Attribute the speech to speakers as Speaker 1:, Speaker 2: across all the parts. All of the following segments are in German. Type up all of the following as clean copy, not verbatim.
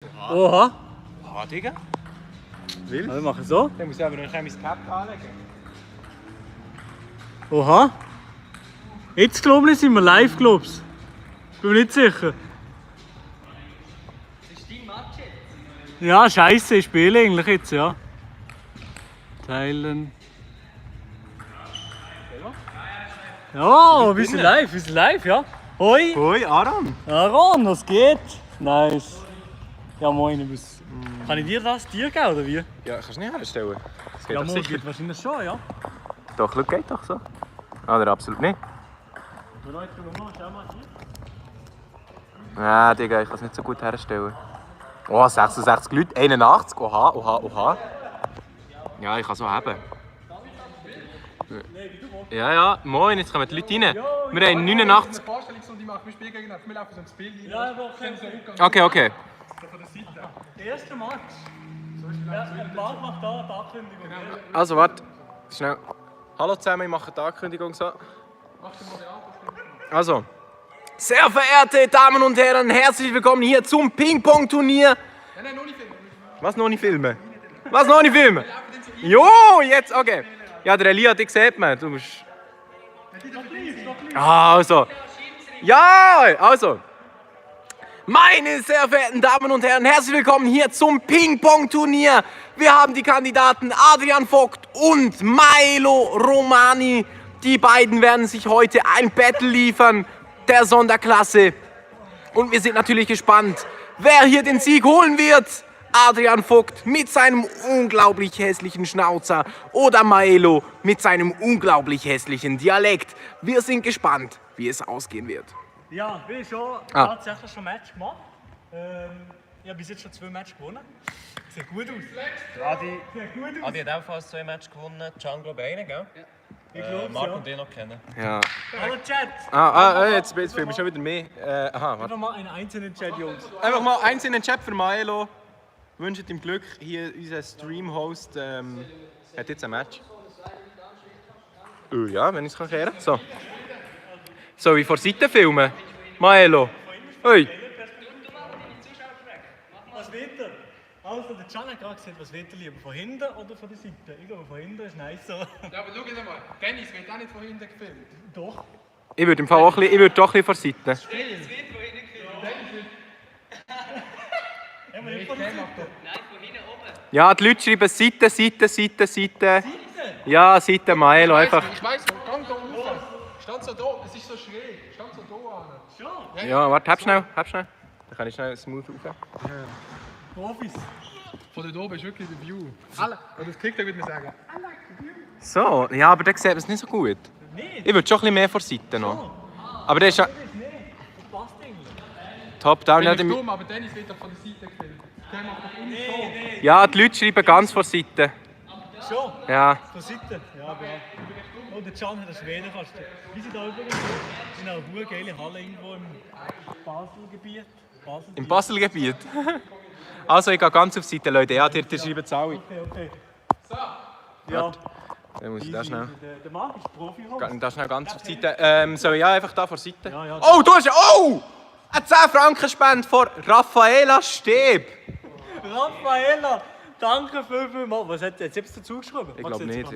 Speaker 1: Oha.
Speaker 2: Ah, Digga.
Speaker 1: Wild. Also, wir machen so.
Speaker 2: Dann muss ich aber noch mein Cap anlegen.
Speaker 1: Oha. Jetzt glaube ich, sind wir live, glaub's. Bin mir nicht sicher.
Speaker 3: Das ist dein Match jetzt?
Speaker 1: Ja, scheiße, ich spiele eigentlich jetzt, ja. Teilen. Ja, wir sind live, ja. Hoi!
Speaker 2: Hoi, Aram.
Speaker 1: Aaron, was geht? Nice. Ja, moin, kann ich dir das Tier geben, oder wie?
Speaker 2: Ja, kannst du nicht herstellen. Das geht
Speaker 1: Ja,
Speaker 2: doch
Speaker 1: moin,
Speaker 2: sicher.
Speaker 1: geht wahrscheinlich schon, ja.
Speaker 2: Doch, schau, geht doch so. Oder absolut nicht. Ja, Digga, ich kann es nicht so gut herstellen. Oh, 66 Leute, 81, oha. Ja, ich kann so haben. Ja, moin, jetzt kommen die Leute rein. Wir haben 89.
Speaker 4: Vorstellungsrunde machen, wir spielen gegeneinander, wir laufen so ins Bild rein.
Speaker 1: Ja, aber
Speaker 2: Okay.
Speaker 4: Von der Seite.
Speaker 1: der erste Match. Der Marc macht da die Ankündigung.
Speaker 2: Also, warte. Schnell. Hallo zusammen, ich mache die Ankündigung so. Also. Sehr verehrte Damen und Herren, herzlich willkommen hier zum Ping-Pong-Turnier.
Speaker 4: Nein, noch nicht filmen.
Speaker 2: Was noch nicht filmen? Was noch nicht filmen? Jo, jetzt, okay. Ja, der Elia, dich sieht man. Du musst... Also. Ja, also. Meine sehr verehrten Damen und Herren, herzlich willkommen hier zum Ping-Pong-Turnier. Wir haben die Kandidaten Adrian Vogt und Milo Romani. Die beiden werden sich heute ein Battle liefern der Sonderklasse. Und wir sind natürlich gespannt, wer hier den Sieg holen wird. Adrian Vogt mit seinem unglaublich hässlichen Schnauzer oder Milo mit seinem unglaublich hässlichen Dialekt. Wir sind gespannt, wie es ausgehen wird.
Speaker 1: Ja, ich habe schon tatsächlich schon ein Match gemacht. Ich habe bis jetzt schon 2 Matches gewonnen. Sieht gut aus.
Speaker 3: Adi hat auch fast 2 Matches gewonnen. Can glaube ich einen, gell?
Speaker 1: Ich glaube
Speaker 3: Marc
Speaker 1: ja.
Speaker 3: und den noch kennen.
Speaker 2: Ja.
Speaker 1: Hallo Chat!
Speaker 2: Jetzt filme ich schon wieder mehr. Warte.
Speaker 1: Einfach mal einen einzelnen Chat, Jungs.
Speaker 2: Einfach mal eins in den Chat für Milo. Wünscht ihm Glück. Hier unser Stream-Host hat jetzt ein Match. Ja, wenn ich es kehren kann. So. Soll ich vor Seite filmen? Milo. Hey.
Speaker 1: Was wird er? Also, der Can hat gerade gesagt, was wird er lieber? Von hinten oder von der Seite? Ich glaube, von hinten ist nice.
Speaker 4: Ja, aber schau jetzt mal, Dennis wird auch nicht von hinten gefilmt.
Speaker 1: Doch.
Speaker 2: Ich würde im Fall auch ein bisschen, ich würde doch ein bisschen vor Seite.
Speaker 1: Ja, aber nicht von der Seite.
Speaker 2: Ja, die Leute schreiben Seite. Ja, Seite Milo, einfach.
Speaker 4: Ich weiss, gang da rauf. Stand so da, es ist so schräg. Stand so da an.
Speaker 2: Ja, warte, hab schnell. Dann kann ich schnell smooth rauf.
Speaker 1: Profis.
Speaker 4: Von da oben ist wirklich der View. Alle, und das TikTok würde mir sagen.
Speaker 2: So, ja, aber da sieht man es nicht so gut.
Speaker 1: Nicht?
Speaker 2: Ich würde schon ein bisschen mehr vor Seite noch. Aber der ist ja
Speaker 1: Das passt eigentlich.
Speaker 2: top-down. Ja,
Speaker 4: Ich bin dumm, aber Dennis wird doch von der Seite gefilmt. Der macht doch immer so.
Speaker 2: ja, die Leute schreiben ganz vor Seite.
Speaker 1: Schon?
Speaker 2: Ja.
Speaker 1: Von Seite? Ja, aber ja. Oh, der Can hat einen Schwedenkasten. Wir sind da übrigens in einer hohen geile Halle irgendwo im Baselgebiet.
Speaker 2: Im Baselgebiet. Also, ich gehe ganz auf die Seite, Leute. Ja, die schreiben es alle.
Speaker 1: Okay. So. Ja.
Speaker 2: Dann muss ich da schnell.
Speaker 1: Der Marc ist Profi.
Speaker 2: Da schnell ganz auf die Seite. Soll ich ja einfach da vor die Seite?
Speaker 1: Ja.
Speaker 2: Oh, du hast ja. Oh! Eine 10-Franken-Spende von Raffaela Steb.
Speaker 1: Raffaella, danke vielmals. Was hat jetzt dazu geschrieben?
Speaker 2: Ich glaube nicht.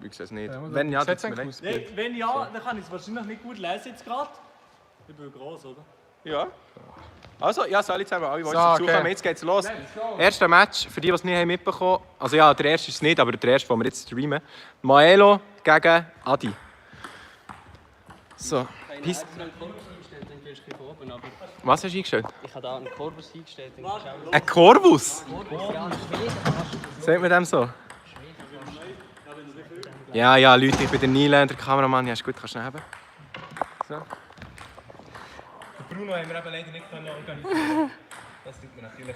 Speaker 2: Ich sehe es nicht. Wenn ja, dann mir leid.
Speaker 1: Nee, wenn ja, dann kann ich es wahrscheinlich nicht gut lesen jetzt gerade. Ich bin groß, oder?
Speaker 2: Ja. Also, ja, alle zusammen, alle, die
Speaker 4: So,
Speaker 2: dazu
Speaker 4: okay.
Speaker 2: kommen. Jetzt geht's los. Erster Match, für die, die es nicht mitbekommen haben. Also ja, der erste ist es nicht, aber der erste, den wir jetzt streamen. Maelo gegen Adi. So.
Speaker 3: Ich habe einen Korpus eingestellt, dann gehst du von oben. Aber
Speaker 2: Was hast du eingestellt?
Speaker 3: ich habe da einen Korpus eingestellt, dann gehst du auch
Speaker 2: Ein Corvus?
Speaker 3: ja, Schweden.
Speaker 2: Sagt man dem so? Ja, Leute, ich bin der Niederländer Kameramann. Ja, ist gut, kannst du ihn haben. So. Bruno haben wir eben leider nicht organisieren. Das tut mir natürlich.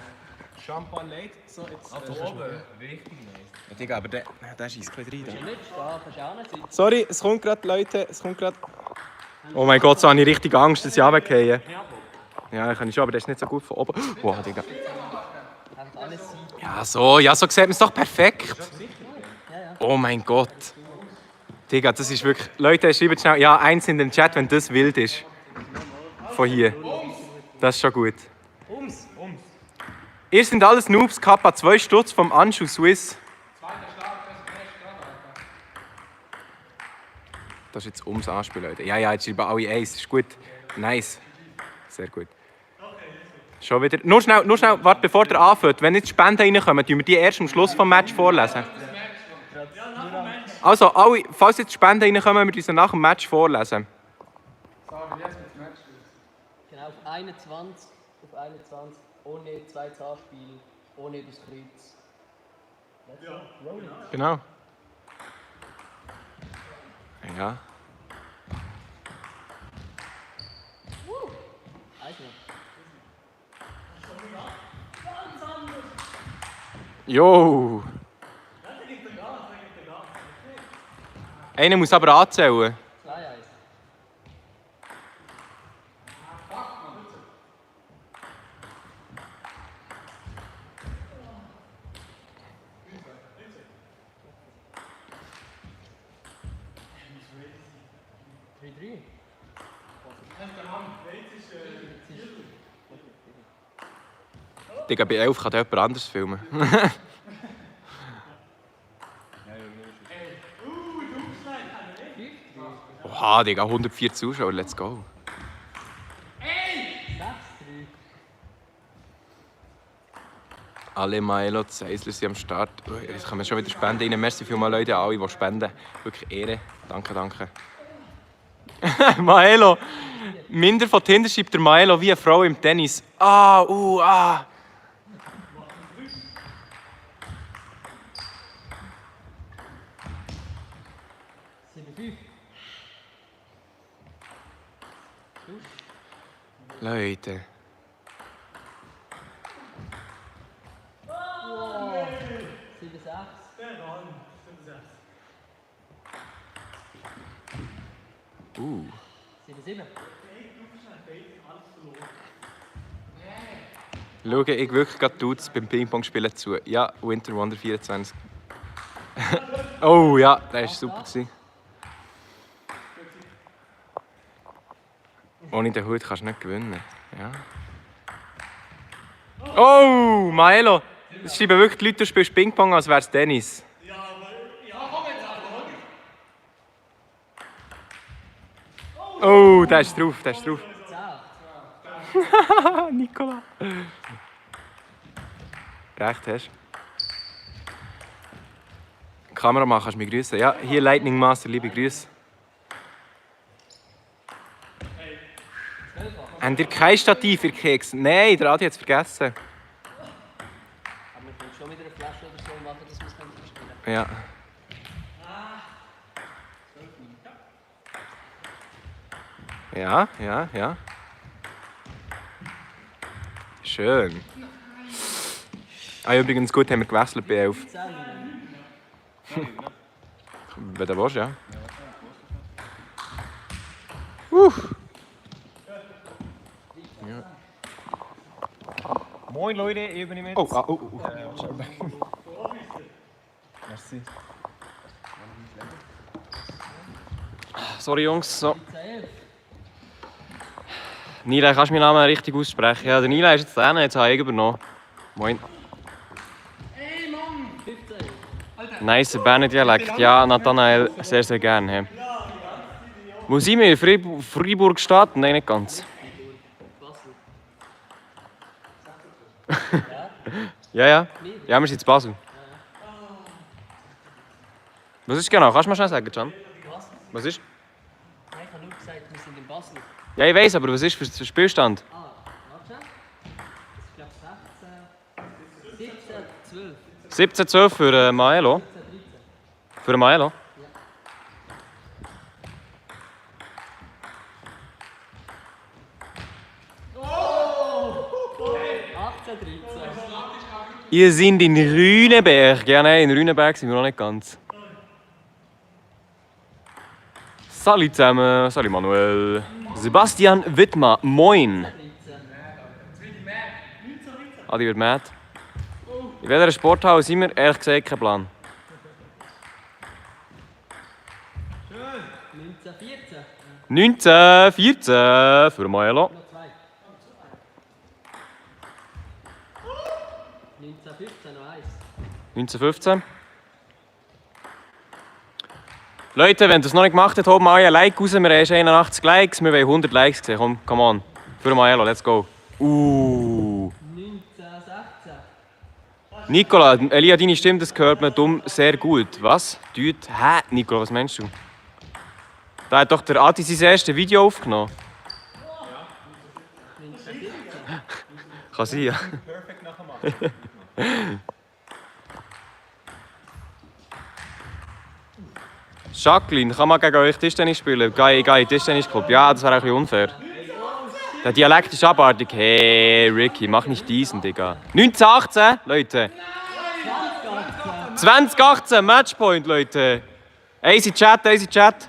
Speaker 2: Champagne Light. So, jetzt. Oben. Richtig nice. Ja, Digga, aber der schießt gleich rein.
Speaker 3: Nicht stehen, kannst du auch nicht sitzen.
Speaker 2: Sorry, es kommt gerade, Leute. Es kommt gerade. Oh mein Gott, so habe ich richtig Angst, dass ich runterfallen. Ja, ich kann schon, aber der ist nicht so gut von oben. Wow, Digga.
Speaker 3: Einfach alles sein.
Speaker 2: Ja, so sieht man es doch perfekt. Oh mein Gott. Digga, das ist wirklich... Leute, schreibt schnell ja eins in den Chat, wenn das wild ist. Von hier. Das ist schon gut. Ihr sind alles Noobs, Kappa 2 Stutz vom Anschu Swiss. Das ist jetzt ums Anspiel, Leute. Ja, jetzt schreiben alle Eis. Ist gut. Nice. Sehr gut. Schon wieder. Nur schnell, warte, bevor ihr anfängt. Wenn jetzt Spenden reinkommen, tun wir die erst am Schluss vom Match vorlesen. Also, alle, falls jetzt Spenden reinkommen, wir sie nach dem Match vorlesen.
Speaker 5: Genau, auf 21, ohne zwei Anspiel, ohne das Kreuz. Ja.
Speaker 2: Genau. Ja. Jo. Einer muss aber anzählen.
Speaker 5: 2-1.
Speaker 2: Digga, bei 11 kann jemand anders filmen. Oha, Digga, 104 Zuschauer, let's go. Alle Maelo, Zeisler sind am Start. Jetzt kann man schon wieder spenden rein. Merci vielmals Leute, alle, die spenden. Wirklich Ehre. Danke, danke. Maelo. Minder von Tinder schreibt der Maelo wie eine Frau im Tennis. Ah.
Speaker 5: 7-5.
Speaker 2: Leute.
Speaker 5: Wow. 7-6.
Speaker 2: Uh.
Speaker 5: 7-7.
Speaker 2: Schau, ich wirklich gerade Dudes beim Ping-Pong-Spielen zu. Ja, Winter Wonder 24. Oh ja, das war super. Ohne den Hut kannst du nicht gewinnen. Ja. Oh, Maelo! Es schreiben wirklich die Leute, du spielst Ping-Pong, als wäre es Tennis. Oh, der ist drauf, Nicola. Recht hast. Kameramann, kannst du mich grüßen? Ja, hier Lightning Master, liebe Grüße. Habt ihr kein Stativ, ihr Keks? Nein, der Adi hat es vergessen.
Speaker 5: Aber wir können schon wieder eine Flasche oder so machen, dass wir es spielen.
Speaker 2: Ja. Ja. Schön. Übrigens gut, haben wir gewechselt bei 11. Wenn du willst, ja.
Speaker 3: Moin Leute, ich übernehme jetzt.
Speaker 2: Oh.
Speaker 3: Merci.
Speaker 2: Sorry Jungs, so.
Speaker 5: 11.
Speaker 2: Nila, kannst du meinen Namen richtig aussprechen? Ja, der Nila ist jetzt da, jetzt habe ich übernommen. Moin.
Speaker 5: 15.
Speaker 2: Nice Berner-Dialekt. Ja, Nathanael, sehr, sehr gerne. Wo sind wir? Freiburg Stadt? Nein, nicht ganz. Ja, wir sind in Basel. Was ist genau? Kannst du mir schnell sagen, Can? Was ist?
Speaker 5: Nein, ich habe nur gesagt, wir sind in Basel.
Speaker 2: Ja, ich weiss, aber was ist für der Spielstand?
Speaker 5: Warte. Das ist, glaube ich, 16,
Speaker 2: 17-12 für Maelo.
Speaker 5: 13.
Speaker 2: Für Maelo? Ihr seid in Rüneberg. Ja, nein, in Rüneberg sind wir noch nicht ganz. Salut zusammen, salut Manuel. Sebastian Wittmer, moin. Adi wird mad. In welcher Sporthalle sind wir? Ehrlich gesagt, kein Plan. 19-14 für Maelo.
Speaker 5: 1915 noch eins.
Speaker 2: 1915. Leute, wenn ihr es noch nicht gemacht habt, holt mal ein Like raus. Wir haben 81 Likes, wir wollen 100 Likes sehen. Komm, come on. Für Maelo, let's go.
Speaker 5: 1916.
Speaker 2: Nicola, Elia, deine Stimme, das hört man dumm sehr gut. Was? Dude? Hä? Nicola, was meinst du? Da hat doch der Adi sein erstes Video aufgenommen. Kann sein, ja.
Speaker 4: Perfekt nachher machen.
Speaker 2: Jacqueline, kann man gegen euch Tischtennis spielen? Geil, Tischtennisclub. Ja, das wäre ein bisschen unfair. Der Dialekt ist abartig. Hey, Ricky, mach nicht diesen, Digga. 1918, Leute. 2018, Matchpoint, Leute. Easy Chat, easy Chat.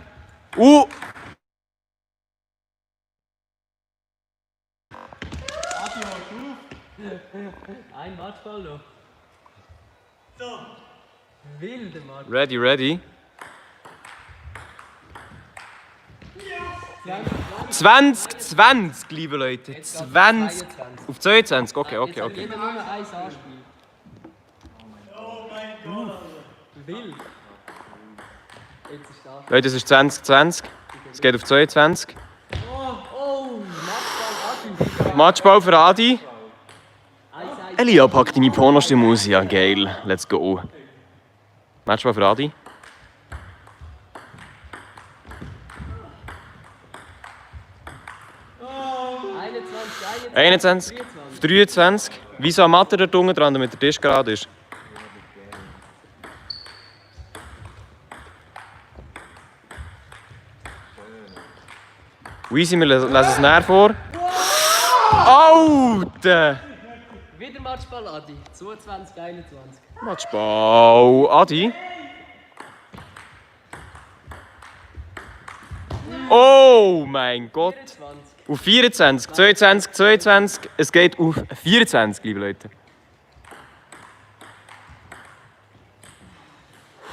Speaker 5: Ein Matchball noch. So. Wilder Matchball.
Speaker 2: Ready, ready. 2020, liebe Leute. 20. Auf 22, okay.
Speaker 5: Jeder nur noch eins anspielen. Wild. Jetzt ist da.
Speaker 2: Leute, es ist 2020. Es geht auf 22.
Speaker 5: Oh, Matchball Adi.
Speaker 2: Matchball für Adi.
Speaker 5: 1-1.
Speaker 2: Elia packt deine Pornostimme aus. Ja, geil. Let's go. Matchball für Adi. 21, 23. Wieso am Mathe dort unten dran, damit der Tisch gerade ist? Weezy, wir lesen es näher vor. Alter!
Speaker 5: Wieder Matchball Adi. 22, 21.
Speaker 2: Matchball Adi. Oh mein Gott!
Speaker 5: 20.
Speaker 2: Auf 24, 22, 22. Es geht auf 24, liebe Leute.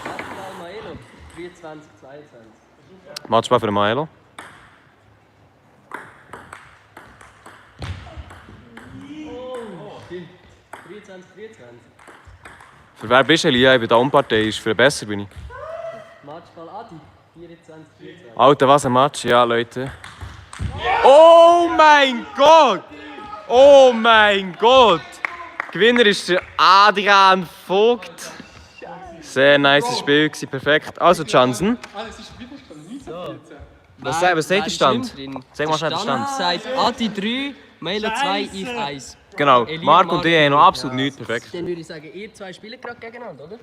Speaker 5: Matchball Maelo. 23, 22.
Speaker 2: Matchball für Maelo.
Speaker 5: Stimmt. 23, 24.
Speaker 2: Für wer bist du, Elia? Ich bin da unparteiisch. Für den Besser bin ich.
Speaker 5: Matchball Adi. 24, 24.
Speaker 2: Alter, was ein Match. Ja, Leute. Oh mein Gott! Oh mein Gott! Gewinner ist der Adrian Vogt. Sehr nice Spiel, perfekt. Also, Jansen.
Speaker 4: Es ist wieder schon 1914.
Speaker 2: Was sagt der Stand? Sag mal schnell den Stand.
Speaker 5: Sagt Adi 3, Maelo 2, Yves 1.
Speaker 2: Genau, Marc und ich haben noch absolut nichts. Perfekt.
Speaker 5: Dann würde ich sagen, ihr zwei spielen gerade gegeneinander, oder?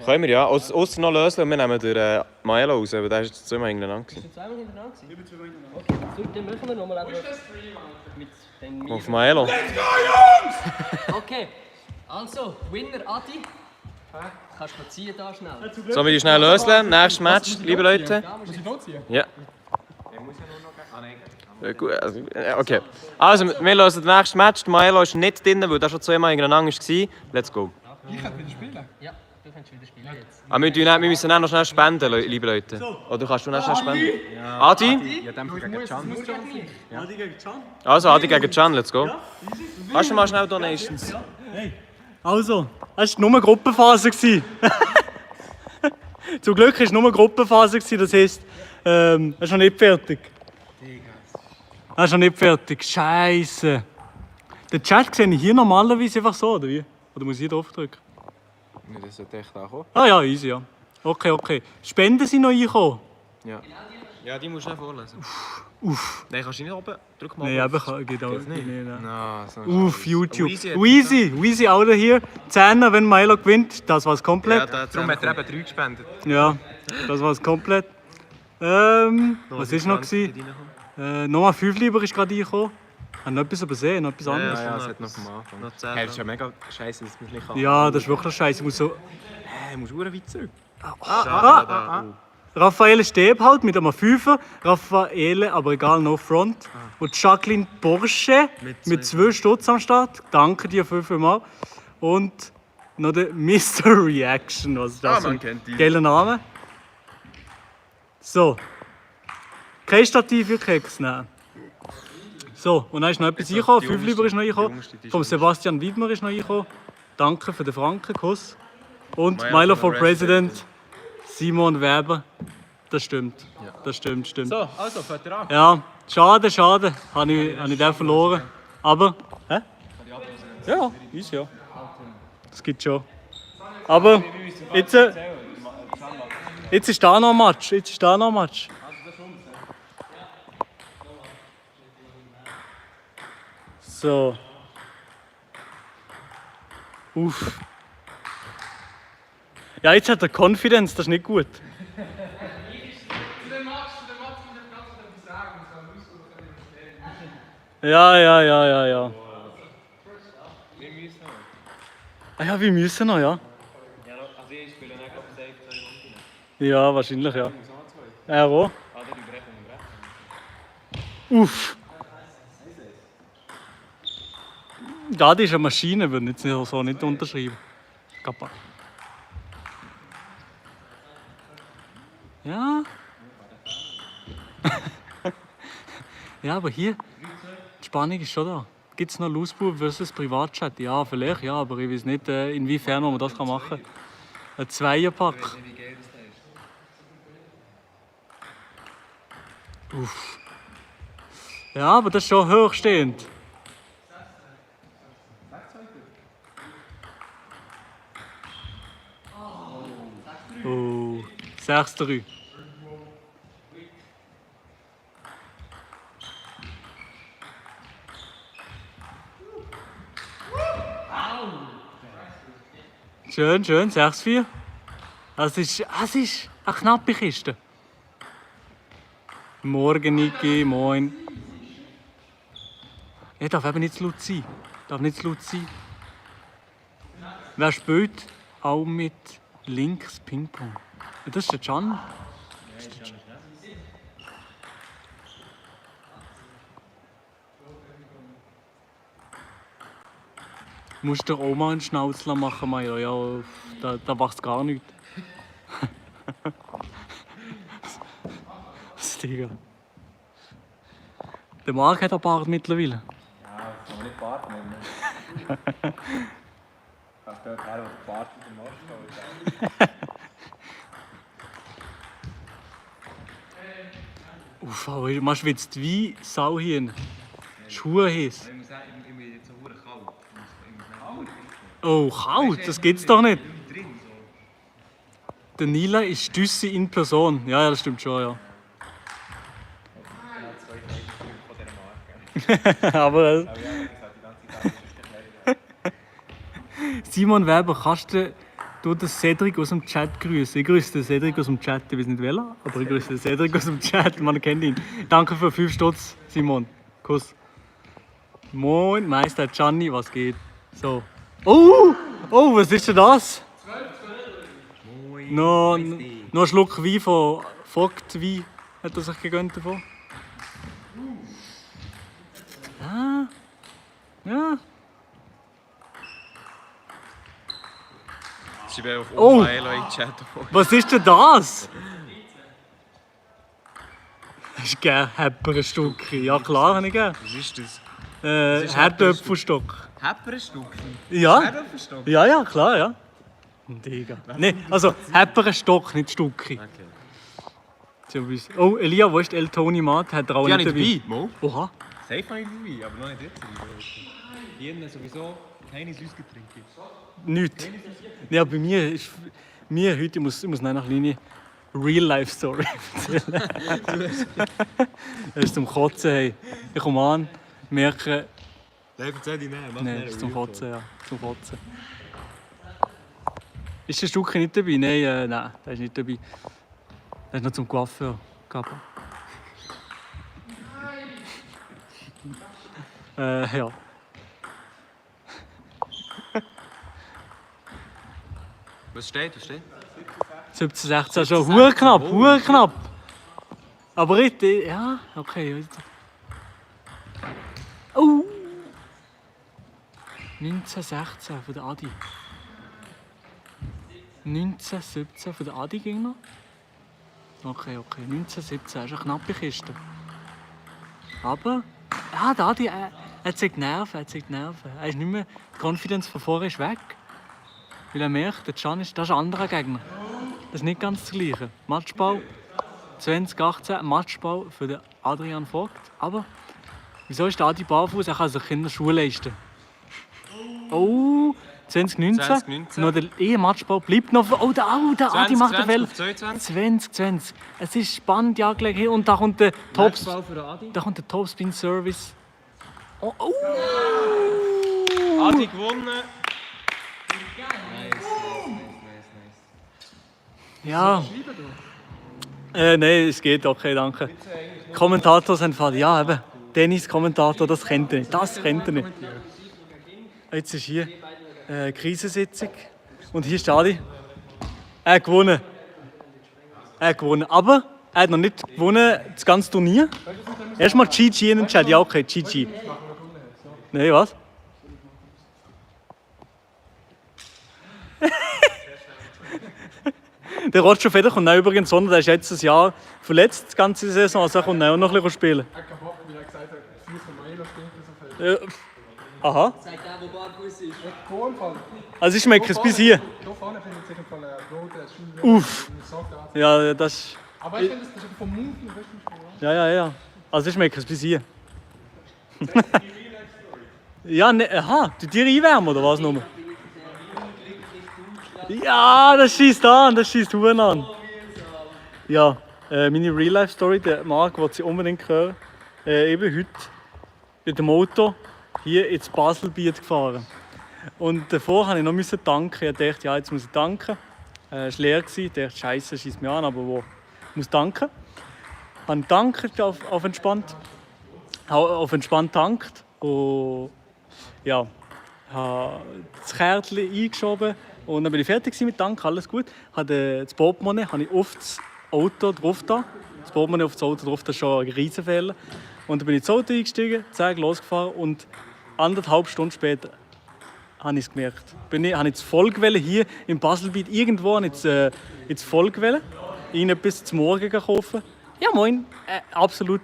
Speaker 2: Können wir ja. Ausser noch lösen und wir nehmen den Maelo raus, aber der ist jetzt zweimal hintereinander.
Speaker 5: Sind zweimal hintereinander gewesen? Okay, so, dann machen wir nochmal einfach mit den
Speaker 2: Auf Maelo.
Speaker 5: Okay, also, Winner Adi. Kannst du ziehen da schnell.
Speaker 2: Sollen wir die schnell lösen? Nächstes Match, liebe Leute.
Speaker 4: Muss ich noch ziehen?
Speaker 2: Ja. Gut, okay. Also, wir lösen das nächste Match. Der Maelo ist nicht drin, weil er schon zweimal hintereinander war. Let's go.
Speaker 4: Ich kann wieder spielen.
Speaker 5: Ja, du kannst wieder spielen jetzt.
Speaker 2: Aber wir müssen auch noch schnell spenden, liebe Leute. Oder kannst du noch schnell spenden? Adi?
Speaker 1: Ja, dann gegen Can. Adi gegen Can.
Speaker 2: Also, Adi gegen Can, let's go. Kannst du mal schnell Donations?
Speaker 1: Also, es war nur Gruppenphase. Zum Glück war es nur Gruppenphase, das heisst, er ist noch nicht fertig. Er ist noch nicht fertig. Scheiße. Den Chat sehe ich hier normalerweise einfach so, oder wie? Oder muss ich draufdrücken?
Speaker 2: Das sollte echt auch kommen.
Speaker 1: Ah ja, easy, ja. Okay. Spenden sind noch reingekommen?
Speaker 2: Ja, die musst du nicht vorlesen. Nein, kannst du nicht oben? Drück mal.
Speaker 1: Nein, aber geht auch nicht.
Speaker 2: No, so
Speaker 1: Uff, YouTube. Weezy, auch hier. 10er, wenn Maelo gewinnt, das war's komplett.
Speaker 2: Darum hat er eben 3 gespendet.
Speaker 1: Ja, das war's komplett. Was ist noch gewesen? Nochmal 5 lieber ist gerade reingekommen. Haben noch etwas übersehen, noch etwas anderes?
Speaker 2: Ja, es hat noch vom Anfang. Noch 10. Hey, das ist ja mega scheiße, dass man nicht kann.
Speaker 1: Ja, das ist wirklich scheiße. Muss so.
Speaker 2: Hey, musst du weit zurück.
Speaker 1: Raffaele Stebhalt mit einem 5er. Raffaele, aber egal, no front. Und Jacqueline Porsche mit 2 Stutz am Start. Danke dir vielmals. Und noch der Mr. Reaction. Was ist das?
Speaker 2: man kennt die.
Speaker 1: Geiler Name. So. Kein Stativ für Keks nehmen. So, und dann ist noch etwas reingekommen. 5 lieber ist noch reingekommen. Vom Sebastian Wiedmer ist noch reingekommen. Danke für den Frankenkuss. Und
Speaker 2: Milo
Speaker 1: Milo
Speaker 2: for
Speaker 1: for President, Simon Weber. Das stimmt. Das stimmt.
Speaker 2: So, also, fährt ihr an.
Speaker 1: Ja, schade. Habe ich den verloren. Aber. Hä? Ja, ist ja. Das gibt schon. Aber jetzt ist da noch ein Match. So. Uff. Ja, jetzt hat er Confidence, das ist nicht gut.
Speaker 4: Zu dem Match muss ich ganz etwas sagen. Das haben wir uns stellen.
Speaker 1: Ja. Ah ja, wir müssen noch, ja.
Speaker 3: Ja, also ich spiele nicht auf safe 2 Runden.
Speaker 1: Ja, wahrscheinlich, ja. Er auch.
Speaker 3: Ah, die brechen.
Speaker 1: Uff. Gadi ist eine Maschine, würde ich jetzt so nicht unterschreiben. Kappa. Ja. Ja, aber hier, die Spannung ist schon da. Gibt es noch Losbub versus Privatchat? Ja, vielleicht, ja, aber ich weiß nicht, inwiefern man das machen kann. Ein Zweierpack. Uff. Ja, aber das ist schon hochstehend. Oh, 6-3. Schön, 6-4. Es ist eine knappe Kiste. Morgen, Niki, moin. Ich darf eben nicht zu laut sein. Wer spielt auch mit links Ping-Pong? Ja, das ist der Can. Du musst der Oma einen Schnauzler machen, Maja. Ja, da wächst gar nichts. Was, Digga? Der Marc hat einen Bart mittlerweile.
Speaker 2: Ja, das kann man nicht Bart nennen. Kannst du dort her, wo der Bart mit dem Arsch steht.
Speaker 1: Uff, aber man schwitzt wie Sau hier. Schuhe heiß.
Speaker 3: Ich muss sagen, ich bin jetzt so verdammt kalt.
Speaker 1: Oh, kalt? Das geht's doch nicht.
Speaker 3: Drin so.
Speaker 1: Der Nila ist Düsse in Person. Ja, das stimmt schon, ja. Aber Simon Weber, kannst du den Cedric aus dem Chat grüßen? Ich grüße den Cedric aus dem Chat, ich weiß nicht welcher, aber ich grüße den Cedric aus dem Chat, man kennt ihn. Danke für 5 Stutz, Simon. Kuss. Moin, Meister Gianni, was geht? So. Oh, was ist denn das? Noch ein Schluck Wein von Vogt Wein hat er sich gegönnt davon. Ja.
Speaker 2: Schreibe auf
Speaker 1: Oh.
Speaker 2: Milo in den Chat.
Speaker 1: Was ist denn das? Das ist gern Hepperenstück. Ja klar, habe ich gern.
Speaker 2: Was ist das?
Speaker 1: Herdöpfelstock.
Speaker 2: Hepperenstück?
Speaker 1: Ja?
Speaker 2: Herdöpfelstock?
Speaker 1: Ja, klar, ja. Digga. Nee, also Hepperenstock, nicht Stucki.
Speaker 2: Okay.
Speaker 1: Oh, Elia, wo ist El Toni Mat? Hat er auch
Speaker 2: Die habe
Speaker 1: nicht
Speaker 2: ich dabei. Mo?
Speaker 1: Oha.
Speaker 2: Safe habe ich dabei, aber noch nicht jetzt.
Speaker 3: Hier sowieso keine Süßgetränke.
Speaker 1: Nichts. Ja, bei mir ist heute, ich muss nach Linie Real-Life-Story erzählen. Das ist zum Kotzen, hey. Ich komme an, merke...
Speaker 2: Nein, erzähl dich nicht.
Speaker 1: Nein, das ist zum Kotzen, ja. Zum Kotzen. Ist der Stück nicht dabei? Nein, der ist nicht dabei. Der ist noch zum Coiffeur. Kappa. Ja.
Speaker 2: Was steht?
Speaker 1: 17, 16 schon. Hure knapp. Aber ich, ja, okay. Oh! 1916 von der Adi. 1917 von der Adi ging noch. Okay. 1917 ist eine knappe Kiste. Aber, ja, der Adi, er zeigt Nerven. Er ist nicht mehr, die Confidence von vorher ist weg. Weil er merkt, der Can ist ein anderer Gegner. Das ist nicht ganz das Gleiche. Matchball 2018, Matchball für den Adrian Vogt. Aber wieso ist der Adi barfuß? Er kann sich keine Schuhe leisten. Oh, 2019. Noch der Matchball bleibt noch. Oh, der Adi macht den Fehler. 2020. Es ist spannend, ja, gleich. Und da kommt der Topspin Service. Oh.
Speaker 3: Adi gewonnen.
Speaker 1: Ja. Nein, es geht, okay, danke. Kommentator sind Fall. Ja, eben. Tennis-Kommentator, das kennt er nicht. Das kennt er nicht. Jetzt ist hier Krisensitzung. Und hier ist der Adi. Er hat gewonnen. Aber er hat noch nicht gewonnen, das ganze Turnier. Erstmal GG in den Chat. Ja, okay, GG. Nein, was? Der Roger Federer kommt auch übrigens, sondern der ist jetzt ein Jahr verletzt, die ganze Saison, also er kommt auch noch ein bisschen spielen.
Speaker 4: Er hat keinen Bock, weil er gesagt hat, Fuß von Maelo stinkt so viel.
Speaker 1: Aha.
Speaker 5: Zeigt der, wo barfuß ist.
Speaker 4: Tonfall.
Speaker 1: Also ich schmecke es bis hier.
Speaker 4: Da vorne finde ich auf jeden Fall ein roter Schuh.
Speaker 1: Uff. Ja, das...
Speaker 4: Aber ich finde, das ist vom Mund ein bisschen schwer.
Speaker 1: Ja. Also ich schmecke es bis hier. Ja, ne, aha, du dir einwärmen oder was nochmal? Ja, das schießt Huren an. Ja, meine Real-Life-Story, der Marc will sie unbedingt hören. Eben heute mit dem Auto hier ins Baselbiet gefahren. Und davor musste ich noch tanken. Ich dachte, ja, jetzt muss ich tanken. Es war leer. Ich dachte, Scheiße, schießt mich an, aber wo? Ich muss tanken. Ich habe getankt auf entspannt. Auf entspannt tankt. Und ja, habe das Kärtchen eingeschoben. Und dann bin ich fertig mit Tanken, alles gut. Das Portemonnaie habe ich auf das Auto drauf da. Das Portemonnaie auf das Auto drauf, das ist schon ein Riesenfehler. Und dann bin ich ins Auto eingestiegen, zack, losgefahren und 1,5 Stunden später habe ich es gemerkt. Habe ich das Vollgewelle hier im Baselbiet irgendwo ins Vollgewelle, ihnen etwas zum Morgen kaufen. Ja moin, absolut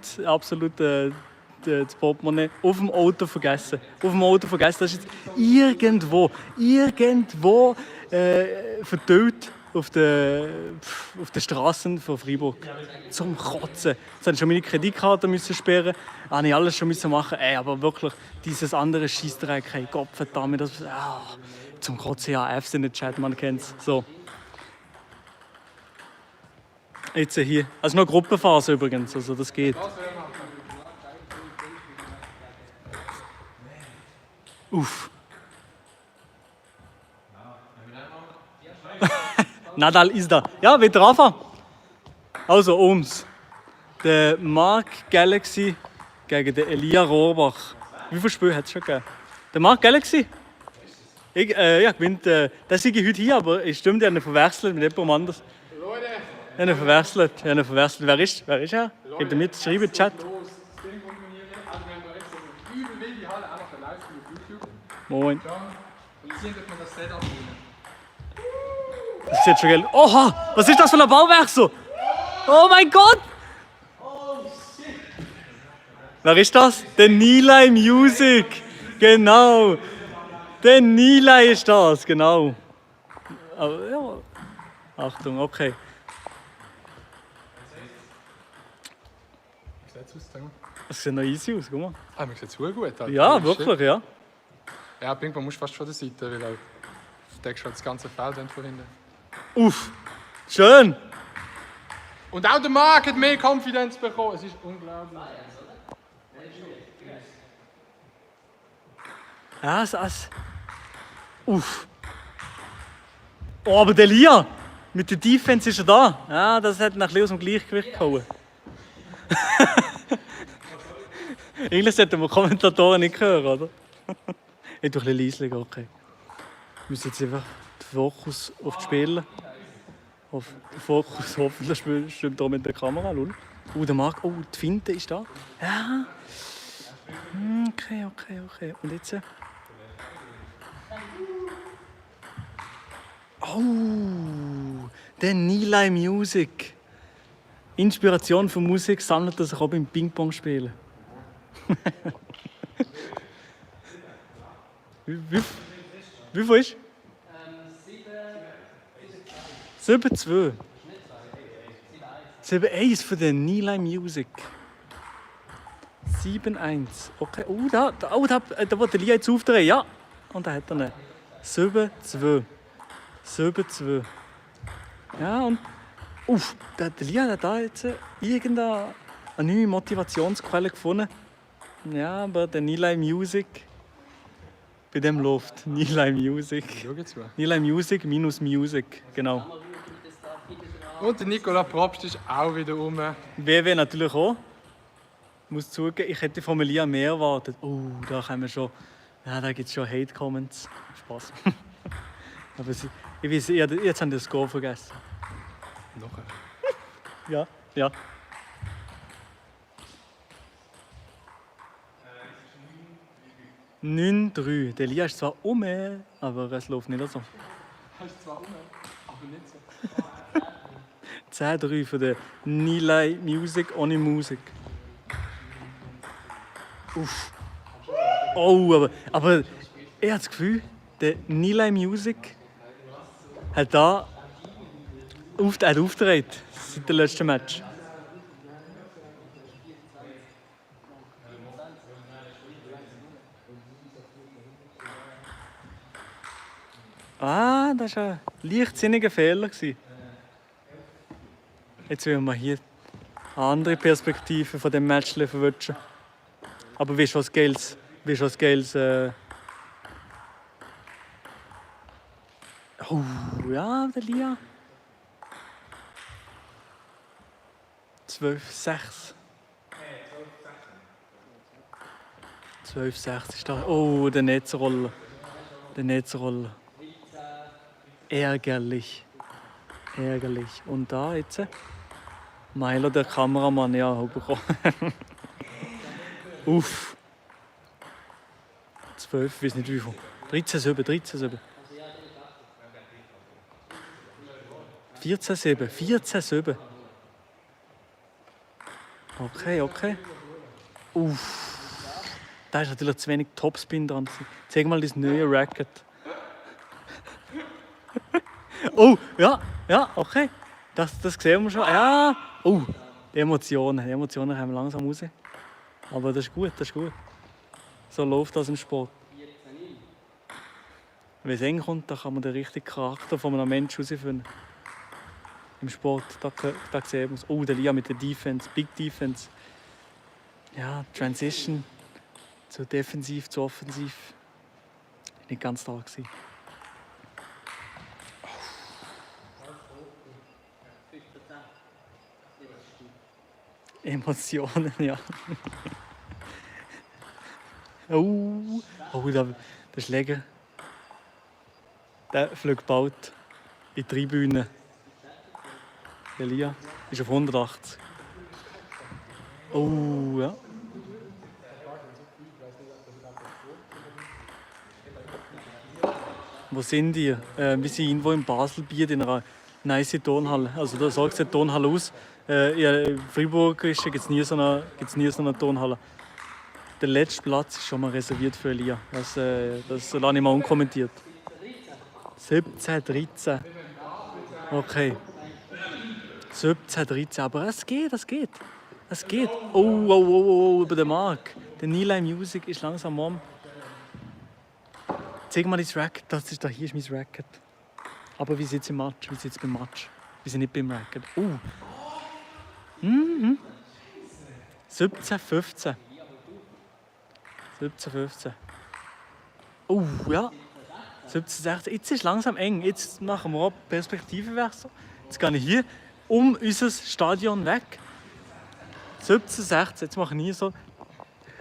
Speaker 1: das Portemonnaie auf dem Auto vergessen. Das ist jetzt irgendwo verteilt auf den Straßen von Freiburg. Zum Kotzen. Jetzt musste ich schon meine Kreditkarte sperren. Das habe ich alles schon machen. Aber wirklich, dieses andere Scheissdreck, hey, Gott verdammt, das zum Kotzen, ja, Fs in den Chat, man kennt es. So. Jetzt hier. Also noch Gruppenphase übrigens, also das geht. Uff. Nadal ist da. Ja, wieder anfangen. Also, ums. Der Mark Galaxy gegen den Elia Rohrbach. Wie viele Spiele hat es schon gegeben? Der Mark Galaxy? Gewinnt. Der sei heute hier, aber es stimmt, ich habe ihn verwechselt mit jemandem anders.
Speaker 4: Leute!
Speaker 1: Ich habe ihn verwechselt. Wer ist er? Geht er mit? Schreibt in den Chat. Moin.
Speaker 4: Und sehen, dass man das Setup nehmen.
Speaker 1: Das ist jetzt schon geil. Oha! Was ist das für ein Bauwerk so? Oh mein Gott! Wer ist das? Der Nilay Music! Genau! Der Nilay ist das, genau. Aber ja. Achtung, okay.
Speaker 4: Wie sieht es aus, Tim?
Speaker 1: Das sieht noch easy aus, guck mal.
Speaker 4: Mir sieht es gut, Alter.
Speaker 1: Ja, wirklich, ja.
Speaker 4: Ja, Ping-Pong musst du fast von der Seite, weil du deckst halt das ganze Feld von hinten.
Speaker 1: Uff! Schön!
Speaker 4: Und auch der Marc hat mehr Konfidenz bekommen. Es ist unglaublich.
Speaker 1: Ja, Uff! Oh, aber der Lia! Mit der Defense ist er da. Ja, das hat nach aus dem Gleichgewicht gehauen. Eigentlich sollten wir Kommentatoren nicht hören, oder? Ich tue ein bisschen leiser, okay. Wir müssen jetzt einfach den Fokus auf das Spielen. Auf den Fokus, hoffentlich stimmt da mit der Kamera, lol. Der Marc, die Finte ist da. Ja. Okay. Und jetzt? Der Nilay Music. Inspiration für Musik sammelt er sich auch beim Ping-Pong spielen. Wie viel ist? 7 7-2. 7-1 für den Nilay Music. 7-1. Okay. Da wollte Lia jetzt aufdrehen. Ja. Und da hat er einen. 7-2. 7-2. Ja, und. Der Lia hat da jetzt irgendeine neue Motivationsquelle gefunden. Ja, aber der Nilay Music. Bei dem läuft Nilay Music.
Speaker 4: Schau jetzt mal.
Speaker 1: Nilay Music minus Music. Genau.
Speaker 4: Und der Nicola Probst ist auch wieder rum.
Speaker 1: WW natürlich auch. Ich muss zugeben, ich hätte von Lia mehr erwartet. Da kommen schon. Ja, da gibt es schon Hate-Comments. Spaß. Aber ich weiß, jetzt haben die das Score vergessen.
Speaker 4: Nachher.
Speaker 1: Ja, ja. (9-3). Der Lia ist zwar aber es läuft nicht so.
Speaker 4: Hast zwar rum, aber nicht so.
Speaker 1: 10-3 für den Nilay Music ohne Musik. Uff. Aber ich habe das Gefühl, der Nilay Music hat da aufgedreht seit dem letzten Match. Das war ein leichtsinniger Fehler. Jetzt wollen wir hier eine andere Perspektive von dem Match verwünschen. Aber wie ist was Geiles? Ja, der Lia. 12-6. 12-6 ist da. Der Netzroller. Ärgerlich. Und da jetzt Milo, der Kameramann, ja, bekommen. Uff. 12, ich weiß nicht wie viel. 13-7. 14-7. Okay. Uff. Da ist natürlich zu wenig Topspin dran. Zeig mal das neue Racket. Ja, okay. Das sehen wir schon. Ja. Die Emotionen kommen langsam raus. Aber das ist gut. So läuft das im Sport. Wenn es eng kommt, dann kann man den richtigen Charakter von einem Menschen herausfinden. Im Sport, da sehen wir es. Der Lia mit der Defense, Big Defense. Ja, Transition zu defensiv, zu offensiv. Nicht ganz da gewesen. Emotionen, ja. Der Schläger. Der fliegt bald in die Tribüne. Der Lia ist auf 180. Ja. Wo sind die? Wir sind irgendwo in Baselbiet in einer nice Turnhalle. Also da sagt die Turnhalle aus. In Freiburg gibt es nie so eine Turnhalle. Der letzte Platz ist schon mal reserviert für Elia. Das lasse ich mal unkommentiert. 17-13. Okay. 17-13, aber es geht. Über den Mark. Der Nilay Music ist langsam warm. Zeig mal das Racket. Hier ist mein Racket. Aber wie sieht es im Match? Beim Match? Wir sind nicht beim Racket. 17-15. 17-15. Ja. 17-16. Jetzt ist es langsam eng. Jetzt machen wir auch Perspektivenwechsel. Jetzt gehe ich hier um unser Stadion weg. 17-16. Jetzt mache ich hier so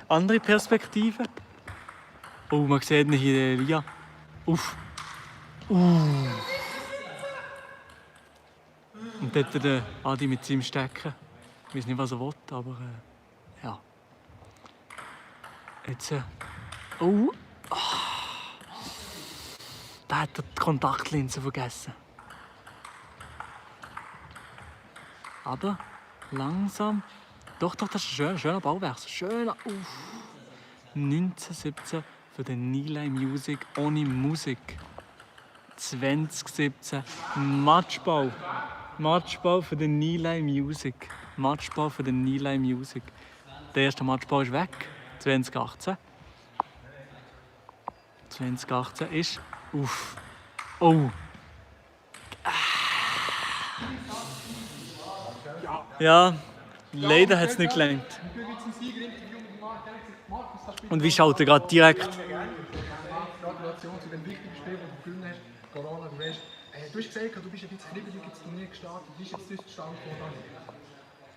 Speaker 1: andere Perspektiven. Man sieht ihn hier, Lia. Uff. Und dort der Adi mit seinem Stecken. Ich weiß nicht, was er will, aber ja. Jetzt. Da hat er die Kontaktlinse vergessen. Aber langsam. Doch, das ist ein schöner Bauwechsel. Schöner. 19-17 für den Nilay Music ohne Musik. 2017 Matchball. Matchball für den Nilay Music. Matchball für den Nilay Music. Der erste Matchball ist weg. 2018. 2018 ist. Uff. Oh. Ja, leider hat es nicht gelangt. Und wie schaut er gerade direkt?
Speaker 4: Gratulation zu dem wichtigen Spiel, das du gewonnen hast. Corona, du weißt. Du hast gesagt, du bist ein bisschen kribbelig ins Turnier gestartet. Wie ist jetzt das zustande gekommen?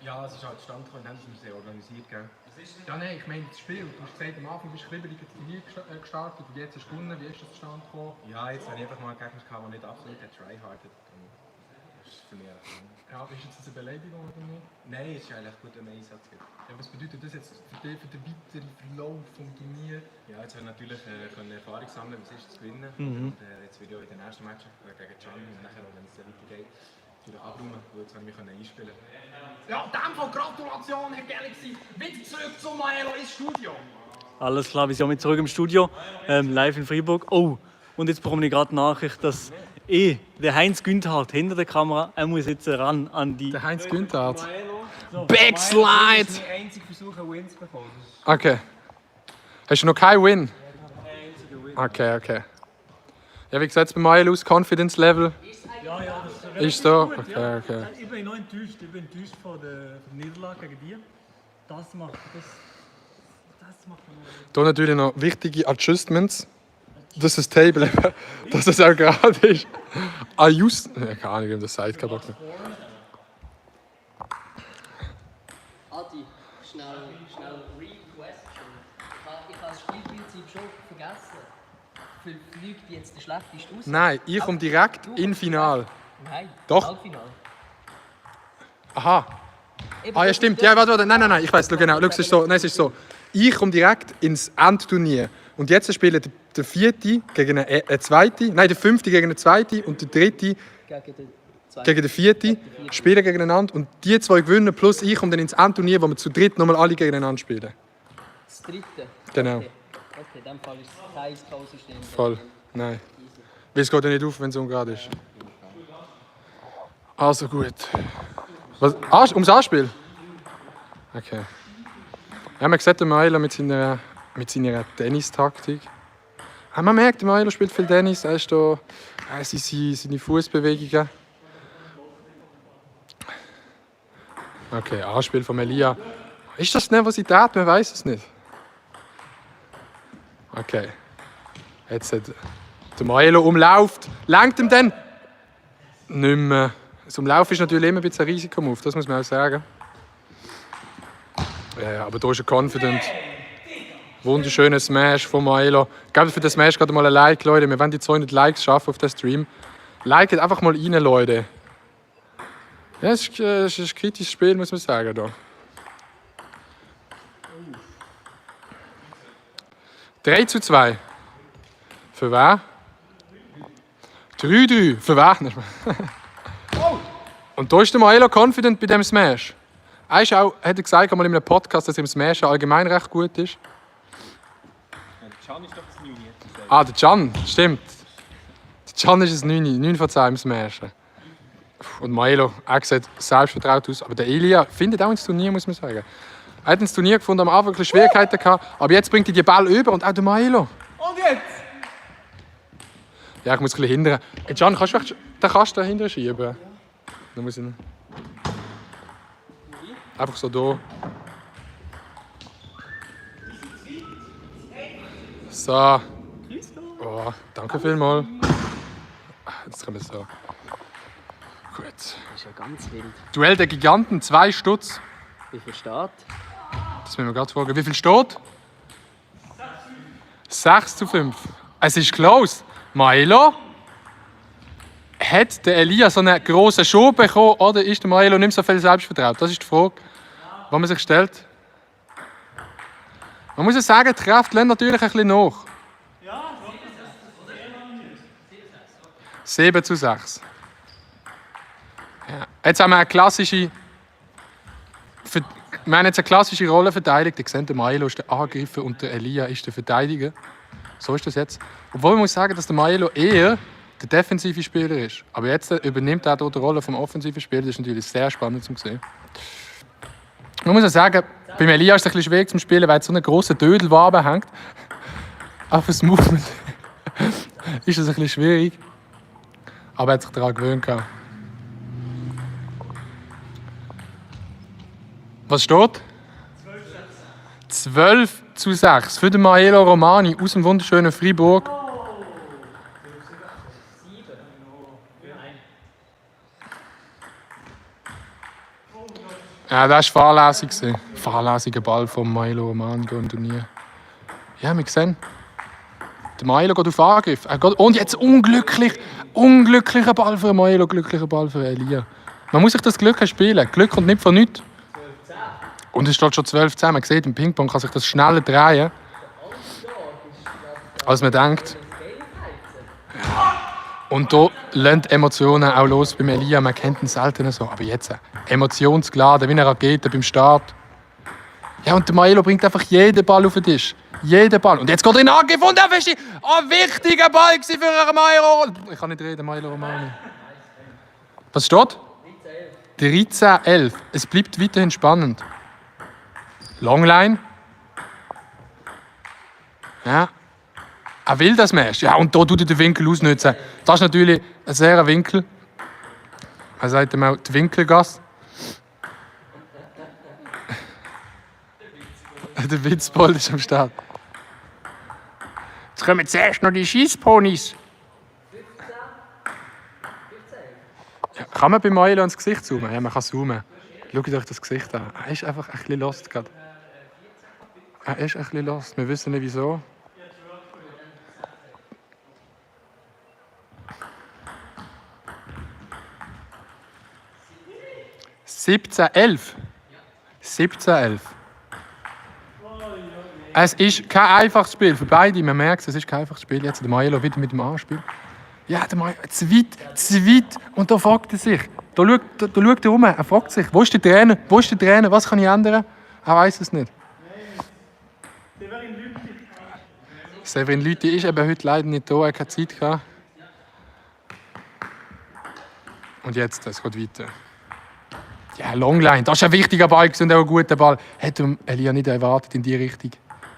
Speaker 6: Ja, es ist halt zustande gekommen, haben sie sehr organisiert, gell?
Speaker 4: Ja, nein, ich meine das Spiel. Du hast gesagt, am Anfang bist du kribbelig ins Turnier gestartet und jetzt hast du gewonnen. Wie ist das zustande gekommen?
Speaker 6: Ja, jetzt habe ich einfach mal einen Gegner gehabt, der nicht absolut tryhardet. Das ist für mich
Speaker 4: Ja, ist jetzt eine Beleidigung oder nicht?
Speaker 6: Nein, es ist eigentlich gut, wenn man Einsatz gibt.
Speaker 4: Ja, was bedeutet das jetzt für den weiteren Verlauf des Turniers?
Speaker 6: Ja, jetzt habe ich natürlich können Erfahrung sammeln, was ist zu gewinnen. Und jetzt will ich auch in den ersten Match gegen Can und nachher, wenn es weitergeht, wieder abräumen, weil jetzt habe ich mich einspielen können.
Speaker 4: Ja, in dem Fall Gratulation, Herr Galaxy. Wieder zurück zu Maelo ins Studio.
Speaker 1: Alles klar, wir sind mit zurück im Studio, live in Freiburg. Oh, und jetzt bekomme ich gerade die Nachricht, dass der Heinz Günthardt hinter der Kamera, er muss jetzt ran an die...
Speaker 4: Der Heinz Günthardt.
Speaker 2: Backslide!
Speaker 3: Der einzige Versuch, einen Win zu bekommen.
Speaker 4: Okay. Hast du noch keinen Win? Okay. Ja, wie gesagt, bei Maelo Confidence Level
Speaker 1: Ja, das
Speaker 4: ist so.
Speaker 1: gut,
Speaker 4: Okay.
Speaker 1: Ich bin noch enttäuscht. Ich bin enttäuscht von der Niederlage gegen dir. Das macht man
Speaker 4: Hier natürlich noch wichtige Adjustments. Dass das Table eben, dass es auch gerade ist. Ja, keine Ahnung, wie man das sagt, kein Bock mehr.
Speaker 5: Adi, schnell Re-Question. Ich habe das Spielprinzip schon vergessen. Fliegt jetzt der schlechteste aus?
Speaker 4: Nein, ich komme direkt in Final.
Speaker 5: Nein.
Speaker 4: Doch.
Speaker 5: Halbfinale.
Speaker 4: Aha.
Speaker 5: Eben,
Speaker 4: Ah ja,
Speaker 5: das
Speaker 4: stimmt.
Speaker 5: ist
Speaker 4: Ja,
Speaker 5: das-
Speaker 4: warte. Nein. Ich weiß genau. Schau, es ist so. Nein, es ist so. Ich komme direkt ins Endturnier. Und jetzt spielen der Vierte gegen den Zweiten. Nein, der Fünfte gegen den Zweiten und der Dritte
Speaker 5: Gegen den zweiten.
Speaker 4: gegen den Vierten. Spielen gegeneinander. Und die zwei gewinnen plus ich komme dann ins Endturnier, wo wir zu dritt nochmal alle gegeneinander spielen.
Speaker 5: Das dritte.
Speaker 4: Genau.
Speaker 5: Okay, in dem Fall ist es kein K.O.-System.
Speaker 4: Voll. Nein. Weil es geht ja nicht auf, wenn es ungerade ist. Also gut. Was? Ums Anspiel? Okay. Ja, man sieht den Maelo mit seiner Tennistaktik. Ja, man merkt, der Maelo spielt viel Tennis. Er ist da, seine Fußbewegungen. Okay, Anspiel von Elia. Ist das Nervosität? Man weiß es nicht. Okay. Jetzt hat der Maelo umlauft. Langt ihm denn? Nicht mehr. Das Umlaufen ist natürlich immer ein bisschen ein Risikomove, das muss man auch sagen. Ja, aber da ist er confident. Wunderschöner Smash von Maelo. Ich glaube, für den Smash gerade mal ein Like, Leute. Wir wollen die 200 Likes schaffen auf den Stream. Liket einfach mal rein, Leute. Ja, es ist ein kritisches Spiel, muss man sagen. Da. 3:2. Für wer? 3:3. Für wer? Und da ist der Maelo confident bei dem Smash. Er ist auch, hat er gesagt einmal in einem Podcast, dass er im Smash allgemein recht gut ist.
Speaker 3: Can ist doch das 9.
Speaker 4: Ah, der Can, stimmt. Der Can ist ein 9 von 10 im Smash. Und Maelo, er sieht selbstvertraut aus. Aber der Elia findet auch ins Turnier, muss man sagen. Er hat ins Turnier gefunden, am Anfang ein bisschen Schwierigkeiten gehabt, aber jetzt bringt er die Ball über und auch der Maelo.
Speaker 3: Und jetzt?
Speaker 4: Ja, ich muss ein bisschen hindern. Hey, Can, kannst du da hinten schieben? Dann muss ich ihn... Einfach so da. So. Oh, danke vielmals. Jetzt können wir so. Gut.
Speaker 5: Das ist ja ganz wild.
Speaker 4: Duell der Giganten, 2 Stutz.
Speaker 5: Wie viel steht?
Speaker 4: Das müssen wir gerade fragen. Wie viel steht? 6:5. Es ist close. Maelo? Hat der Elia so einen grossen Schub bekommen oder ist der Maelo nicht mehr so viel selbstvertraut? Das ist die Frage, die man sich stellt. Man muss ja sagen, die Kräfte lassen natürlich ein bisschen nach. 7:6. Ja. Jetzt haben wir eine klassische... Wir haben jetzt eine klassische Rolle verteidigt. Ihr seht, der Maelo ist der Angreifer und der Elia ist der Verteidiger. So ist das jetzt. Obwohl man muss sagen, dass der Maelo eher der defensive Spieler ist. Aber jetzt übernimmt er die Rolle vom offensiven Spieler. Das ist natürlich sehr spannend zu sehen. Man muss ja sagen, beim Elia ist es ein bisschen schwierig zum Spielen, weil so eine grosse Dödelwabe hängt. Auf das Movement ist es ein bisschen schwierig. Aber er hat sich daran gewöhnt. Was steht? 12:6 für den Maelo Romani aus dem wunderschönen Freiburg. Ja, das war fahrlässig. Fahrlässiger Ball vom Maelo Romani im Turnier. Ja, wir sehen. Der Maelo geht auf Angriff. Und jetzt unglücklicher Ball für Maelo, glücklicher Ball für Elia. Man muss sich das Glück spielen. Glück kommt nicht von nichts. Und es steht schon 12:10. Man sieht, im Ping-Pong kann sich das schneller drehen, als man denkt. Und da lassen Emotionen auch los beim Elia. Man kennt ihn selten so. Aber jetzt emotionsgeladen, wie eine Rakete beim Start. Ja, und der Maelo bringt einfach jeden Ball auf den Tisch. Jeden Ball. Und jetzt geht er in Angriff und er ist ein wichtiger Ball für Maelo. Ich kann nicht reden, Maelo Romani. Was steht? 13:11. Es bleibt weiterhin spannend. Longline. Ja. Er will das Match. Ja, und hier tut er den Winkel ausnutzen. Das ist natürlich ein sehr Winkel. Er sagt ihm auch die Winkelgasse. Der Witzbold ist am Start. Jetzt kommen zuerst noch die Schießponys. Ja, kann man bei Maelo ins Gesicht zoomen? Ja, man kann zoomen. Schaut euch das Gesicht an. Er ist einfach ein bisschen lost gerade. Er ist ein bisschen lost. Wir wissen nicht wieso. (17:11). 17:11. Es ist kein einfaches Spiel für beide. Man merkt es, es ist kein einfaches Spiel. Jetzt der Maelo wieder mit dem Anspiel. Ja, der Maelo, zu weit. Und da fragt er sich. Da schaut er rum. Er fragt sich, wo ist der Trainer? Wo ist der Trainer? Was kann ich ändern? Er weiß es nicht. Severin Lüthi ist eben heute leider nicht da. Er hat keine Zeit gehabt. Und jetzt, es geht weiter. Ja, Longline. Das ist ein wichtiger Ball und auch ein guter Ball. Hätte Elia nicht erwartet in die Richtung.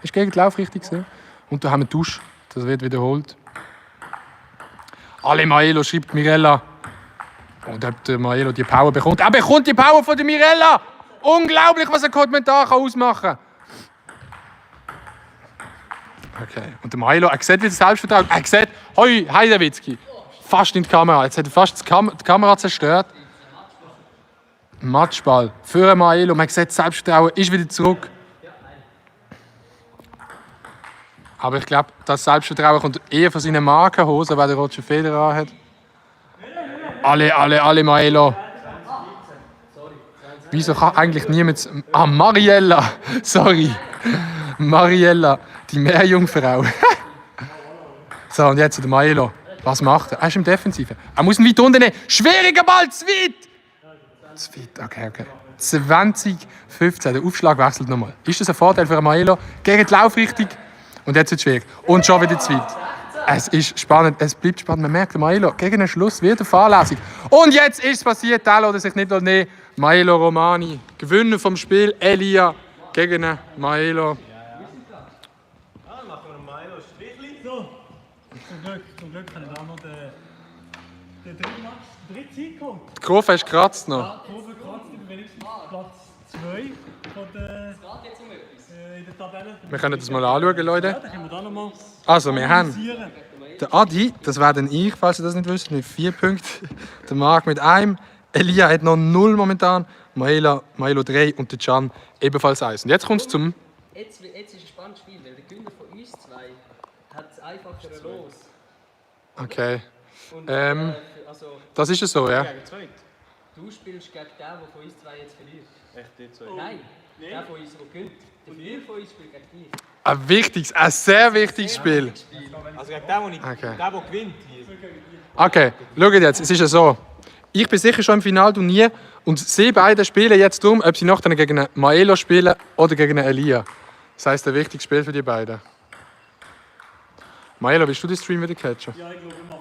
Speaker 4: Ist gegen die Laufrichtung gesehen. Und da haben wir Tusch. Das wird wiederholt. Ale Maelo schreibt Mirella. Und ob der Maelo die Power bekommt. Er bekommt die Power von der Mirella! Unglaublich, was ein Kommentar ausmachen kann. Okay. Und der Maelo, er sieht wieder Selbstvertrauen. Er sieht, hoi, Heidewitzki. Fast in die Kamera. Jetzt hat er fast die Kamera zerstört. Matchball für Maelo. Man sieht, Selbstvertrauen ist wieder zurück. Aber ich glaube, das Selbstvertrauen kommt eher von seinen Markenhosen, weil der Roger Federer hat. Alle Maelo. Wieso kann eigentlich niemand... Mariella. Sorry. Mariella, die Meerjungfrau. So, und jetzt der Maelo. Was macht er? Er ist im Defensiven. Er muss ihn weit unten nehmen. Schwieriger Ball, zu weit. Zu weit, okay. 20:15. Der Aufschlag wechselt nochmal. Ist das ein Vorteil für Maelo? Gegen die Laufrichtung. Und jetzt wird es schwierig. Und schon wieder zu weit. Es ist spannend, es bleibt spannend. Man merkt, Maelo gegen den Schluss wieder fahrlässig. Und jetzt ist es passiert, der lässt sich nicht nehmen. Maelo Romani, Gewinner vom Spiel. Elia gegen Maelo.
Speaker 1: Dann machen wir Maelo ein Strichli. So. Zum Glück kann ich da noch den dritten Sieg holen.
Speaker 4: Die Kurve ist gekratzt noch.
Speaker 1: Ja, die Kurve kratzt über wenigstens Platz 2 von der, in der Tabelle.
Speaker 4: Wir können das mal anschauen, Leute.
Speaker 1: Ja, dann können wir da noch mal
Speaker 4: Also, wir haben
Speaker 1: analysieren.
Speaker 4: den Adi, das wäre dann ich, falls ihr das nicht wisst, mit 4 Punkten. Der Marc mit 1. Elia hat noch 0 momentan. Maelo 3 und der Can ebenfalls 1. Und jetzt kommt es zum...
Speaker 5: Jetzt ist ein spannendes Spiel, weil der Gewinner von uns zwei hat es einfacher los.
Speaker 4: Okay.
Speaker 5: Und, also,
Speaker 4: Das ist ja so, ja?
Speaker 5: du spielst gegen den, der von uns zwei jetzt verliert.
Speaker 6: Echt, die zwei?
Speaker 5: Nein, der von uns, der gewinnt. Der Verlierer von uns spielt gegen dich.
Speaker 4: Ein sehr wichtiges Spiel.
Speaker 6: Also gegen den, der gewinnt.
Speaker 4: Okay, schaut jetzt, es ist ja so. Ich bin sicher schon im Finalturnier und sie beide spielen jetzt darum, ob sie nachher gegen einen Maelo spielen oder gegen einen Elia. Das heisst, ein wichtiges Spiel für die beiden. Maelo, willst du den Stream wieder catchen?
Speaker 1: Ja, ich glaube, wir machen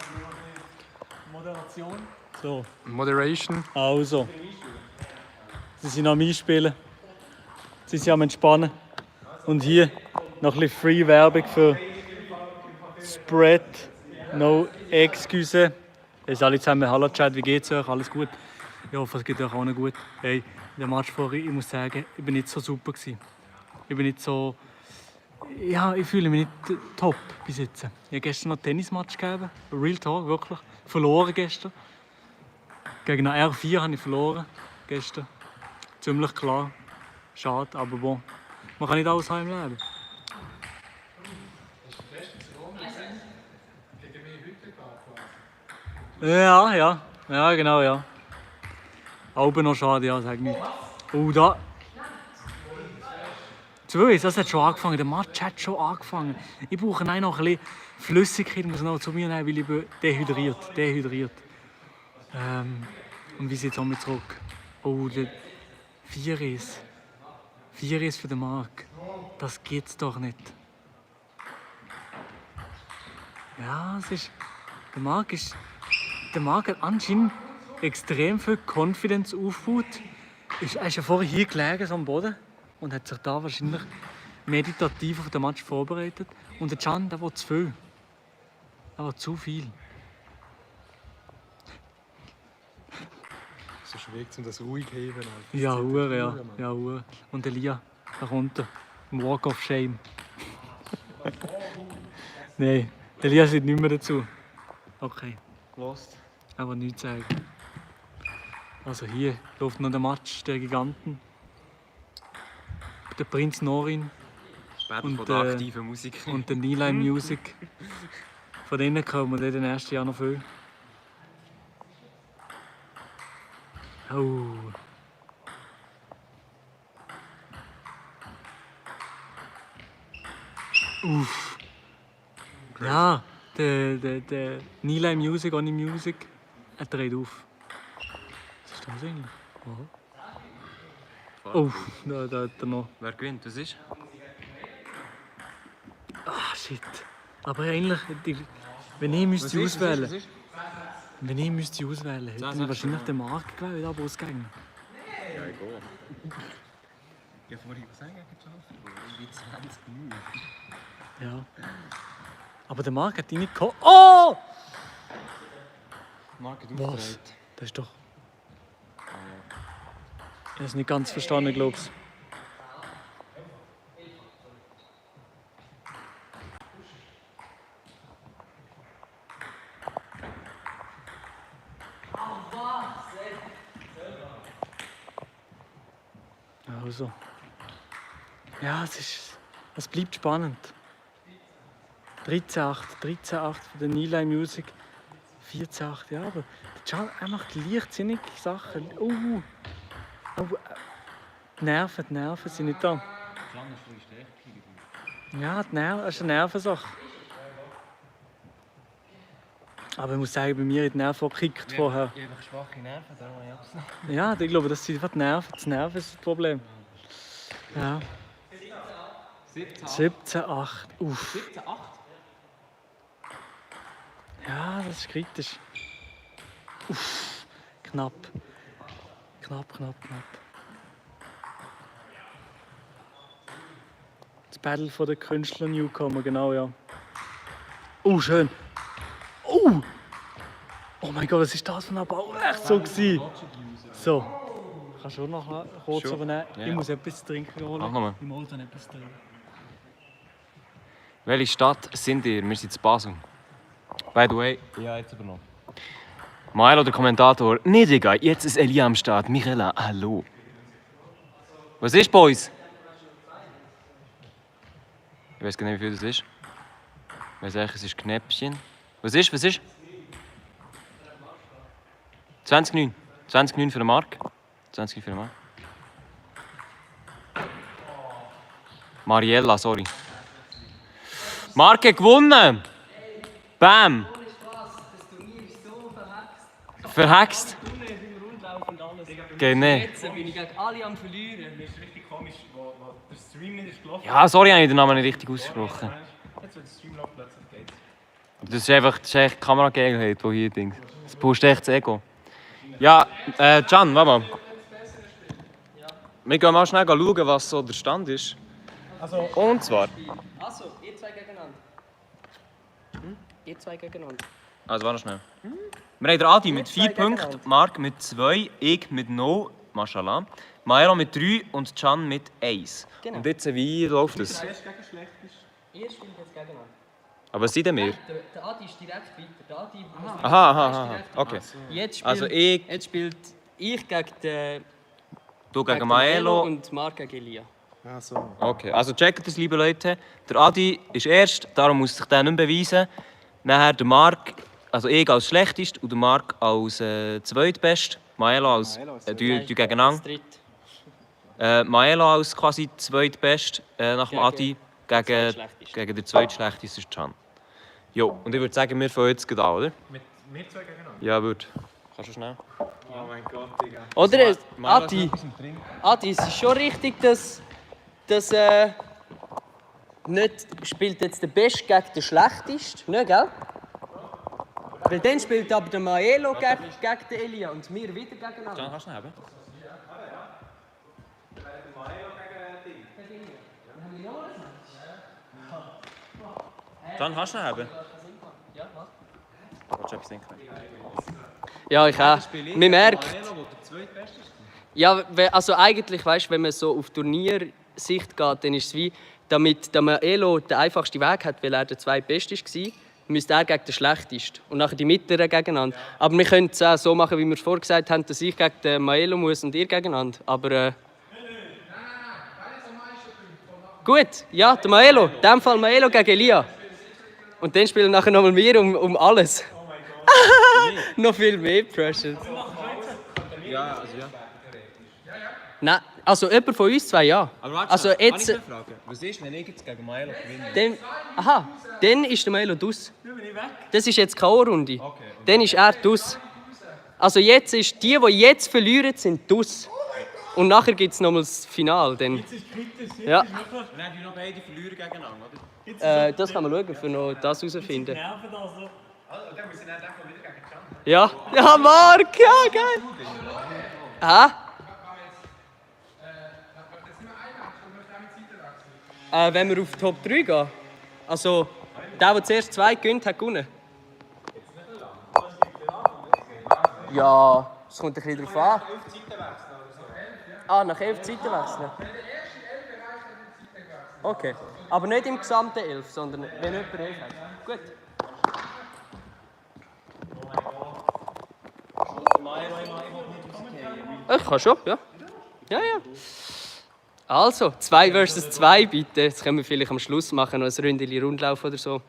Speaker 1: Moderation. So,
Speaker 4: Moderation.
Speaker 1: also. Sie sind am Einspielen. Sie sind am Entspannen. Und hier noch ein bisschen Free-Werbung für Spread. No Excuse. Ihr alle zusammen, hallo Chat, wie geht's euch? Alles gut? Ich hoffe, es geht euch auch noch gut. Hey, der Match vorhin, ich muss sagen, ich bin nicht so super gewesen. Ich bin nicht so... Ja, ich fühle mich nicht top bis jetzt. Ich habe gestern noch einen Tennismatch gegeben. Real Talk, wirklich. Verloren gestern. Gegen eine R4 habe ich verloren gestern. Ziemlich klar. Schade, aber bon. Man kann nicht alles haben im Leben. Ja, genau, ja. Auch noch schade, ja, sag nicht. Oh, da. 2, das hat schon angefangen, der Match hat schon angefangen. Ich brauche noch ein bisschen Flüssigkeit, muss noch zu mir nehmen, weil ich bin dehydriert. Und wie sieht es mit zurück? Oh, der 4-1. 4-1 für den Marc. Das geht's doch nicht. Ja, es ist... Der Marc hat anscheinend extrem viel Confidence aufgebaut. Er ist ja vorher hier gelegen, so am Boden. Und hat sich da wahrscheinlich meditativ auf den Match vorbereitet. Und der Can, der will zu viel. Er will zu viel.
Speaker 4: So schwierig, um das ruhig zu heben.
Speaker 1: Ja, Hure, ja. Ja, Hure. Und Elia, da kommt er. Im Walk of Shame. Nein, Elia sagt nicht mehr dazu. Okay, gewusst. Aber nichts sagen. Also hier läuft noch der Match der Giganten. Der Prinz Norin
Speaker 2: Battle von der aktiven Musik.
Speaker 1: und der Nilay Music. Von denen kommen wir in den ersten Jahr noch viel. Oh. Uff. Ja, der Nilay Music, Oni Music, er dreht auf. Was ist das eigentlich? Oh, da hat er noch.
Speaker 2: Wer gewinnt? Das ist?
Speaker 1: Ah, shit. Aber eigentlich, wenn ich müsste auswählen, hätte ich wahrscheinlich den Marc gewählt, aber ausgegangen.
Speaker 2: Ja, egal.
Speaker 6: Ja, vorhin gesagt, wie 20 Minuten.
Speaker 1: Ja. Aber der Marc hat ihn nicht gehabt. Oh!
Speaker 2: Marc hat
Speaker 1: Was?
Speaker 2: aufgedreht.
Speaker 1: Das ist doch. Ich habe es nicht ganz verstanden, glaube ich. Also. Ja, es bleibt spannend. 13-8 für den Nilay Music. 14-8, ja, aber er macht leichtsinnige Sachen. Die Nerven sind nicht da. Ja, das ist eine Nervensache. Aber ich muss sagen, bei mir hat die Nerven auch gekickt vorher.
Speaker 3: Ich habe einfach schwache Nerven, darum habe ich abgenommen.
Speaker 1: Ja, ich glaube, das sind einfach die Nerven. Das Nerven ist das Problem. Ja. 17-8. Uff.
Speaker 2: 17-8?
Speaker 1: Ja, das ist kritisch. Uff. Knapp. Das Battle von der Künstler Newcomer, genau, ja. Oh, schön. Oh! Oh mein Gott, was ist das für ein Bauwerk so gewesen? So. Kannst du auch noch kurz
Speaker 2: Schon?
Speaker 1: übernehmen?
Speaker 2: Ja.
Speaker 1: Ich muss etwas zu trinken holen.
Speaker 2: Mach nochmal.
Speaker 1: Ich muss dann etwas trinken.
Speaker 2: Welche Stadt sind ihr? Wir sind in Basel. By the way,
Speaker 3: Ja, jetzt aber noch.
Speaker 2: Maelo, der Kommentator. Nee, Digga, jetzt ist Elia am Start. Michaela, hallo. Was ist, Boys? Ich weiß gar nicht, wie viel das ist. Ich weiß eigentlich, es ist Knäppchen. Was ist? 20,9. 20,9 für den Marc. 20 für den Marc. Mariella, sorry. Marc hat gewonnen! Bam! Verhext? Geht nicht.
Speaker 5: Jetzt bin ich gegen alle am Verlieren.
Speaker 6: Das ist richtig komisch, wo der Stream nicht ist gelaufen.
Speaker 2: Ja, sorry, habe ich den Namen nicht richtig ausgesprochen.
Speaker 6: Jetzt, wenn der Stream läuft, plötzlich geht's.
Speaker 3: Das ist echt Kameragegenheit, die hier Ding. Das pusht echt das Ego. Ja, Can, warte mal. Wir gehen mal schnell schauen, was so der Stand ist. Und zwar...
Speaker 5: Also, ihr zwei gegeneinander. Ihr zwei gegeneinander.
Speaker 3: Also, warte schnell. Wir haben den Adi mit 4 Punkten, Marc mit 2, ich mit 0, mashallah. Maelo mit 3 und Can mit 1.
Speaker 5: Genau.
Speaker 3: Und jetzt, wie läuft das?
Speaker 5: Ihr spielt jetzt gegeneinander.
Speaker 3: Aber was sind denn wir?
Speaker 5: Der Adi ist direkt weiter. Der Adi
Speaker 3: Aha. Okay.
Speaker 5: Jetzt spielt,
Speaker 3: Also ich-
Speaker 5: jetzt spielt ich gegen den
Speaker 3: Du gegen Maelo.
Speaker 5: und Marc gegen Elia.
Speaker 3: Okay, also checkt das, liebe Leute. Der Adi ist erst, darum muss sich der nicht mehr beweisen. Nachher der Marc, also ich als schlechtest und der Marc als zweitbest. Maelo als die gegeneinander.
Speaker 5: Das dritte.
Speaker 3: Maelo als quasi zweitbest nach dem
Speaker 5: Gegen
Speaker 3: Adi gegen den zweitschlechtesten ist Can. Jo, und ich würde sagen, wir fangen jetzt gerade an, oder?
Speaker 6: Mit mir zwei gegeneinander?
Speaker 3: Ja, würde. Kannst du schnell?
Speaker 6: Oh mein Gott, Digga.
Speaker 5: Oder
Speaker 3: Maelo
Speaker 5: Adi,
Speaker 3: ist etwas im Trinken.
Speaker 5: Adi, es ist schon richtig, dass nicht spielt jetzt der Beste gegen den Schlechteste, ne, gell? Weil dann spielt aber der Maelo gegen den Elia und wir wieder gegeneinander.
Speaker 3: Can, kannst du schnell haben? Can, kannst du schnell haben? Willst du etwas trinken?
Speaker 5: Ja, ich auch. Man merkt. Ja, also eigentlich, weißt, wenn man so auf Turniersicht geht, dann ist es wie, damit der Maelo den einfachsten Weg hat, weil er der zweitbeste war, müsste er gegen den schlechtesten und nachher die Mittleren gegeneinander. Aber wir können es auch so machen, wie wir es vorgesagt haben, dass ich gegen den Maelo muss und ihr gegeneinander. Aber gut, ja, der Maelo. In diesem Fall Maelo gegen Elia. Und dann spielen nachher nochmal wir um alles. Noch viel mehr Pressure.
Speaker 3: Ja, also ja.
Speaker 5: Nein, also jemand von uns zwei, ja.
Speaker 3: Aber warte,
Speaker 5: Also
Speaker 3: kann
Speaker 5: jetzt,
Speaker 3: ich fragen? Was ist, wenn ich jetzt gegen Maelo gewinne?
Speaker 5: dann ist der Maelo dus. Das ist jetzt keine Runde. Dann ist er dus. Also jetzt ist die jetzt verlieren, sind dus. Und nachher gibt es nochmal das Finale. Dann. Ja.
Speaker 3: Dann haben wir noch beide verlieren gegeneinander, oder?
Speaker 5: Das kann man schauen, für noch das herausfinden.
Speaker 1: Nerven da so.
Speaker 6: Dann müssen wir dann einfach wieder gegen Can.
Speaker 5: Ja, ja, Marc, ja, geil. Wenn wir auf Top 3 gehen. Also, der zuerst 2 gewinnt, hat gewonnen. Ja, es kommt ein bisschen darauf an. Nach 11 Zeiten wechseln. Okay. Aber nicht im gesamten 11, sondern wenn jemand 11 hat. Gut. Ich kann schon, ja. Ja. Also, 2 versus 2 bitte. Das können wir vielleicht am Schluss machen, noch ein Ründchen Rundlauf oder so.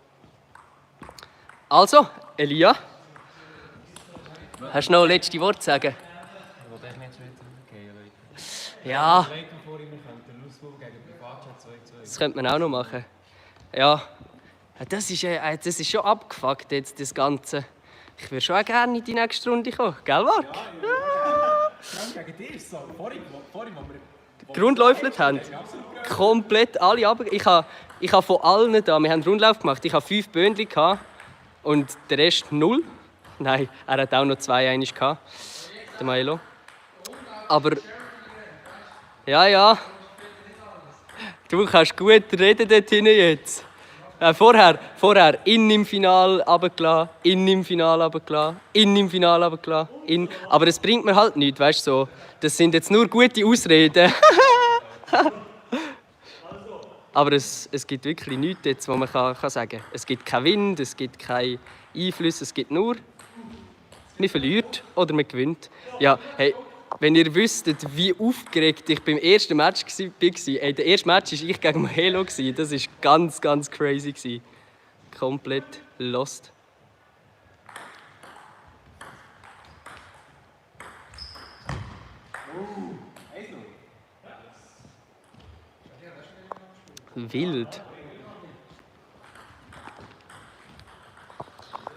Speaker 5: Also, Elia. Hast du noch letzte Worte zu sagen? Ja. Das könnte man auch noch machen. Ja. Das ist schon abgefuckt jetzt, das Ganze. Ich würde schon auch gerne in die nächste Runde kommen. Gell, Marc?
Speaker 6: Gegen dich ist so. Vorhin, wo wir
Speaker 5: Grundläuflet haben. Komplett alle aber ich habe von allen da, wir haben Rundlauf gemacht, ich habe 5 Böhnchen gehabt und der Rest 0. Nein, er hat auch noch 2 einig gehabt, der Maelo. Aber ja. Du kannst gut reden dort hinten jetzt. Vorher im Finale runtergelassen, im Finale runtergelassen, im Finale runtergelassen. Aber es bringt mir halt nichts, weißt du, so. Das sind jetzt nur gute Ausreden. Aber es gibt wirklich nichts, jetzt, was man kann sagen kann. Es gibt keinen Wind, es gibt keinen Einfluss, es gibt nur, man verliert oder man gewinnt. Ja, hey, wenn ihr wüsstet, wie aufgeregt ich beim ersten Match war, hey, der erste Match war ich gegen Maelo, das war ganz, ganz crazy. Komplett lost. Wild.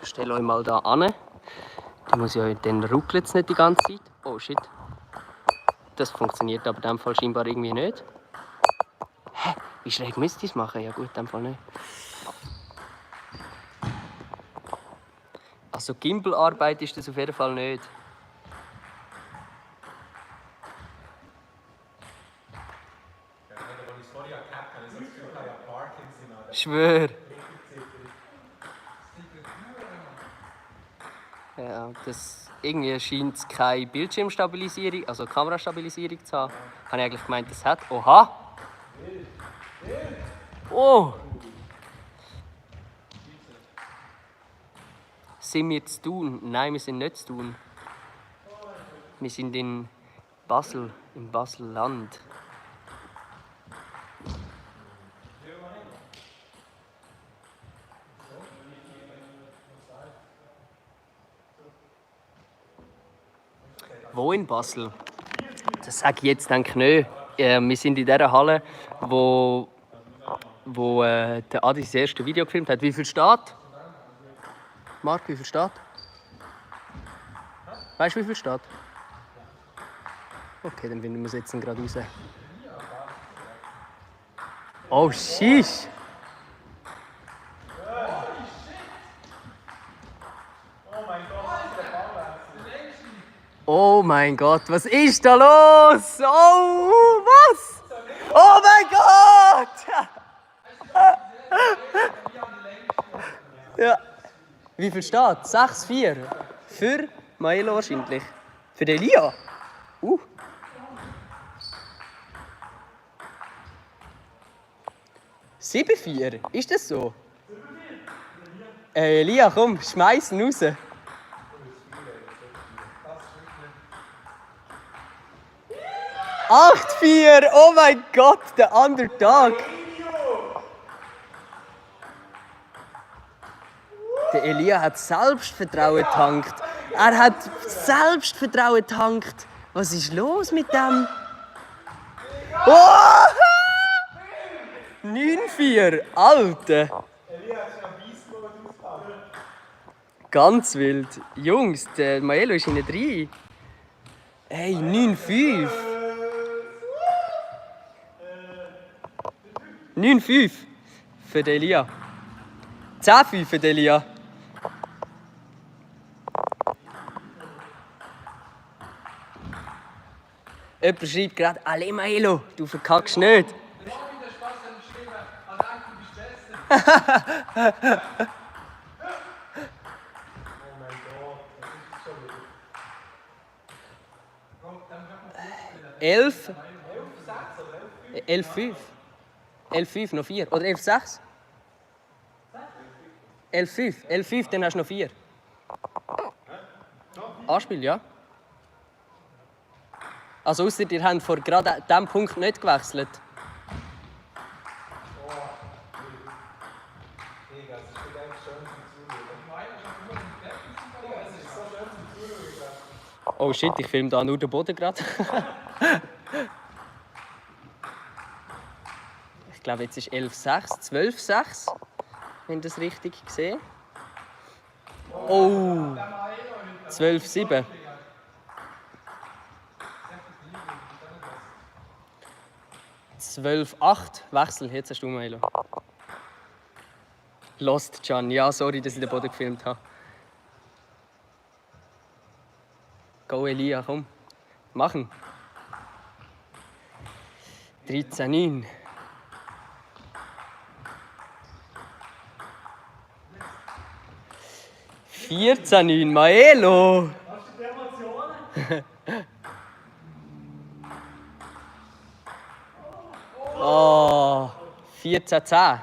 Speaker 5: Stell euch mal da an. Dann ruckelt es nicht die ganze Zeit. Oh shit. Das funktioniert aber in dem Fall scheinbar irgendwie nicht. Hä? Wie schräg müsste ich es machen? Ja gut, in dem Fall nicht. so Gimbal-Arbeit ist das auf jeden Fall nicht. Schwör. Ja, das irgendwie scheint es keine Bildschirmstabilisierung, also Kamerastabilisierung zu haben. Habe ich eigentlich gemeint, das hat. Oha! Oh! Sind wir zu tun? Nein, wir sind nicht zu tun. Wir sind in Basel, im Basel-Land. Wo in Basel? Das sage ich jetzt denke ich nicht. Wir sind in dieser Halle, wo der Adi das erste Video gefilmt hat. Wie viel steht? Marc, wie viel steht? Weißt du, wie viel steht? Okay, dann finden wir es jetzt gerade raus. Oh, sheesh! Oh mein Gott, was ist da los? Oh, was? Oh mein Gott! Ja. Wie viel steht? 6-4. Für Maelo wahrscheinlich. Für den Elia? 7-4. Ist das so? Elia, komm, schmeiß ihn raus. 8-4. Oh mein Gott, der Underdog. Der Elia hat Selbstvertrauen getankt. Er hat Selbstvertrauen getankt. Was ist los mit dem? Oh! 9-4. Alter. Ganz wild. Jungs, der Maelo ist in 3. Hey, 9-5. 9-5 für den Elia. 10-5 für den Elia. Jemand schreibt gerade, «Alle Maelo, du verkackst nicht.» «11». 11-5. 11-5, noch 4. Oder 11-6? 11-5. 11-5, dann hast du noch 4. Anspiel, ja. Also ausser ihr habt vor gerade diesem Punkt nicht gewechselt. Oh shit, ich filme da nur den Boden gerade. Ich glaube, jetzt ist 11-6, 12-6, wenn ich das richtig sehe. Oh, 12-7. 12-8, Wechsel, jetzt hast du Maelo. Lost, Can. Ja, sorry, dass ich den Boden gefilmt habe. Go, Elia, komm. Machen. 13-9. 14-9, Maelo. Oh, 14-10.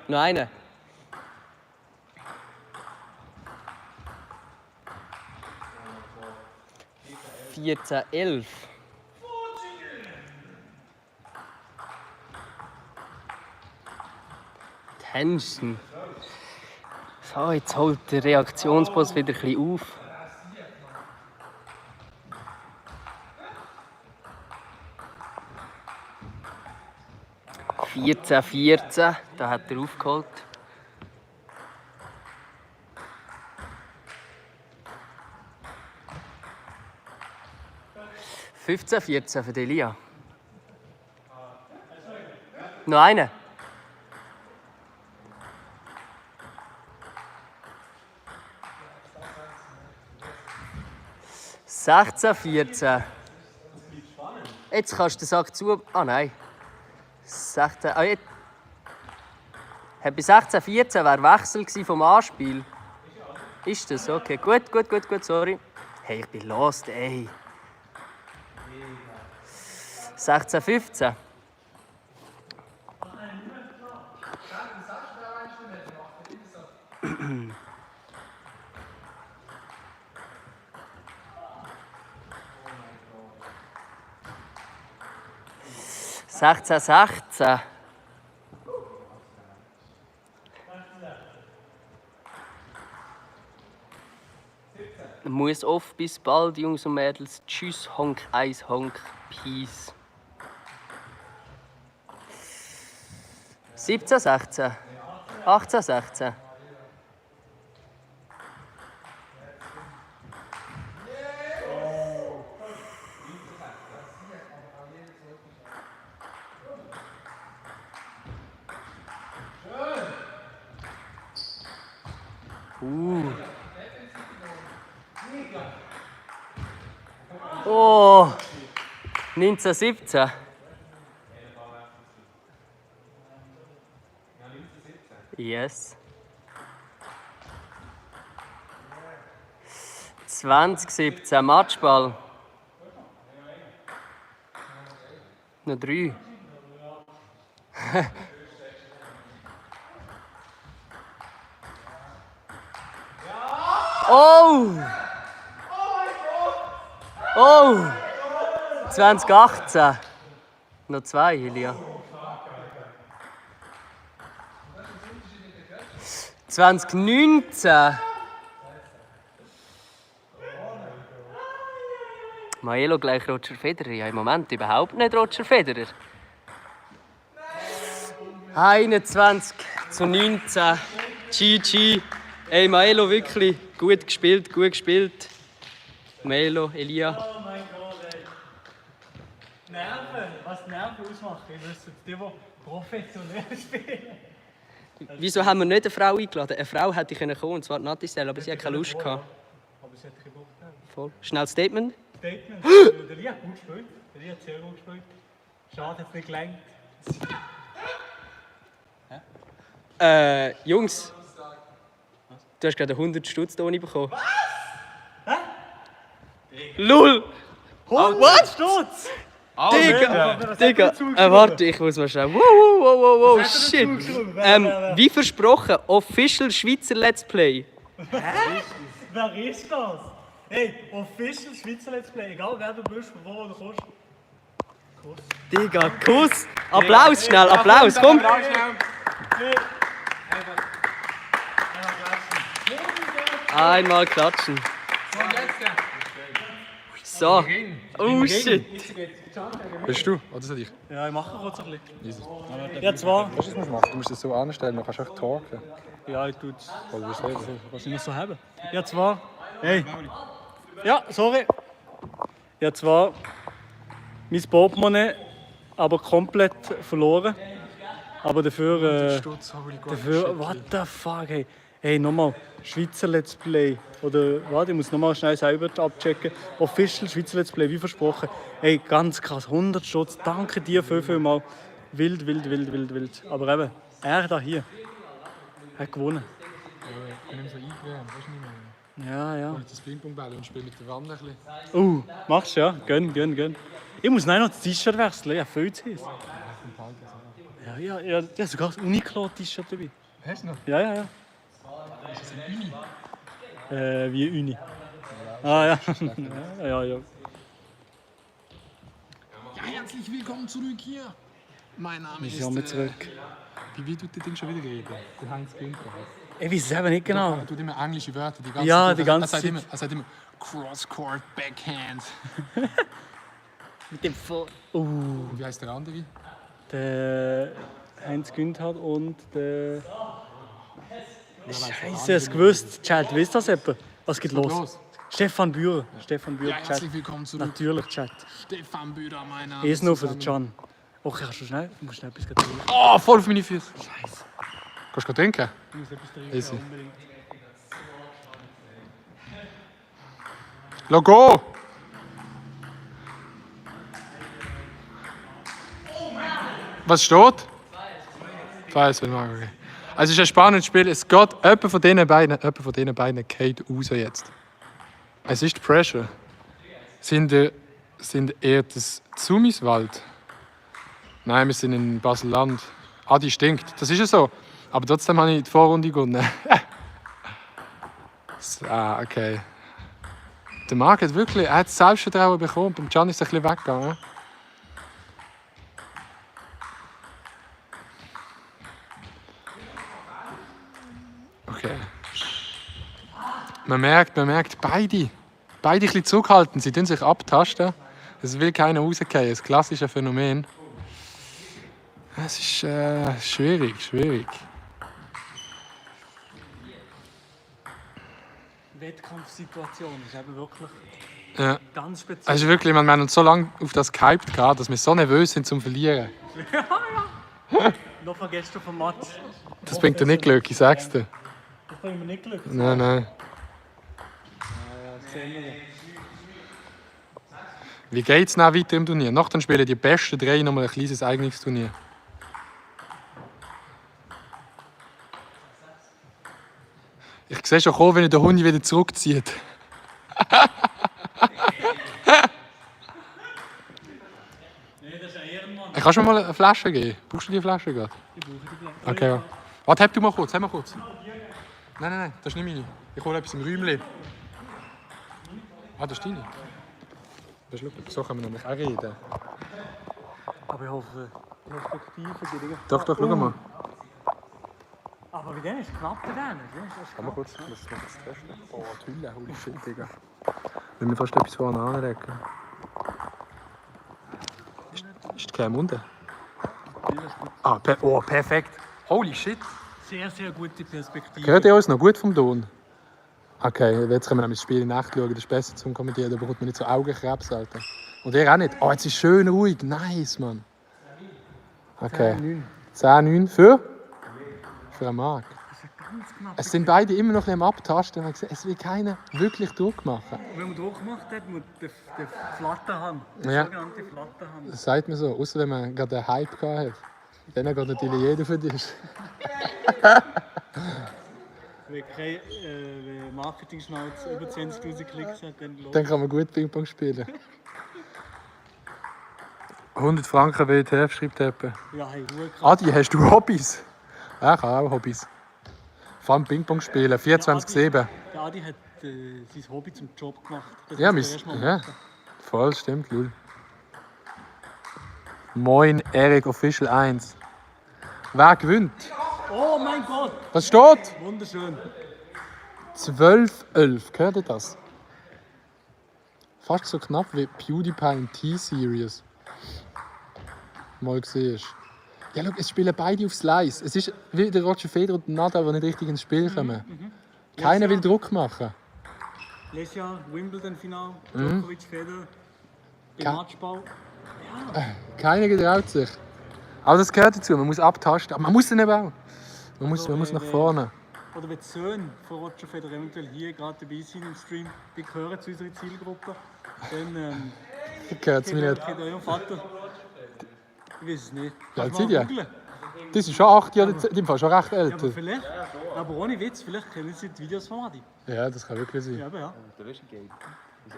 Speaker 5: Noch eine. 14-11. Tension. So, jetzt holt der Reaktionsboss wieder ein bisschen auf. (14-14), da hat er aufgeholt. (15-14) für Elia. Noch eine. 16, 14. Jetzt kannst du den Sack zu... Ah nein. 16... Ah, jetzt. Bei 16, 14 wäre Wechsel gewesen vom Anspiel. Ist das? Okay, gut, sorry. Hey, ich bin lost, ey. 16, 15. Sechzehn, 16. Muss off, bis bald, Jungs und Mädels. Tschüss, Honk, Eis, Honk, Peace. 17, 16. 18, 16. Oh, 1917. Yes. 2017, Matchball. Noch 3. Oh! Oh! 2018. Noch 2, Elia. 2019. Maelo gleich Roger Federer. Ja, im Moment überhaupt nicht Roger Federer. 21 zu 19. GG. Ey, Maelo wirklich gut gespielt. Maelo, Elia.
Speaker 1: Oh mein Gott, ey. Nerven, was Nerven ausmachen. Ich wüsste, die professionell spielen.
Speaker 5: Wieso haben wir nicht eine Frau eingeladen? Eine Frau hätte kommen können, und zwar Natisel, aber sie hat keine Lust gehabt.
Speaker 1: Aber sie hat keinen Bock gehabt.
Speaker 5: Voll. Schnell Statement.
Speaker 1: Statement. Der Lia hat gut gespielt. Der Lia hat sehr gut gespielt. Schade, hat es nicht gelangt.
Speaker 5: Jungs. Du hast gerade 100 Stutz da bekommen. Was? Hä? LOL!
Speaker 1: 100 Stutz!
Speaker 5: Digga, warte, ich muss mal schauen. Wow, shit. Wie versprochen, Official Schweizer Let's Play.
Speaker 1: Wer ist das? Hey, Official Schweizer Let's Play. Egal wer du bist, von wo du kommst.
Speaker 5: Digga, Kuss. Applaus schnell, Applaus, komm. Einmal klatschen. So. Oh shit.
Speaker 4: Bist du? Oder soll ich?
Speaker 1: Ja, ich mache kurz ein
Speaker 4: Easy.
Speaker 1: bisschen. Ja, zwar.
Speaker 4: Weißt du, was du machen? Du musst es so anstellen, dann kannst du auch talken.
Speaker 1: Ja, ich tue es.
Speaker 4: Oder willst du reden?
Speaker 1: Was ich noch so habe. Ja, zwar. Hey. Ja, sorry. Ja, zwar. Mein Portemonnaie aber komplett verloren. Aber dafür. What the fuck, hey. Hey, nochmal. Schweizer Let's Play. Oder warte, ich muss nochmal schnell selber abchecken. Official Schweizer Let's Play, wie versprochen. Hey, ganz krass. 100 Stutz. Danke dir vielmals. Wild. Aber eben, er da hier hat gewonnen.
Speaker 4: Ich bin nicht so eingewärmt, weißt du nicht mehr?
Speaker 1: Ja.
Speaker 4: Ich das Ping-Pong-Ball und spiele mit der Wand ein bisschen.
Speaker 1: Machst du, ja? Gönn. Ich muss nein noch das T-Shirt wechseln. Ja, viel zu heiß. Ja. Ich habe sogar das Uniqlo-T-Shirt dabei.
Speaker 4: Hast du noch?
Speaker 1: Ja.
Speaker 4: Ist das ein Uni?
Speaker 1: Wie Uni. Ah, ja. Ja.
Speaker 4: Ja, herzlich willkommen zurück hier. Mein Name
Speaker 1: Wir
Speaker 4: ist...
Speaker 1: sind zurück.
Speaker 4: Wie tut das Ding schon wieder reden? Der Heinz Günther.
Speaker 1: Ich weiß es eben nicht genau.
Speaker 4: Er tut immer englische Wörter. Die ganze
Speaker 1: Ja,
Speaker 4: Zeit.
Speaker 1: die ganze
Speaker 4: Er
Speaker 1: Zeit.
Speaker 4: sagt immer Cross-Court, Backhand.
Speaker 1: Mit dem
Speaker 4: Und wie heißt der andere?
Speaker 1: Der Heinz Günther und der... Scheiße, es gewusst. Chat, wisst das jemand? Was geht los? Stefan Bührer. Stefan Bührer,
Speaker 4: Ja,
Speaker 1: Chat.
Speaker 4: herzlich willkommen zurück.
Speaker 1: Natürlich, Chat.
Speaker 4: Stefan Bührer, mein Name.
Speaker 1: Ist nur für den Can. Okay, kannst du schnell? Du musst schnell etwas trinken.
Speaker 4: Oh, voll auf meine Füße. Scheiße. Kannst du trinken?
Speaker 1: Ich muss etwas trinken,
Speaker 4: Easy.
Speaker 1: unbedingt.
Speaker 4: Logo! Was steht? 2-1 für den Marc, okay. Also es ist ein spannendes Spiel. Es geht jemand von diesen beiden geht raus jetzt. Es ist Pressure. Sind eher das Zumiswald? Nein, wir sind in Basel-Land. Adi stinkt. Das ist ja so. Aber trotzdem habe ich die Vorrunde gewonnen. Okay. Der Marc hat wirklich Selbstvertrauen bekommen. Beim Can ist es ein bisschen weggegangen. Okay. Man merkt, beide ein bisschen zurückhaltend. Sie tun sich abtasten. Es will keiner rausgehen. Das klassische Phänomen. Es ist schwierig.
Speaker 1: Wettkampfsituation ist eben wirklich
Speaker 4: Ja.
Speaker 1: ganz speziell.
Speaker 4: Es ist wirklich, wir haben uns so lange auf das gehypt gehabt, dass wir so nervös sind zum Verlieren.
Speaker 1: Noch vergisst du vom Match.
Speaker 4: Das bringt dir nicht Glück, ich sag's dir.
Speaker 1: Das bringt mir nicht Glück.
Speaker 4: Nein.
Speaker 1: Ja, sehen wir.
Speaker 4: Wie geht's dann weiter im Turnier? Nachher spielen die besten 3 nochmal ein kleines eigenes Turnier. Ich sehe schon kommen, wenn der Hund wieder zurückzieht. Kannst du mir mal eine Flasche geben? Brauchst du die Flasche gerade?
Speaker 1: Ich brauche die Flasche.
Speaker 4: Okay, ja. Warte, hab mal kurz. Nein, das ist nicht meine. Ich hole etwas im Räumchen. Das ist deine. Das ist, so können wir nämlich auch reden.
Speaker 1: Aber ich hoffe, Perspektive für dich.
Speaker 4: Doch, schau mal.
Speaker 1: Aber wie denn ist knapp der
Speaker 4: Komm mal kurz, das ist noch das testen. Oh, die Hülle, holy shit, Digga. Ich will mir fast etwas vorne anlegen. Ist der Munde? Perfekt. Holy shit.
Speaker 1: Sehr, sehr gute Perspektive.
Speaker 4: Hört ihr uns noch gut vom Ton? Okay, jetzt können wir nämlich das Spiel in Nacht schauen. Das ist besser zum Kommentieren, da bekommt man nicht so Augenkrebs, Alter. Und ihr auch nicht. Oh, jetzt ist schön ruhig. Nice, Mann. Okay. 10-9 für einen Marc. Es sind beide immer noch am Abtasten. Es will keiner wirklich Druck machen.
Speaker 1: Wenn man Druck macht, hat man den Flatterhand. Die
Speaker 4: Ja.
Speaker 1: sogenannte Flatterhand.
Speaker 4: Das sagt man so. Außer wenn man gerade einen Hype gehabt hat. Dann geht natürlich jeder für dich.
Speaker 1: Wenn Marketing-Schnauze über 20'000 Klicks hat, dann los.
Speaker 4: Dann kann man gut Ping-Pong spielen. 100 Franken WTF, schreibt jemand.
Speaker 1: Ja, hey, Ruhe.
Speaker 4: Adi, hast du Hobbys? Ja, ich habe auch Hobbys. Vor allem Ping-Pong spielen, 24/7.
Speaker 1: Der Adi hat sein Hobby zum Job gemacht. Das
Speaker 4: Ja,
Speaker 1: muss er erst mal
Speaker 4: ja,
Speaker 1: machen.
Speaker 4: voll, stimmt, Lul. Moin, Erik Official 1. Wer gewinnt?
Speaker 1: Oh mein Gott!
Speaker 4: Was steht?
Speaker 1: Wunderschön.
Speaker 4: 12-11, gehört ihr das? Fast so knapp wie PewDiePie und T-Series. Mal gesehen. Ja, schau, es spielen beide auf Slice. Es ist wie der Roger Federer und Nadal, die nicht richtig ins Spiel kommen. Keiner will Druck machen.
Speaker 1: Letztes Jahr Wimbledon-Final, Djokovic, Federer, im Matchball.
Speaker 4: Keiner getraut sich. Aber das gehört dazu, man muss abtasten. Aber man muss dann eben auch. Man muss nach vorne.
Speaker 1: Oder wenn die Söhne von Roger Federer eventuell hier gerade dabei sind im Stream, die gehören zu unserer Zielgruppe, dann
Speaker 4: Gehört es mir nicht.
Speaker 1: kennt euer Vater. Ich weiß es nicht.
Speaker 4: Ja,
Speaker 1: Kannst
Speaker 4: seid
Speaker 1: mal
Speaker 4: ihr?
Speaker 1: googlen.
Speaker 4: Das sind schon 8 Jahre, in dem Fall schon recht
Speaker 1: Ja, aber
Speaker 4: älter.
Speaker 1: vielleicht, aber ohne Witz, vielleicht kennen sie die Videos von Adi.
Speaker 4: Ja, das kann wirklich sein.
Speaker 1: Ja, aber ja.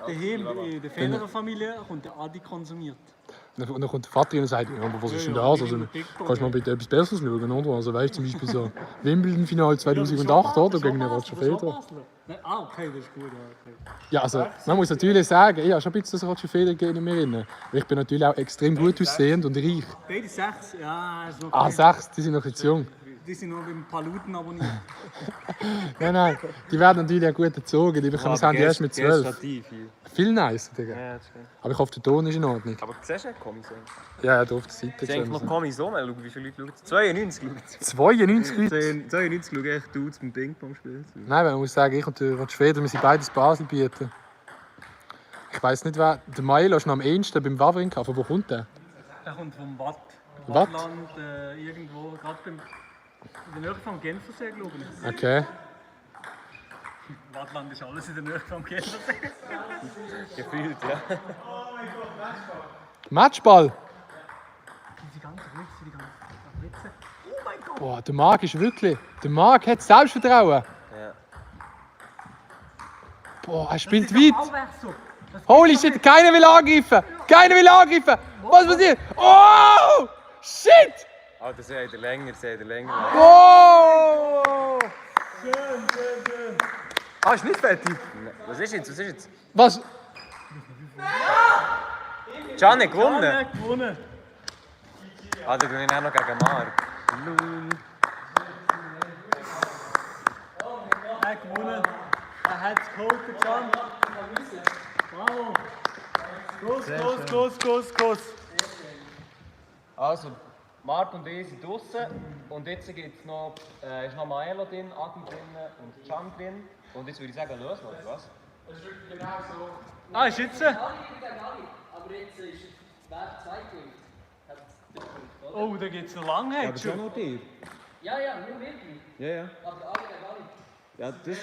Speaker 1: Daheim in der Federer-Familie kommt der Adi konsumiert.
Speaker 4: Und dann kommt der Vater rein und sagt, ja, aber was ist denn
Speaker 1: Ja,
Speaker 4: das?
Speaker 1: ja,
Speaker 4: Also,
Speaker 1: TikTok,
Speaker 4: kannst du mal bitte etwas Besseres schauen, oder? Also weißt du, zum Beispiel so Wimbledon-Final 2008, oder? Gegen den Roger Federer.
Speaker 1: Okay, das ist gut. Ja, okay.
Speaker 4: Ja, also, man muss natürlich sagen, ich habe schon ein bisschen das Roger Federer in mir drin. Ich bin natürlich auch extrem gut aussehend und reich.
Speaker 1: Beide 6, ja, ist noch
Speaker 4: Ah,
Speaker 1: okay.
Speaker 4: 6, die sind noch jetzt jung.
Speaker 1: Die sind noch beim Paluten abonniert.
Speaker 4: Nein, die werden natürlich auch gut erzogen. Die bekommen das Handy erst mit 12. Viel nicer, Digga.
Speaker 3: Ja, das stimmt.
Speaker 4: Aber ich hoffe, der Ton ist in Ordnung.
Speaker 3: Aber siehst du nicht Kommis?
Speaker 4: Ja, da auf der Seite.
Speaker 3: Das ist eigentlich noch Kommis so. Schau, wie viele Leute schauen. 92 schauen.
Speaker 4: 92 Leute?
Speaker 3: 92 schauen echt Dudes beim Ping-Pong spielen.
Speaker 4: Nein, man muss sagen, ich und der Roger Federer, wir sind beides Basel bieten. Ich weiss nicht, wer. Der Milo ist noch am ehesten beim Wawrinka. Von wo kommt der?
Speaker 1: Der kommt vom Watt.
Speaker 4: Watt?
Speaker 1: Wattland, irgendwo, gerade in der Nähe vom Genfersee, glaube ich.
Speaker 4: Okay.
Speaker 1: Wattland ist alles in der Nähe vom Genfersee.
Speaker 3: Gefühlt, ja.
Speaker 4: Matchball!
Speaker 1: Die ganze Glück, die ganze
Speaker 4: Boah, der Marc ist wirklich... Der Marc hat Selbstvertrauen.
Speaker 3: Ja.
Speaker 4: Boah, er spielt weit. Holy shit, keiner will angreifen. Keiner will angreifen. Was passiert? Oh! Shit!
Speaker 3: Ah, das seht ihr länger,
Speaker 4: Oh!
Speaker 2: Ah, ist nicht fertig.
Speaker 3: Was ist jetzt?
Speaker 4: Was?
Speaker 3: Can hat gewonnen.
Speaker 1: Er hat gewonnen.
Speaker 3: Ah, dann gewinne ich auch noch gegen Marc.
Speaker 1: Er hat gewonnen. Er hat es geholt, der Can. Bravo. Los.
Speaker 3: Also, Marc und ich sind draußen und jetzt gibt's noch, ist noch Maelo drin, Adi drin und Can drin. Und jetzt würde ich sagen, lösen wir, oder was?
Speaker 1: Ah, ist jetzt?
Speaker 5: Aber jetzt ist wer Zweitpunkt.
Speaker 1: Oh, da geht es noch lange.
Speaker 2: Aber schon nur dir.
Speaker 5: Ja, nur wirklich.
Speaker 2: Ja.
Speaker 5: Aber alle gegen alle.
Speaker 2: Ja, das...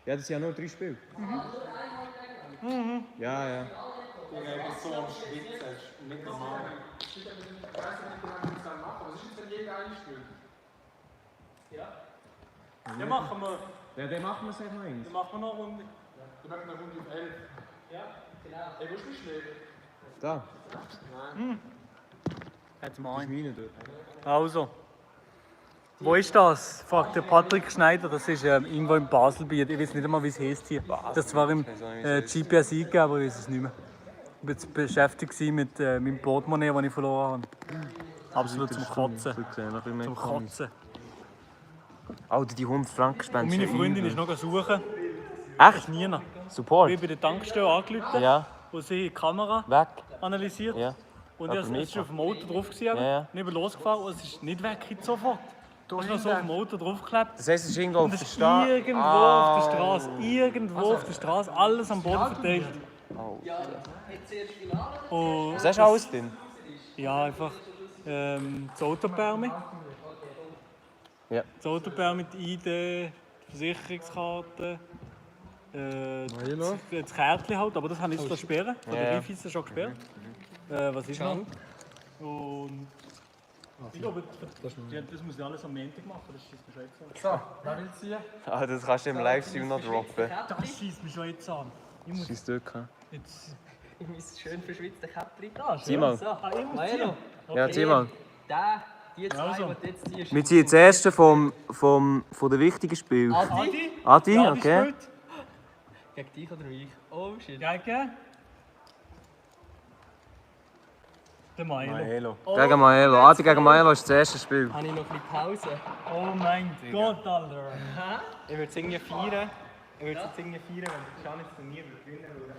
Speaker 2: Ja, das sind ja nur 3 Spiele. Ja.
Speaker 1: Ja, machen wir.
Speaker 2: Ja, dann machen wir es einfach eins.
Speaker 1: Dann machen wir noch eine Runde.
Speaker 2: Da.
Speaker 1: Jetzt mal.
Speaker 2: Meine dort.
Speaker 1: Also. Wo ist das? Fragt der Patrick Schneider. Das ist irgendwo im Baselbiet. Ich weiß nicht einmal, wie es heißt hier. Das war im GPS eingegeben, aber ich weiß es nicht mehr. Ich war jetzt beschäftigt mit meinem Portemonnaie, das ich verloren habe. Absolut zum Kotzen. Zum Kotzen.
Speaker 3: Alter, die 100 Franken
Speaker 1: Und
Speaker 3: spenden.
Speaker 1: meine Freundin ist noch suchen.
Speaker 3: Echt?
Speaker 1: Nina.
Speaker 3: Support?
Speaker 1: Ich bin bei der Tankstelle angerufen,
Speaker 3: Ja.
Speaker 1: wo sie die Kamera
Speaker 3: Weg?
Speaker 1: analysiert.
Speaker 3: Ja.
Speaker 1: Und es war auf dem Auto drauf.
Speaker 3: Ja.
Speaker 1: Und ich bin losgefahren und es ist nicht weg sofort. Es ist noch so auf dem Auto draufgeklebt.
Speaker 3: Das heisst, es ist irgendwo auf
Speaker 1: Und
Speaker 3: der
Speaker 1: es ist
Speaker 3: Straße.
Speaker 1: irgendwo auf der Straße. Irgendwo auf der Straße. Alles am Boden verteilt. Und
Speaker 3: Was hast du alles drin?
Speaker 1: ja, einfach das Autopermi.
Speaker 3: Ja.
Speaker 1: Das Autopermi, die ID, die Versicherungskarte. Das Kärtchen halt, aber das habe ich jetzt sperren. Von der Brief ist es schon gesperrt. Was ist noch? Und ich glaube, das muss ich alles am Montag machen, das schießt mich schon jetzt an.
Speaker 4: So, wer will ziehen?
Speaker 3: Ah, das kannst du im Livestream noch droppen.
Speaker 1: Das schießt mich schon jetzt an. Ich muss
Speaker 3: Scheiß Döcke.
Speaker 1: jetzt...
Speaker 5: In mein schön verschwitztes Käppchen.
Speaker 3: Zieh mal.
Speaker 5: So,
Speaker 1: ich muss
Speaker 5: Maelo.
Speaker 3: Ja, zieh mal.
Speaker 5: Die zwei,
Speaker 1: Also.
Speaker 5: die du jetzt ziehst.
Speaker 3: Wir ziehen jetzt das erste von den wichtigen Spielen.
Speaker 1: Adi?
Speaker 3: Adi, okay.
Speaker 5: Gegen dich oder mich? Oh shit.
Speaker 1: Gegen? Der Maelo.
Speaker 3: Gegen Maelo. Adi gegen Maelo ist das erste Spiel.
Speaker 5: Habe ich noch ein bisschen Pause?
Speaker 1: Oh mein Gott, Alter.
Speaker 6: Ich würde es irgendwie feiern. Wenn der Can jetzt Turnier gewinnen würde.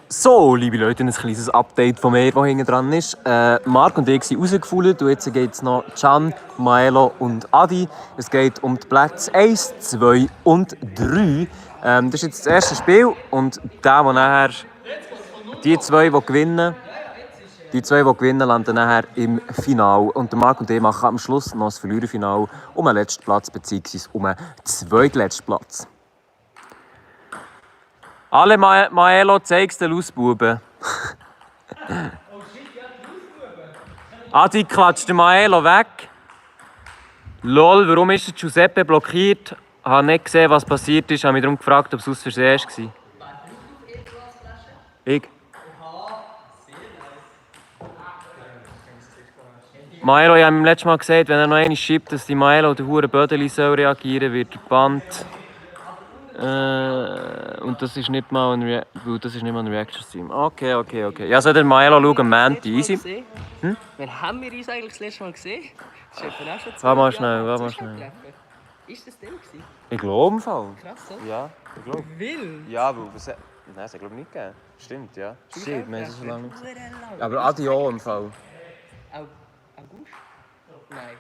Speaker 3: So, liebe Leute, ein kleines Update von mir, das hinten dran ist. Marc und ich sind rausgefunden und jetzt geht es noch Can, Maelo und Adi. Es geht um die Plätze 1, 2 und 3. Das ist jetzt das erste Spiel und der nachher die zwei gewinnen, landen nachher im Finale. Und der Marc und ich machen am Schluss noch das Verliererfinale um den letzten Platz bzw. um den zweitletzten Platz. Alle Maelo, zeig's den Lausbuben. Adi klatscht den Maelo weg. Lol, warum ist der Giuseppe blockiert? Ich habe nicht gesehen, was passiert ist. Ich habe mich darum gefragt, ob es aus Versehen war. Ich. Maelo, ich habe ihm letztes Mal gesagt, wenn er noch einmal schiebt, dass die Maelo oder Hure Bödeli reagieren soll, wird er gebannt. Und das ist nicht mal ein Reaction-Stream. Okay. Ja, soll der Maelo schauen, Manti, easy.
Speaker 5: Wann haben wir uns eigentlich das letzte Mal gesehen? Das ist etwa auch schon
Speaker 3: Warte mal
Speaker 5: 2
Speaker 3: schnell,
Speaker 5: Jahre.
Speaker 3: warte mal
Speaker 5: Das ist
Speaker 3: schnell.
Speaker 5: Treffen. Ist das dem gewesen?
Speaker 3: Ich glaube im Fall.
Speaker 5: Krass, oder?
Speaker 3: Ja, ich glaube.
Speaker 5: Wild.
Speaker 3: Ja, aber was... Nein, das hat glaube ich nicht gegeben. Stimmt, ja. Shit, wir haben es so lange nicht gesehen.
Speaker 5: Lang.
Speaker 3: Aber Adi auch im Fall.
Speaker 5: August? Nein.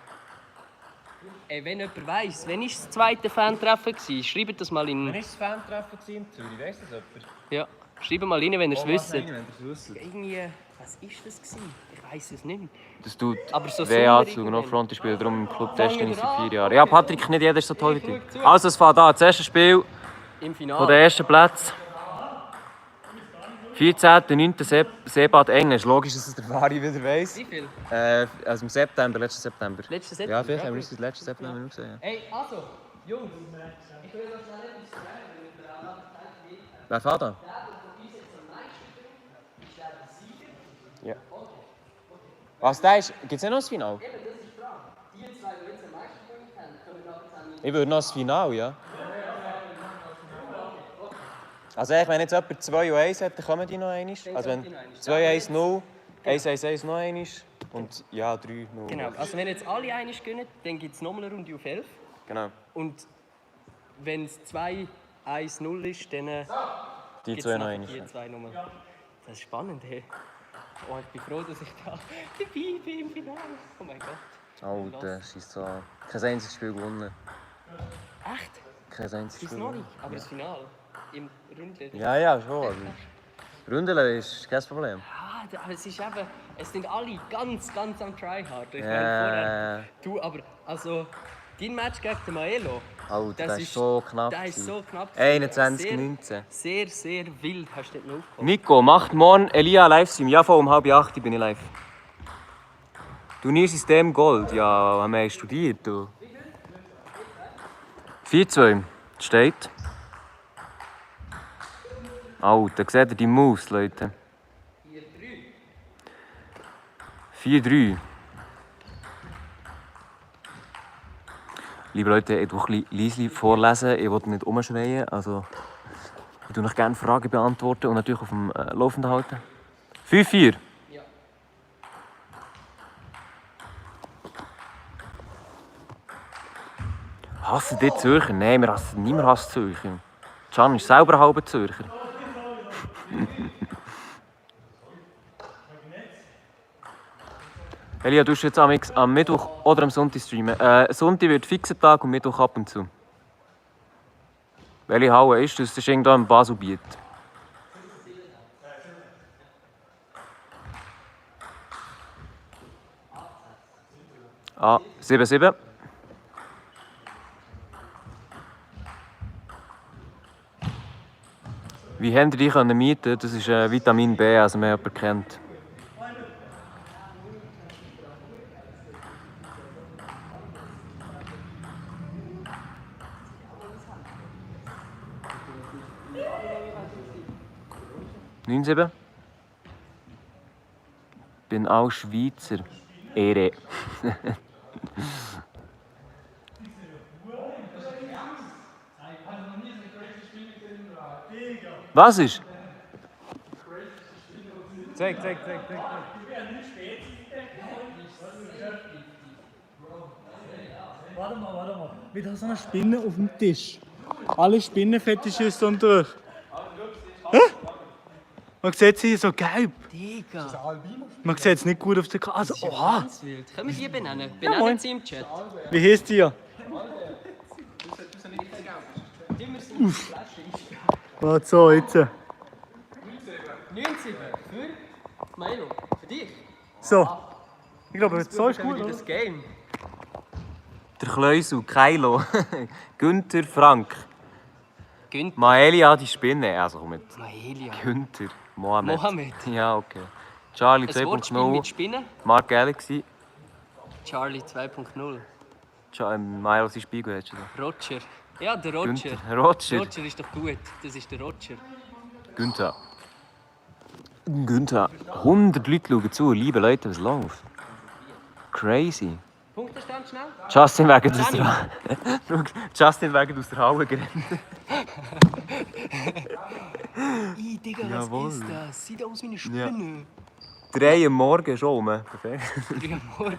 Speaker 5: Ey, wenn jemand weiss, wann war das zweite Fan-Treffen? Schreibt das mal in...
Speaker 3: war das Fan-Treffen in Zürich? Weiss das jemand?
Speaker 5: Ja, schreibt mal rein, wenn ihr es wisst.
Speaker 3: Wenn ihr es wisst.
Speaker 5: Irgendwie... Was war das gewesen? Ich weiss es nicht mehr.
Speaker 3: Das tut
Speaker 5: Aber so
Speaker 3: WA
Speaker 5: Sommer
Speaker 3: zu, noch
Speaker 5: irgendwann.
Speaker 3: Frontispiel, darum im Club testen
Speaker 5: Fangen
Speaker 3: ich
Speaker 5: wir
Speaker 3: seit
Speaker 5: an.
Speaker 3: 4 Jahren. Ja, Patrick, nicht jeder ist so toll wie du. Also, es fährt an, das erste Spiel
Speaker 5: Im
Speaker 3: von
Speaker 5: Finale.
Speaker 3: den ersten Plätzen. 14.09. Seebad Englisch. Logisch, dass es der Vari wieder weiss.
Speaker 5: Wie viel?
Speaker 3: Also im September, letzten September.
Speaker 5: Letzten September?
Speaker 3: Ja, vielleicht haben wir es letzten September nicht gesehen.
Speaker 5: Hey, also, Jungs, ich will noch schnell etwas sagen,
Speaker 3: Wer fährt da? Ja. Was da ist? Gibt es nicht noch das Finale? Ich würde noch das Finale, ja. Also wenn jetzt jemand 2 und 1 hat, dann kommen die noch einmal. Also wenn 2-1-0, 1-1-1 noch einmal und ja, 3-0.
Speaker 5: Genau, also wenn jetzt alle einig gewinnen, dann gibt es nochmal eine Runde auf 11.
Speaker 3: Genau.
Speaker 5: Und wenn es 2-1-0 ist, dann
Speaker 3: Die
Speaker 5: gibt's
Speaker 3: 2 noch
Speaker 5: nachher
Speaker 3: einmal.
Speaker 5: die 2 Nummern. Das ist spannend, hey. Oh, ich bin froh, dass ich da dabei bin im Finale. Oh mein Gott.
Speaker 3: Alter, scheiße so. Kein einziges Spiel gewonnen.
Speaker 5: Echt?
Speaker 3: Kein einziges
Speaker 5: Das
Speaker 3: Spiel
Speaker 5: ist noch
Speaker 3: gewonnen.
Speaker 5: nicht, aber das Finale im Rundle.
Speaker 3: Ja, schon. Rundele ist kein Problem.
Speaker 5: Ja, aber es ist eben, es sind alle ganz am Tryhard. Ich
Speaker 3: Ja.
Speaker 5: meine, vorher, du, aber also, dein Match gegen den Maelo,
Speaker 3: Alter, das ist so knapp.
Speaker 5: der ist so knapp.
Speaker 3: 21-19.
Speaker 5: Sehr wild hast du dort noch aufgeholt.
Speaker 3: Nico, macht morgen Elia Livestream? Ja, voll um 7:30 bin ich live. Turniersystem Gold, ja, haben wir studiert. Du. 4-2 steht. Alter, seht ihr die Maus, Leute? 4-3. Liebe Leute, ich tue ein bisschen leise vorlesen, ich will nicht umschreien. Also, ich tue euch gerne Fragen beantworten und natürlich auf dem Laufenden halten. 5-4.
Speaker 5: Ja.
Speaker 3: Hassen die Zürcher? Nein, wir hassen niemand hasst Zürcher. Can ist selber ein halber Zürcher. Elia, du jetzt am Mittwoch oder am Sonntag streamen? Sonntag wird fixer Tag und Mittwoch ab und zu. Welche Halle ist das? Das ist irgendwo im Baselbiet. Ah, 7-7. Wie habt ihr die mieten? Das ist Vitamin B, also man jemanden kennt. (9-7). Bin auch Schweizer. Ehre. Was ist? Zeig.
Speaker 1: Warte mal. Wieder so eine Spinne auf dem Tisch. Alle Spinnenfetische sind durch. Hä? Man sieht sie so gelb.
Speaker 5: Digga,
Speaker 1: Man sieht es nicht gut auf der Karte. Also, oha!
Speaker 5: ganz wild. Können wir die benennen?
Speaker 1: moin.
Speaker 5: Benennen sie im Chat.
Speaker 1: Wie heißt die? Warte, so, jetzt.
Speaker 5: 9-7 für Milo. Für dich.
Speaker 1: So. Ich glaube, so ist gut,
Speaker 5: Wieder
Speaker 1: oder?
Speaker 5: das Game.
Speaker 3: Der Kleusel, Kylo. Günther, Frank.
Speaker 5: Günther.
Speaker 3: Maelia, die Spinne. Also komm mit.
Speaker 5: Maelia.
Speaker 3: Günther. Mohamed.
Speaker 5: Mohamed.
Speaker 3: Ja, okay. Charlie
Speaker 5: Ein Wortspiel
Speaker 3: 2.0.
Speaker 5: mit Spinnen.
Speaker 3: Mark Galaxy.
Speaker 5: Charlie 2.0.
Speaker 3: Milo, sein Spiegel hast du da.
Speaker 5: Roger. Ja, der Roger.
Speaker 3: Günther. Roger.
Speaker 5: Roger ist doch gut. Das ist der Roger.
Speaker 3: Günther. 100 Leute schauen zu. Liebe Leute, was läuft? Crazy.
Speaker 5: Punktestand schnell.
Speaker 3: Justin wegen aus der Justin wegen aus der Halle gerannt.
Speaker 5: Digga,
Speaker 3: Jawohl.
Speaker 5: was ist das? Sieht aus wie eine Spinne.
Speaker 3: 3 am Morgen schon. Perfekt.
Speaker 5: 3 am Morgen.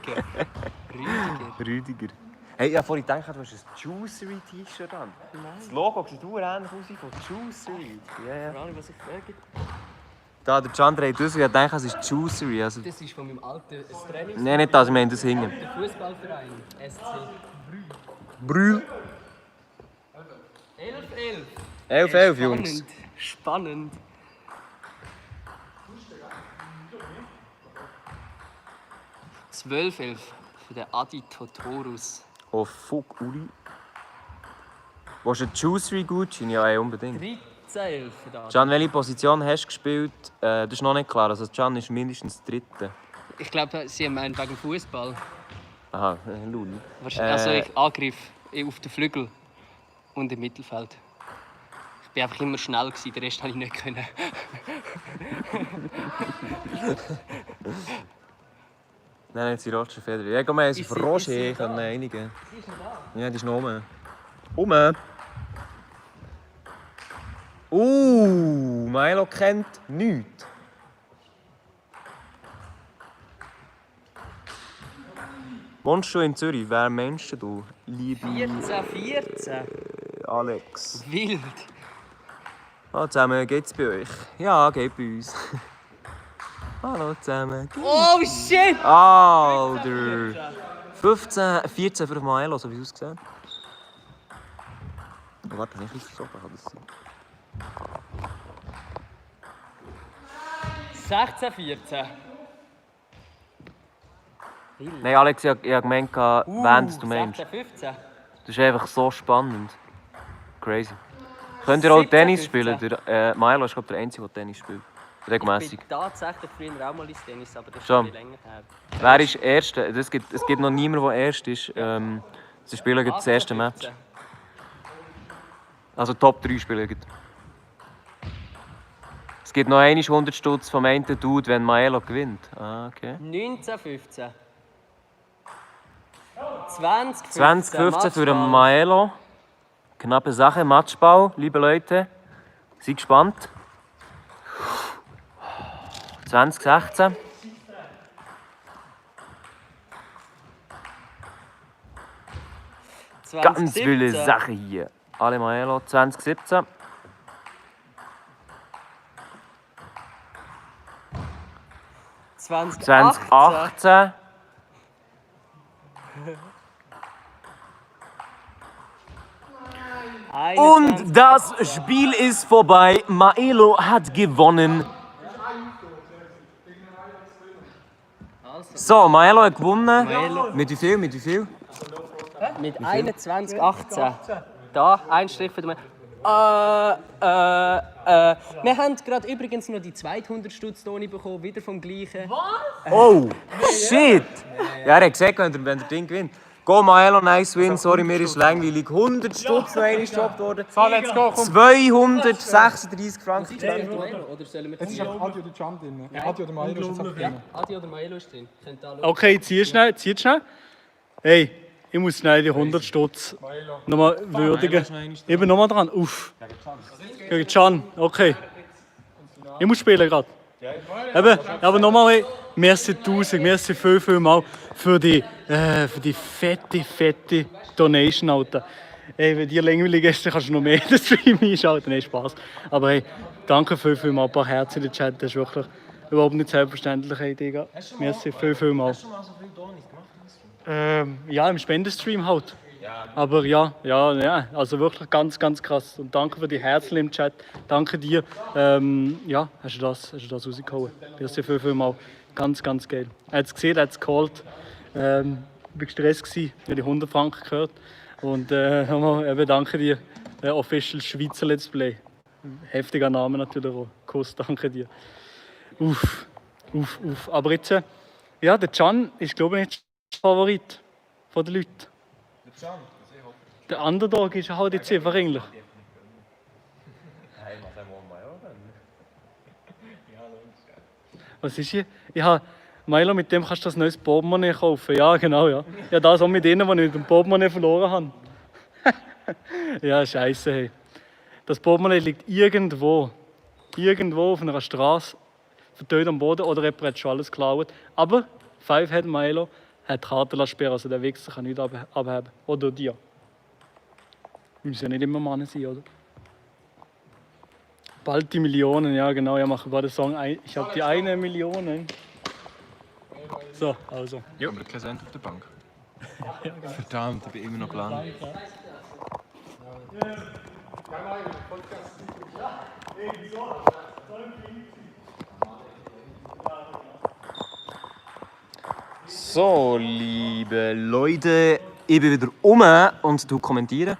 Speaker 5: Rüdiger.
Speaker 3: Rüdiger. Hey, ich habe vorhin gedacht, du hast ein Juicery-T-Shirt an. Das Logo sieht ähnlich aus wie von Juicery. Ja.
Speaker 5: Keine Ahnung, was ich frage.
Speaker 3: Da, der Chandra hat das und ich dachte, es ist Juicery. Also,
Speaker 5: Das ist von meinem alten Trainings.
Speaker 3: nein, nicht das, ich meine das hingen.
Speaker 5: Der Fußballverein. SC.
Speaker 3: Brühl.
Speaker 5: 11-11.
Speaker 3: 11, Jungs.
Speaker 5: Spannend. Spannend. 12-11 für den Adi Totorus.
Speaker 3: Oh fuck, Uli. Willst du einen Juicery-Gutschein? Ja, ey, unbedingt.
Speaker 5: 14-11 da.
Speaker 3: Can, welche Position hast du gespielt? Das ist noch nicht klar. Also Can ist mindestens dritte.
Speaker 5: Ich glaube, sie meinen wegen Fußball.
Speaker 3: Aha, lul.
Speaker 5: Also ich Angriff auf den Flügel und im Mittelfeld. Ich war einfach immer schnell, den Rest konnte ich nicht können.
Speaker 3: Nein, jetzt die Roger Federer. Ja, komm, wir haben sie von Roger können einigen. Ja, die ist noch rum. Milo kennt nichts. Wohnst du in Zürich? Wer meinst du, liebe
Speaker 5: 14.
Speaker 3: Alex?
Speaker 5: Wild.
Speaker 3: Hallo zusammen, geht's bei euch? Ja, geht bei uns. Hallo zusammen.
Speaker 5: Oh shit!
Speaker 3: Alter! 14 für Maelo, so wie es aussieht. Oh, warte, nicht aufgesogen, kann das sein?
Speaker 5: 16-14.
Speaker 3: Nein, Alex, ich habe gemeint, wen du meinst.
Speaker 5: 16-15.
Speaker 3: Das ist einfach so spannend. Crazy. Könnt ihr auch
Speaker 5: 17,
Speaker 3: Tennis
Speaker 5: 15.
Speaker 3: spielen? Maelo ist, glaube ich, der Einzige, der Tennis spielt.
Speaker 5: Ich
Speaker 3: Regelmäßig.
Speaker 5: bin tatsächlich früher auch mal ins Tennis, aber das ist
Speaker 3: Schon.
Speaker 5: schon länger her.
Speaker 3: Wer ist Erster? Es gibt noch niemanden, der Erst ist. Sie spielen gleich das erste Match.
Speaker 5: 15.
Speaker 3: Also Top 3 spielen gleich. Es gibt noch einmal 100 Stutz vom einen Dude, wenn Maelo gewinnt. Ah, okay.
Speaker 5: 19-15. 20-15.
Speaker 3: 2015 für den Maelo. Knappe Sache, Matchball, liebe Leute. Seid gespannt. 2016. Ganz wilde Sache hier. Alle Maelo. 2017. 2018. Und das Spiel ist vorbei. Maelo hat gewonnen. So, Maelo hat gewonnen. Mit wie viel? Mit wie viel?
Speaker 5: Mit 21-18. Da, ein Strich für den Wir haben gerade übrigens noch die 200 Stutz bekommen, wieder vom gleichen.
Speaker 3: Oh, shit! Ja, er hat gesagt, wenn der Ding gewinnt. Go Maelo, nice win. Sorry, mir ist langweilig. 100 Stutz noch einmal gejobbt worden.
Speaker 4: So, let's go, komm.
Speaker 3: 236 Franken.
Speaker 5: Oder sollen wir
Speaker 4: Jetzt ist auch Adi oder Can drin. Adi oder Maelo ist jetzt auch drin.
Speaker 5: Adi oder Maelo ist drin. Könnt ihr anschauen.
Speaker 1: Okay, zieh schnell. Hey, ich muss schnell die 100 Stutz nochmal würdigen. Ich bin nochmal dran. Uff. Gegen Can, okay. Ich muss spielen gerade. Eben, aber nochmal, merci 1000, merci viel mal für die fette Donation, Alter. Ey, wenn dir langweilig ist, dann kannst du noch mehr den Stream einschalten. Nein, Spaß. Aber hey, danke viel mal, ein paar Herzen in den Chat, das ist wirklich überhaupt nicht selbstverständlich, hey, Digga. Merci viel mal. Ja, im Spendenstream halt. Aber ja, also wirklich ganz krass. Und danke für die Herzen im Chat. Danke dir. Ja, hast du das rausgehauen. Merci viel mal. Ganz geil. Er hat es gesehen, er hat es geholt. Ich war gestresst, ich habe die 100 Franken gehört. Und nochmal eben danke dir. Official Schweizer Let's Play. Heftiger Name natürlich auch. Kuss, danke dir. Uff. Aber jetzt, ja, der Can ist, glaube ich, nicht der Favorit von den Leuten. Der Underdog ist halt jetzt einfach eigentlich. Was ist hier? Milo, mit dem kannst du das neues Portemonnaie kaufen. Ja, genau, ja. Ja, das auch mit denen, die ich mit dem Portemonnaie verloren habe. Ja, scheiße, hey. Das Portemonnaie liegt irgendwo auf einer Straße, vertönt am Boden oder jemand hat schon alles geklaut. Aber Fivehead Milo hat die Kartensperre, also der Wichser kann nichts abheben. Oder dir. Müssen ja nicht immer Mann sein, oder? Bald die Millionen, ja genau, ich mache gerade den Song. Ich habe die 1 Million. So, also.
Speaker 6: Ja, aber kein Cent auf der Bank. Verdammt, ich bin immer noch blank.
Speaker 3: So, liebe Leute, ich bin wieder und kommentiere.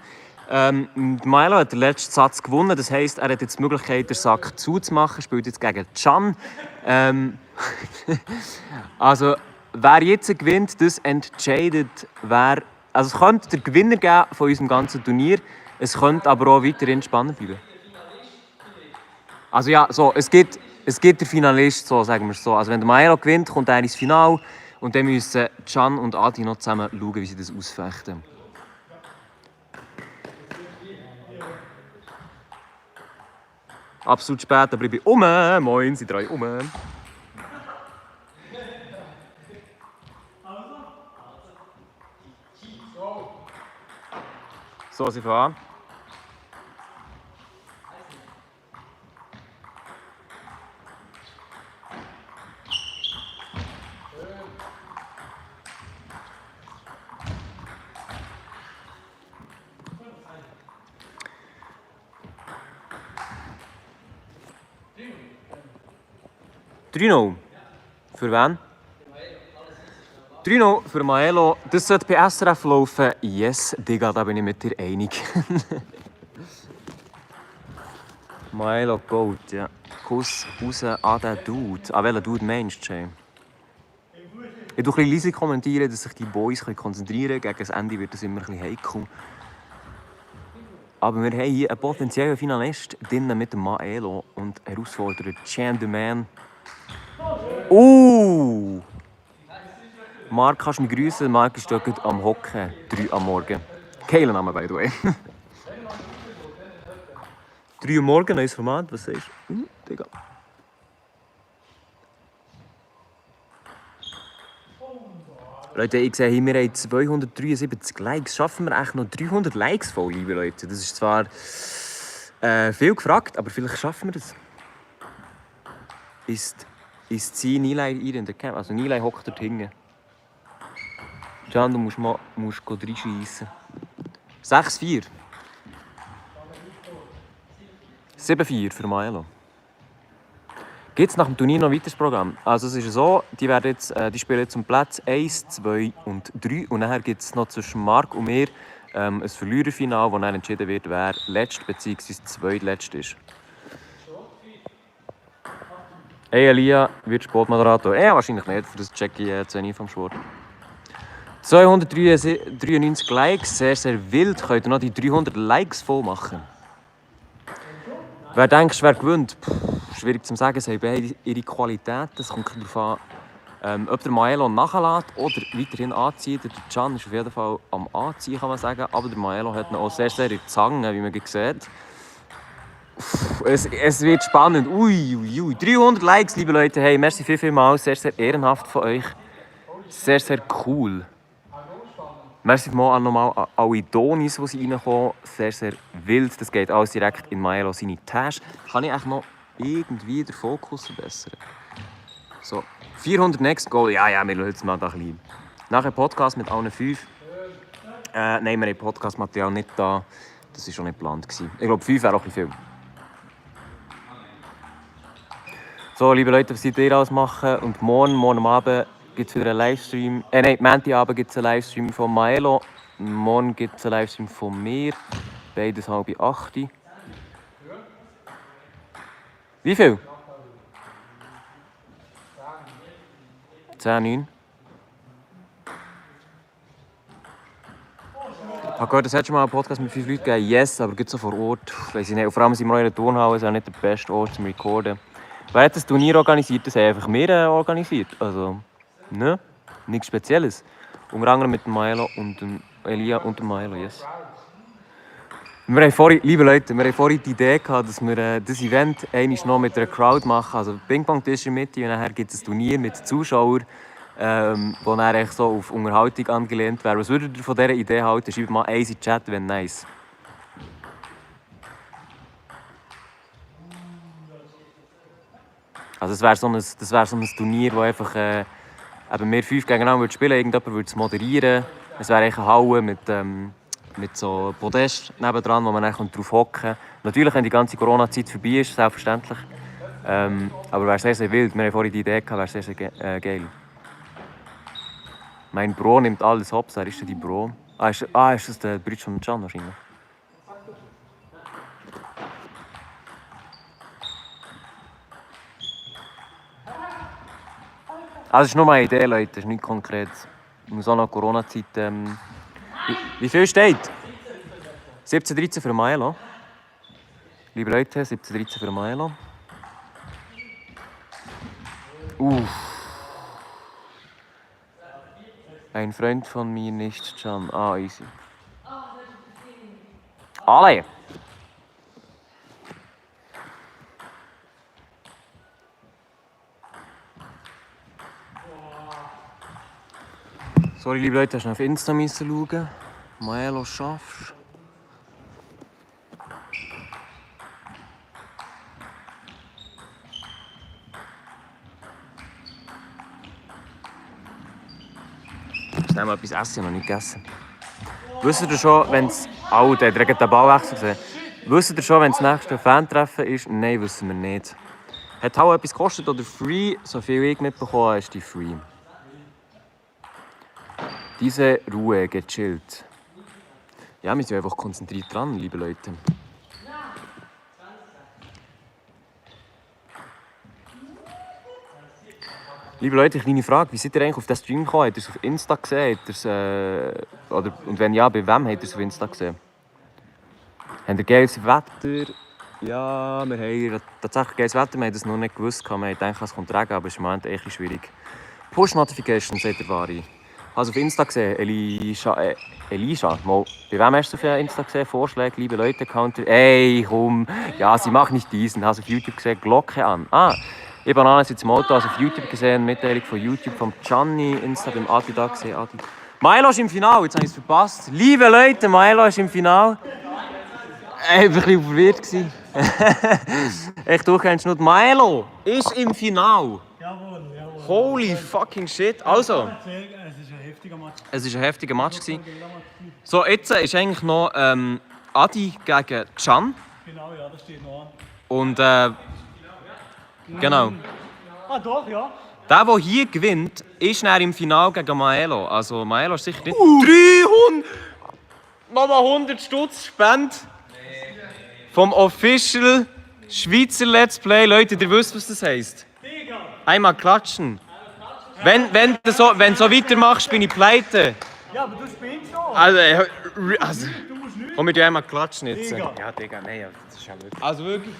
Speaker 3: Milo hat den letzten Satz gewonnen, das heisst, er hat jetzt die Möglichkeit, den Sack zuzumachen, spielt jetzt gegen Can. Also, wer jetzt gewinnt, das entscheidet, wer... Also es könnte den Gewinner geben von unserem ganzen Turnier, es könnte aber auch weiterhin spannend bleiben. Also ja, so, es gibt den Finalist, so, sagen wir es so. Also wenn der Milo gewinnt, kommt er ins Finale und dann müssen Can und Adi noch zusammen schauen, wie sie das ausfechten. Absolut spät, aber ich bin Moin, sie drei So, sie fahren. Drino. Für wen? 3-0 für Maelo. Das sollte bei SRF laufen. Yes, Digga, da bin ich mit dir einig. Maelo Gold, ja. Kuss raus an den Dude. An welchen Dude meinst du, Jay? Ich tue ein bisschen leise kommentieren, dass sich die Boys konzentrieren können. Gegen das Ende wird es immer ein bisschen heikel. Aber wir haben hier einen potenziellen Finalist drinnen mit dem Maelo und Herausforderer Chan the Man. Marc, kannst du mich grüßen? Marc ist dort am Hocken, 3 am Morgen. Geiler Name, by the way. 3 Uhr morgen, neues Format, was sagst du? Digga. Leute, ich sehe hier, wir haben 273 Likes. Schaffen wir echt noch 300 Likes voll, liebe Leute? Das ist zwar viel gefragt, aber vielleicht schaffen wir das. Ist sie Nilay hier in der Camp? Also Nilay hockt dort hinten. Can, du musst reinschiessen. 6-4. 7-4 für Maelo. Gibt es nach dem Turnier noch ein weiteres Programm? Also es ist so, die spielen jetzt um Platz 1, 2 und 3. Und nachher gibt es noch zwischen Marc und mir ein Verliererfinale, wo dann entschieden wird, wer letzt bzw. zweitletzt ist. Hey Elia, wird Sportmoderator? Ja, wahrscheinlich nicht, für das check ich zu nie vom Sport. 293 Likes, sehr, sehr wild. Könnt ihr noch die 300 Likes voll machen? Wer denkst, wer gewinnt? Schwierig zu sagen, sie haben beide ihre Qualität. Es kommt darauf an, ob der Maelo nachlässt oder weiterhin anzieht. Der Can ist auf jeden Fall am Anziehen, kann man sagen. Aber der Maelo hat ihn auch sehr, sehr in die Zange, wie man sieht. Es wird spannend. Ui. 300 Likes, liebe Leute. Hey, merci vielmals. Sehr, sehr ehrenhaft von euch. Sehr, sehr cool. Merci mal nochmal an alle Donis, die sie reinkommen. Sehr, sehr wild. Das geht alles direkt in Maelo seine Tasche. Kann ich eigentlich noch irgendwie den Fokus verbessern? So, 400 Next Goal. Ja, wir lassen es mal da klein. Nachher Podcast mit allen 5. Nein, wir haben Podcast-Material nicht da. Das war schon nicht geplant. Ich glaube, 5 wäre auch ein bisschen viel. So, liebe Leute, was seid ihr alles machen? Und morgen Abend gibt es wieder einen Livestream. Montagabend gibt es einen Livestream von Maelo. Morgen gibt es einen Livestream von mir. Beides 7:30. Wie viel? 10:09. Ich habe gehört, es hat schon mal einen Podcast mit 5 Leuten gegeben. Yes, aber gibt es so vor Ort. Weiss ich nicht. Und vor allem sind wir in einer Turnhalle, das ist auch nicht der beste Ort zum Recorden. Wer hat das Turnier organisiert? Das haben einfach wir organisiert. Also, ne? Nichts Spezielles. Unter anderem mit dem Maelo und dem Elia und dem Maelo, yes. Wir haben vorhin, liebe Leute, die Idee gehabt, dass wir das Event einmal noch mit einer Crowd machen. Also Ping-Pong-Tisch in der Mitte und nachher gibt es ein Turnier mit Zuschauern, wo dann so auf Unterhaltung angelehnt wäre. Was würdet ihr von dieser Idee halten? Schreibt mal eins in den Chat, wenn nice. Also das wäre so ein Turnier, wo einfach eben wir 5 gegeneinander spielen, irgendjemand würde es moderieren. Es wäre eine Halle mit so Podest nebendran, wo man dann drauf hocken kann. Natürlich, wenn die ganze Corona-Zeit vorbei ist, selbstverständlich. Aber wäre sehr, sehr wild. Wir haben vorhin die Idee gehabt, wäre sehr, sehr geil. Mein Bro nimmt alles hops. Wer ist denn die Bro? Ist das der Bruder von Can wahrscheinlich? Also, es ist nur eine Idee, Leute, das ist nichts Konkretes. Ich muss auch noch Corona-Zeit. Wie viel steht? 17:13 für Maelo. Liebe Leute, 17:13 für Maelo. Ein Freund von mir nicht, Can. Ah, easy. Alle! Sorry, liebe Leute, hast du noch auf Insta schauen? Maelo schaffst. Ich nehme etwas essen, noch nicht gegessen. Wisst ihr schon, wenn es... Oh, der hat den Ballwechsel gesehen. Wisst ihr schon, wenn das nächste Fan-Treffen ist? Nein, wissen wir nicht. Hat auch etwas gekostet oder free? So viel ich mitbekommen habe, ist die free. Diese Ruhe, gechillt. Ja, wir sind einfach konzentriert dran, liebe Leute. Liebe Leute, kleine Frage. Wie seid ihr eigentlich auf den Stream gekommen? Habt ihr es auf Insta gesehen? Und wenn ja, bei wem habt ihr es auf Insta gesehen? Habt ihr geiles Wetter? Ja, wir haben tatsächlich geiles Wetter. Wir haben es noch nicht gewusst. Wir haben gedacht, es kommt Regen, aber es ist im Moment echt schwierig. Push-Notifications, sagt der Vari. Also auf Insta gesehen, Elisha, mal. Bei wem hast du auf Insta gesehen? Vorschläge, liebe Leute, Counter. Ey, komm. Ja, sie macht nicht diesen. Hast du auf YouTube gesehen? Glocke an. Ah, ich habe jetzt im Auto, also auf YouTube gesehen, Mitteilung von YouTube vom Gianni, Insta beim Adi da gesehen. Adi. Milo ist im Finale, jetzt habe ich es verpasst. Liebe Leute, Milo ist im Finale. Ich war ein bisschen verwirrt. Echt durchgehend Schnut. Milo ist im Finale.
Speaker 1: Jawohl, jawohl.
Speaker 3: Holy fucking shit. Also.
Speaker 1: Es ist ein heftiger Match.
Speaker 3: Es war ein heftiger Match. So, jetzt ist eigentlich noch Adi gegen Can.
Speaker 1: Genau, ja, das steht noch an.
Speaker 3: Und genau.
Speaker 1: Ah, doch, ja.
Speaker 3: Der hier gewinnt, ist dann im Finale gegen Maelo. Also Maelo ist sicher nicht... 300! Nochmal 100 Stutz Spende. Vom Official Schweizer Let's Play. Leute, ihr wisst, was das heisst. Einmal klatschen. Wenn du so weitermachst, bin ich pleite.
Speaker 1: Ja, aber du spielst noch.
Speaker 3: Also komm, wir einmal klatschen jetzt.
Speaker 1: Digga.
Speaker 3: Ja, Digga, nein, das ist ja wirklich... Also wirklich...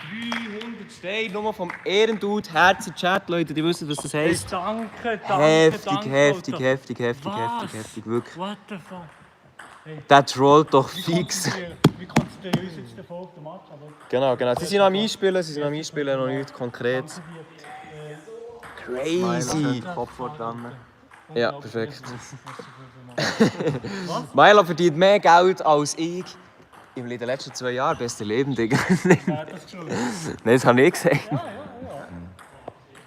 Speaker 3: 300 Steine, nur vom Ehrendude, Herz in Chat, Leute, die wissen, was das heisst.
Speaker 1: Danke,
Speaker 3: Heftig,
Speaker 1: Alter.
Speaker 3: heftig,
Speaker 1: Was?
Speaker 3: wirklich.
Speaker 1: What the fuck?
Speaker 3: Der trollt doch fix.
Speaker 1: Wir konzentrieren uns jetzt davon auf den Match, aber...
Speaker 3: Genau. Sie sind am Einspielen, noch nicht konkret. Crazy.
Speaker 2: Kopfwort dran.
Speaker 3: Ja, perfekt. Milo verdient mehr Geld als ich. In den letzten 2 Jahren, beste Leben, Digga.
Speaker 1: Ja, das ist schon.
Speaker 3: Nein, das habe ich gesagt.
Speaker 1: Das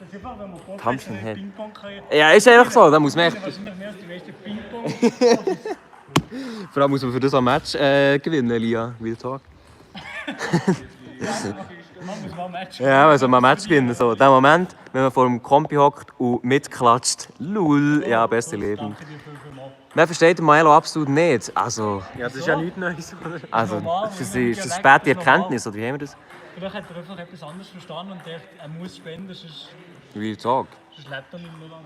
Speaker 1: ist einfach, wenn man
Speaker 3: Thompson
Speaker 1: professionell
Speaker 3: hat.
Speaker 1: Ping-Pong kann.
Speaker 3: Ja, ist einfach so. Da muss man echt...
Speaker 1: Wahrscheinlich mehr als die meisten Ping-Pong.
Speaker 3: Vor allem muss man für das ein Match gewinnen, Elia. Real Talk.
Speaker 1: Man muss mal ein Match
Speaker 3: Ja, also mal ein Match gewinnen. So, der Moment, wenn man vor dem Kompi hockt und mitklatscht. Lul. Ja, beste Leben.
Speaker 1: Danke dir vielmals.
Speaker 3: Man versteht den Milo absolut nicht. Also,
Speaker 2: Ja, das ist ja nichts Neues.
Speaker 3: für sie ist das späte Erkenntnis, oder wie haben wir das?
Speaker 1: Vielleicht hat er einfach etwas anderes verstanden und denkt, er muss spenden, sonst
Speaker 3: Real Talk.
Speaker 1: lebt er nicht mehr lange.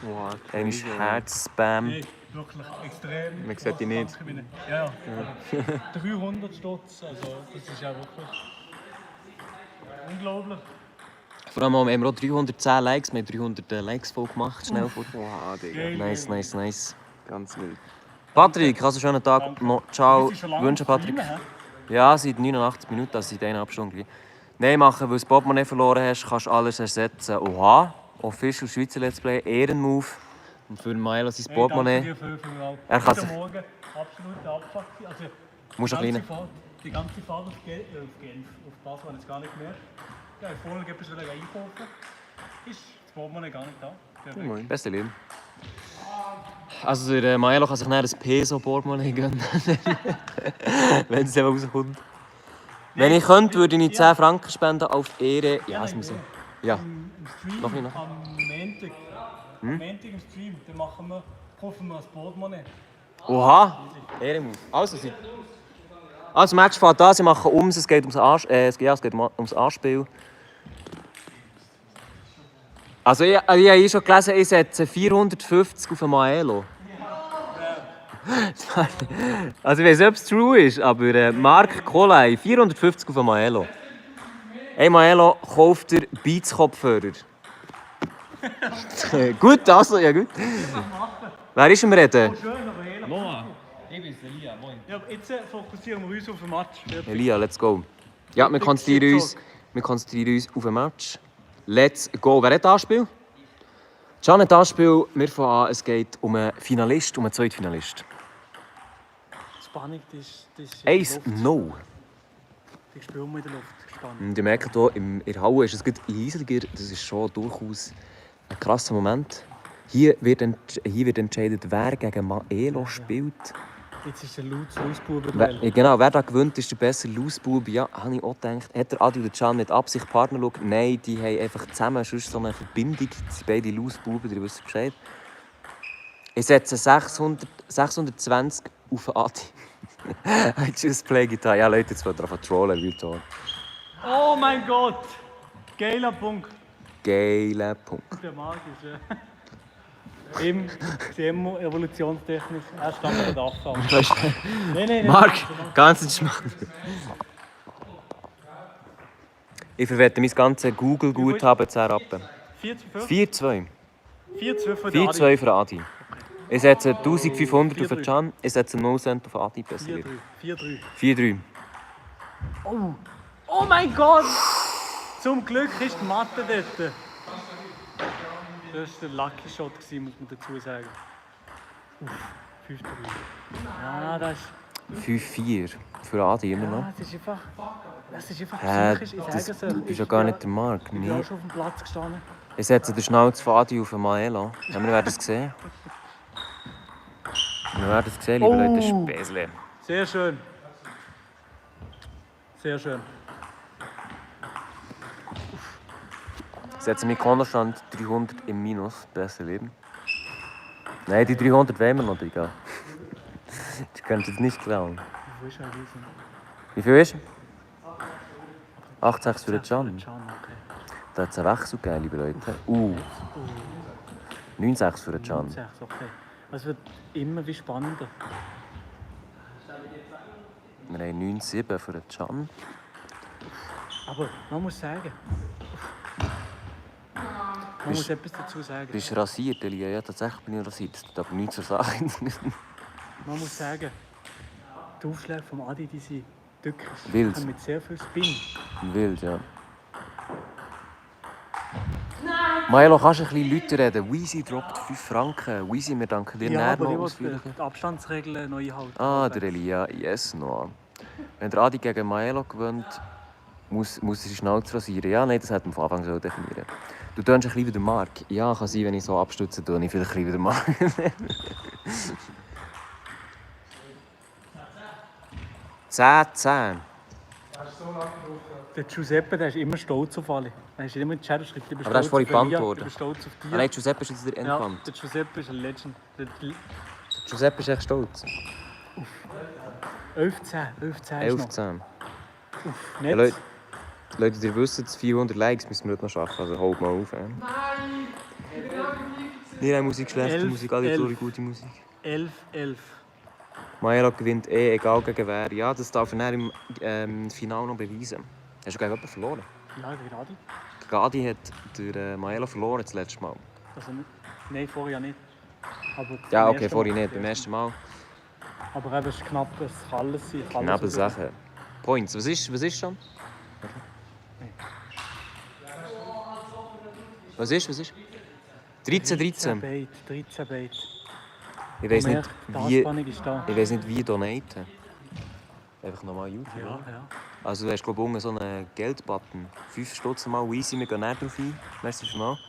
Speaker 2: Wow,
Speaker 3: Einmal Herz-Spam.
Speaker 1: Hey, wirklich extrem.
Speaker 3: Man sieht die nicht.
Speaker 1: Danke, meine- Ja, ja. 300 Stutz, also das ist ja wirklich unglaublich.
Speaker 3: Vor allem haben wir auch 310 Likes. Wir haben 300 Likes voll gemacht. Schnell vor.
Speaker 2: wow, Digga.
Speaker 3: Nice.
Speaker 2: Ganz wild.
Speaker 3: Patrick, hast einen schönen Tag. Noch. Ciao.
Speaker 1: Das ist schon lange
Speaker 3: Wünsche Patrick.
Speaker 1: streamen, hä?
Speaker 3: Ja, seit 89 Minuten, also seit 1,5 Stunden. Nein, machen, weil du das Portemonnaie verloren hast, kannst du alles ersetzen. Oha, Official Schweizer Let's Play, Ehrenmove. Und für Milo sein
Speaker 1: Hey,
Speaker 3: Portemonnaie.
Speaker 1: danke dir vielmals.
Speaker 3: Er kann
Speaker 1: Heute
Speaker 3: sich-
Speaker 1: Morgen absolute Abfuck. Also,
Speaker 3: Musst du
Speaker 1: die
Speaker 3: ein
Speaker 1: ganze Fahrt- Die ganze Fahrt auf Genf, auf Basel habe ich jetzt gar nicht gemerkt. Ja, ich vorhin etwas einkaufen. Ist das Portemonnaie gar nicht da. Perfekt.
Speaker 3: Beste Leben. Also der Milo kann sich nachher ein Peso-Portemonnaie gönnen. Wenn es eben rauskommt. Wenn ich könnte, würde ich 10 Franken spenden auf Ehre. Ja, es muss so. Ja.
Speaker 1: Im Stream
Speaker 3: Noch nicht, noch.
Speaker 1: am Montag. Am Montag im Stream, dann kaufen wir ein Portemonnaie.
Speaker 3: Oha! Ehrenmove. Also, Also, das Match fährt an, sie machen ums, es geht ums Anspiel. Also, ich habe schon gelesen, ich setze 450 auf den Maelo. Also, ich weiß nicht, ob es true ist, aber Mark Kolei, 450 auf den Maelo. Hey Maelo, kauft dir Beats-Kopfhörer. Gut, also, ja gut. Wer ist am Reden?
Speaker 1: Ja, aber jetzt fokussieren wir uns auf den Match.
Speaker 3: Elia, let's go. Ja, wir konzentrieren uns auf ein Match. Let's go. Wer hat das Anspiel? Can hat das Anspiel. Wir fangen an, es geht um einen Finalist, um einen Zweitfinalist.
Speaker 1: Spannung, das ist
Speaker 3: 1-0.
Speaker 1: Die spielen wir in der Luft. Spannend.
Speaker 3: Und ihr merkt hier, in der Halle ist es gut leisiger. Das ist schon durchaus ein krasser Moment. Hier wird entscheidet, wer gegen Maelo spielt.
Speaker 1: Jetzt ist der Lausbuben.
Speaker 3: Genau, wer da gewinnt, ist der bessere Lausbub. Ja, habe ich auch gedacht. Hat der Adi und der Can mit Absicht Partner geschaut? Nein, die haben einfach zusammen sonst so eine Verbindung. Das sind beide Lausbuben, die wissen Bescheid. Ich setze 620 auf Adi. I just play Guitar. Ja, Leute, jetzt wollt ihr einfach trollen, Leute.
Speaker 1: Oh mein Gott! Geiler Punkt.
Speaker 3: Geiler Punkt.
Speaker 1: Der Marc ist im Xemo evolutionstechnisch erst dann bei der Affe. Nein.
Speaker 3: Marc, ganz entspannt. Ich verwerte mein ganzes Google-Guthaben zu herab. 4-2.
Speaker 1: 4-2 von der Adi.
Speaker 3: 4-2 für Adi. Ich setze 1500 auf den Can, ich setze 0 Cent auf Adi.
Speaker 1: 4-3.
Speaker 3: 4-3.
Speaker 1: Oh mein Gott! Zum Glück ist die Matte dort. Das war der Lucky Shot, muss man dazu sagen. 5-3. Ja, das ist...
Speaker 3: 5-4 für Adi immer noch.
Speaker 1: Ja, das ist einfach... Das ist einfach psychisch, ich
Speaker 3: Das
Speaker 1: sage es euch.
Speaker 3: bist ja gar nicht der Marc.
Speaker 1: Ich bin
Speaker 3: Nee.
Speaker 1: auch schon auf dem Platz gestanden.
Speaker 3: Ich setze den Schnauz von Adi auf den Maelo. Ja, wir werden es sehen. Wir werden es sehen, liebe Leute. Späßle.
Speaker 1: Sehr schön. Sehr schön.
Speaker 3: Ich setze mit Kontostand 300 im Minus. Besser leben. Nein, die 300 wollen wir noch, Digga. Das könnt ihr jetzt nicht klauen.
Speaker 1: Wo ist er gewesen?
Speaker 3: Wie viel ist? 8,6 für den Can.
Speaker 1: Okay.
Speaker 3: Da hat es einen Wechsel gegeben, liebe Leute. 9,6 für den Can.
Speaker 1: 6, okay. Es wird immer wie spannender.
Speaker 3: Wir haben 9,7 für den Can.
Speaker 1: Aber man muss sagen... Man muss etwas dazu sagen.
Speaker 3: Bist du rasiert, Elia? Ja, tatsächlich bin ich rasiert. Das tut aber nichts zur Sache.
Speaker 1: Man muss sagen, die Aufschläge vom Adi, die sind tückisch.
Speaker 3: Wild.
Speaker 1: Mit sehr viel Spin.
Speaker 3: Wild, ja. Maelo, kannst du ein bisschen Leute reden? Weezy droppt 5 Franken. Weezy, wir danken dir
Speaker 1: Ja,
Speaker 3: näher
Speaker 1: aber
Speaker 3: noch
Speaker 1: ich
Speaker 3: ausführlich.
Speaker 1: will die Abstandsregeln neu einhalten.
Speaker 3: Ah, der Elia, yes, noch. Wenn der Adi gegen Maelo gewinnt, muss er seine Schnauze rasieren. Ja, nein, das hätte man von Anfang an definieren. Du tönst ein bisschen wie der Marc. Ja, kann sein, wenn ich so abstütze, tue ich vielleicht ein bisschen wie der Marc. 10-10.
Speaker 1: Der Giuseppe, der ist immer stolz auf alle. Er ist immer in den Chat geschrieben, ich bin
Speaker 3: Aber der ist
Speaker 1: stolz
Speaker 3: vorhin
Speaker 1: auf Elia,
Speaker 3: gebannt worden.
Speaker 1: ich bin stolz auf dich.
Speaker 3: Nein, Giuseppe ist jetzt wieder
Speaker 1: Ja,
Speaker 3: entbannt.
Speaker 1: der Giuseppe ist ein Legend.
Speaker 3: Giuseppe ist echt stolz.
Speaker 1: 11-10 ist noch.
Speaker 3: 11-10.
Speaker 1: Nicht?
Speaker 3: Ja, Leute, ihr wisst, 400 Likes müssen wir heute noch schaffen, also holt mal auf. Nein! Wir haben Musik, schlechte
Speaker 1: 11,
Speaker 3: Musik, alle
Speaker 1: 11.
Speaker 3: so gute Musik.
Speaker 1: 11-11.
Speaker 3: Maelo gewinnt egal gegen wer. Ja, das darf er dann im Finale noch beweisen. Hast du gegen jemanden verloren?
Speaker 1: Ja, der Adi.
Speaker 3: Gegen Adi hat der Maelo verloren das letzte Mal.
Speaker 1: Also nicht. Nein, vorher nicht. Aber
Speaker 3: Ja,
Speaker 1: beim
Speaker 3: okay,
Speaker 1: ersten
Speaker 3: vorhin
Speaker 1: Mal.
Speaker 3: nicht, beim ersten Mal.
Speaker 1: Aber eben, es ist knapp, es kann alles sein. kann
Speaker 3: Knappe
Speaker 1: alles sein.
Speaker 3: Sache. Points, was ist schon? Was ist? 13-13.
Speaker 1: 13 Bait.
Speaker 3: Ich weiss nicht,
Speaker 1: Die
Speaker 3: wie...
Speaker 1: Anspannung ist da.
Speaker 3: Ich weiss nicht, wie donaten. Einfach nochmal YouTube.
Speaker 1: Ja,
Speaker 3: oder?
Speaker 1: ja.
Speaker 3: Also du hast glaube ich so einen Geldbutton. 5 Stutz mal easy, wir gehen nicht drauf ein. Merci vielmals.